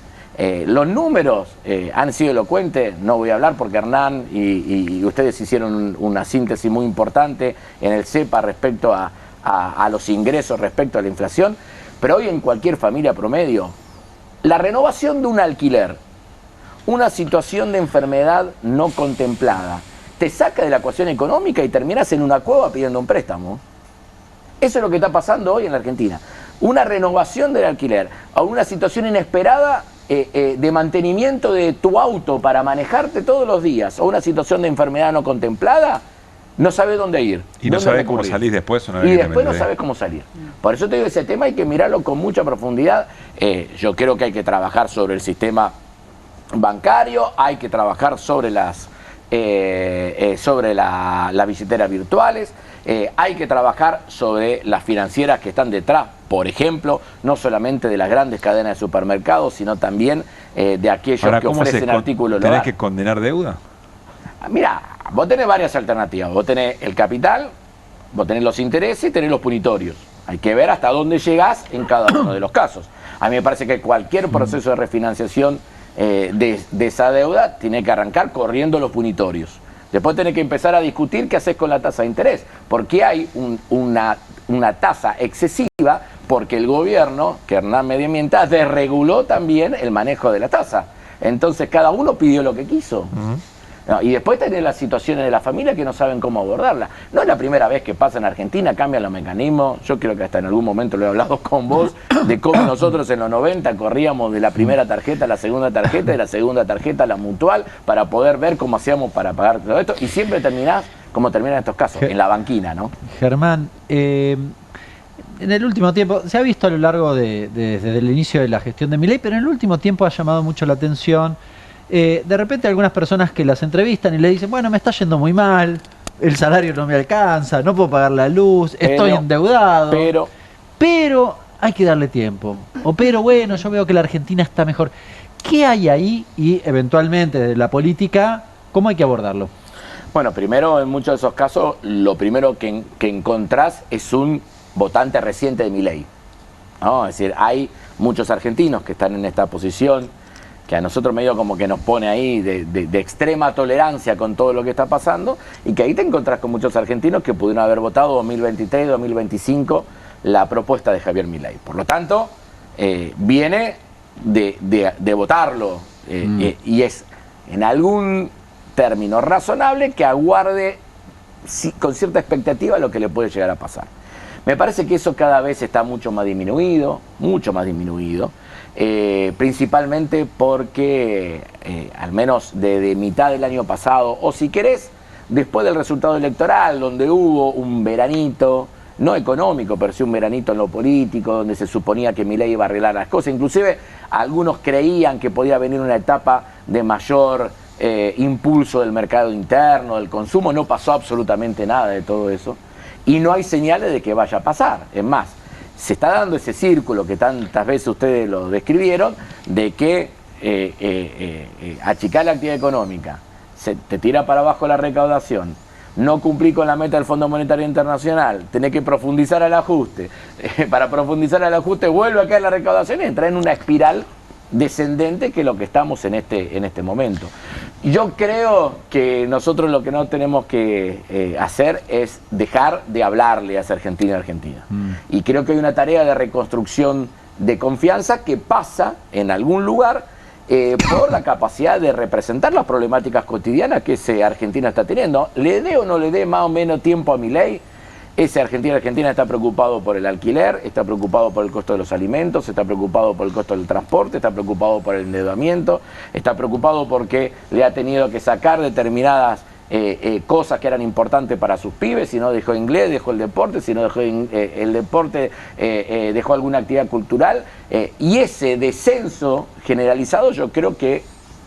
los números han sido elocuentes, no voy a hablar porque Hernán y ustedes hicieron una síntesis muy importante en el CEPA respecto a los ingresos respecto a la inflación, pero hoy en cualquier familia promedio la renovación de un alquiler, una situación de enfermedad no contemplada, te saca de la ecuación económica y terminas en una cueva pidiendo un préstamo. Eso es lo que está pasando hoy en la Argentina. Una renovación del alquiler a una situación inesperada de mantenimiento de tu auto para manejarte todos los días, o una situación de enfermedad no contemplada, no sabes dónde ir. Y no sabes cómo salir después. Y después no sabes cómo salir. Por eso te digo, ese tema hay que mirarlo con mucha profundidad. Yo creo que hay que trabajar sobre el sistema bancario, hay que trabajar sobre las billeteras virtuales, hay que trabajar sobre las financieras que están detrás, por ejemplo, no solamente de las grandes cadenas de supermercados, sino también de aquellos que ofrecen artículos locales. ¿Tenés que condenar deuda? Mira, vos tenés varias alternativas. Vos tenés el capital, vos tenés los intereses y tenés los punitorios. Hay que ver hasta dónde llegás en cada uno de los casos. A mí me parece que cualquier proceso de refinanciación de esa deuda tiene que arrancar corriendo los punitorios. Después tenés que empezar a discutir qué haces con la tasa de interés. Porque hay una tasa excesiva, porque el gobierno, que Hernán medio mienta, desreguló también el manejo de la tasa. Entonces cada uno pidió lo que quiso. No, y después tenés las situaciones de la familia que no saben cómo abordarla. No es la primera vez que pasa en Argentina, cambian los mecanismos. Yo creo que hasta en algún momento lo he hablado con vos, de cómo nosotros en los 90 corríamos de la primera tarjeta a la segunda tarjeta, de la segunda tarjeta a la mutual, para poder ver cómo hacíamos para pagar todo esto. Y siempre terminás como terminan estos casos, en la banquina, ¿no? Germán, en el último tiempo, se ha visto a lo largo desde el inicio de la gestión de Milei, pero en el último tiempo ha llamado mucho la atención. De repente algunas personas que las entrevistan y le dicen, bueno, me está yendo muy mal, el salario no me alcanza, no puedo pagar la luz, estoy endeudado, pero hay que darle tiempo. O pero bueno, yo veo que la Argentina está mejor. ¿Qué hay ahí? Y eventualmente de la política, ¿cómo hay que abordarlo? Bueno, primero, en muchos de esos casos, lo primero que encontrás es un votante reciente de Milei, ¿no? Es decir, hay muchos argentinos que están en esta posición, que a nosotros medio como que nos pone ahí de extrema tolerancia con todo lo que está pasando, y que ahí te encontrás con muchos argentinos que pudieron haber votado 2023, 2025 la propuesta de Javier Milei. Por lo tanto, viene de votarlo, y es en algún término razonable que aguarde con cierta expectativa lo que le puede llegar a pasar. Me parece que eso cada vez está mucho más disminuido, principalmente porque, al menos desde mitad del año pasado, o si querés, después del resultado electoral, donde hubo un veranito, no económico, pero sí un veranito en lo político, donde se suponía que Milei iba a arreglar las cosas. Inclusive algunos creían que podía venir una etapa de mayor impulso del mercado interno, del consumo. No pasó absolutamente nada de todo eso. Y no hay señales de que vaya a pasar. Es más, se está dando ese círculo que tantas veces ustedes lo describieron, de que achicar la actividad económica, te tira para abajo la recaudación, no cumplir con la meta del Fondo Monetario Internacional, tenés que profundizar el ajuste, para profundizar el ajuste vuelve a caer la recaudación y entra en una espiral descendente, que es lo que estamos en este momento. Yo creo que nosotros lo que no tenemos que hacer es dejar de hablarle a esa Argentina. Y creo que hay una tarea de reconstrucción de confianza que pasa en algún lugar por la capacidad de representar las problemáticas cotidianas que ese Argentina está teniendo. Le dé o no le dé más o menos tiempo a Milei, ese Argentina está preocupado por el alquiler, está preocupado por el costo de los alimentos, está preocupado por el costo del transporte, está preocupado por el endeudamiento, está preocupado porque le ha tenido que sacar determinadas cosas que eran importantes para sus pibes. Si no dejó inglés, dejó el deporte; si no dejó el deporte, dejó alguna actividad cultural. Y ese descenso generalizado, yo creo que,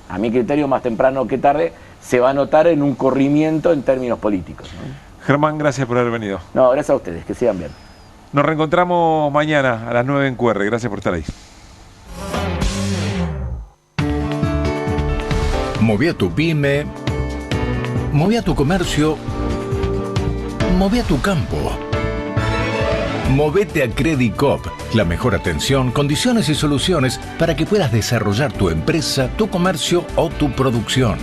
a mi criterio, más temprano que tarde, se va a notar en un corrimiento en términos políticos, ¿no? Germán, gracias por haber venido. No, gracias a ustedes, que sigan bien. Nos reencontramos mañana a las 9 en QR. Gracias por estar ahí. Moví a tu pyme, moví a tu comercio, moví a tu campo. Movete a Credicop, la mejor atención, condiciones y soluciones para que puedas desarrollar tu empresa, tu comercio o tu producción.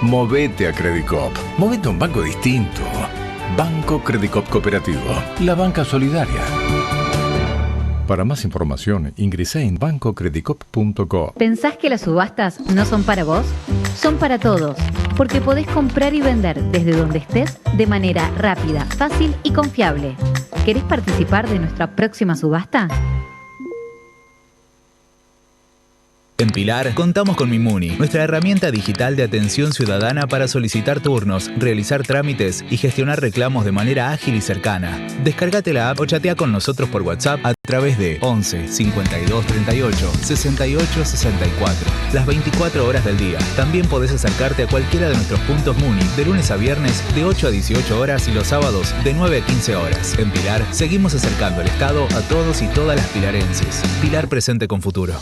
Movete a Credicop, movete a un banco distinto. Banco Credicop Cooperativo, la banca solidaria. Para más información, ingresá en bancocredicop.co. ¿Pensás que las subastas no son para vos? Son para todos, porque podés comprar y vender desde donde estés de manera rápida, fácil y confiable. ¿Querés participar de nuestra próxima subasta? En Pilar contamos con Mimuni, nuestra herramienta digital de atención ciudadana para solicitar turnos, realizar trámites y gestionar reclamos de manera ágil y cercana. Descárgate la app o chatea con nosotros por WhatsApp a través de 11 52 38 68 64, las 24 horas del día. También podés acercarte a cualquiera de nuestros puntos Muni de lunes a viernes de 8 a 18 horas y los sábados de 9 a 15 horas. En Pilar seguimos acercando el Estado a todos y todas las pilarenses. Pilar presente con futuro.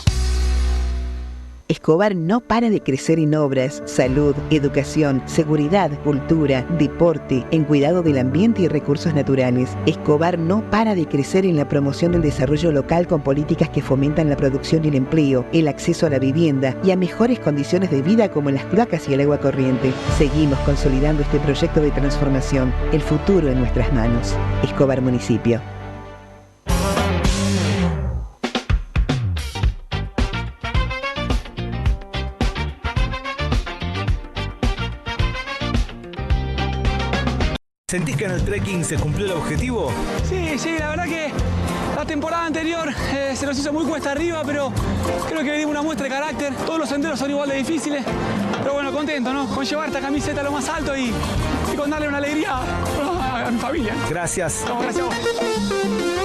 Escobar no para de crecer en obras, salud, educación, seguridad, cultura, deporte, en cuidado del ambiente y recursos naturales. Escobar no para de crecer en la promoción del desarrollo local con políticas que fomentan la producción y el empleo, el acceso a la vivienda y a mejores condiciones de vida como las cloacas y el agua corriente. Seguimos consolidando este proyecto de transformación. El futuro en nuestras manos. Escobar Municipio. ¿Sentís que en el trekking se cumplió el objetivo? Sí, la verdad que la temporada anterior se nos hizo muy cuesta arriba, pero creo que le dimos una muestra de carácter. Todos los senderos son igual de difíciles, pero bueno, contento, ¿no? Con llevar esta camiseta a lo más alto y con darle una alegría a mi familia. Gracias. No, gracias a vos.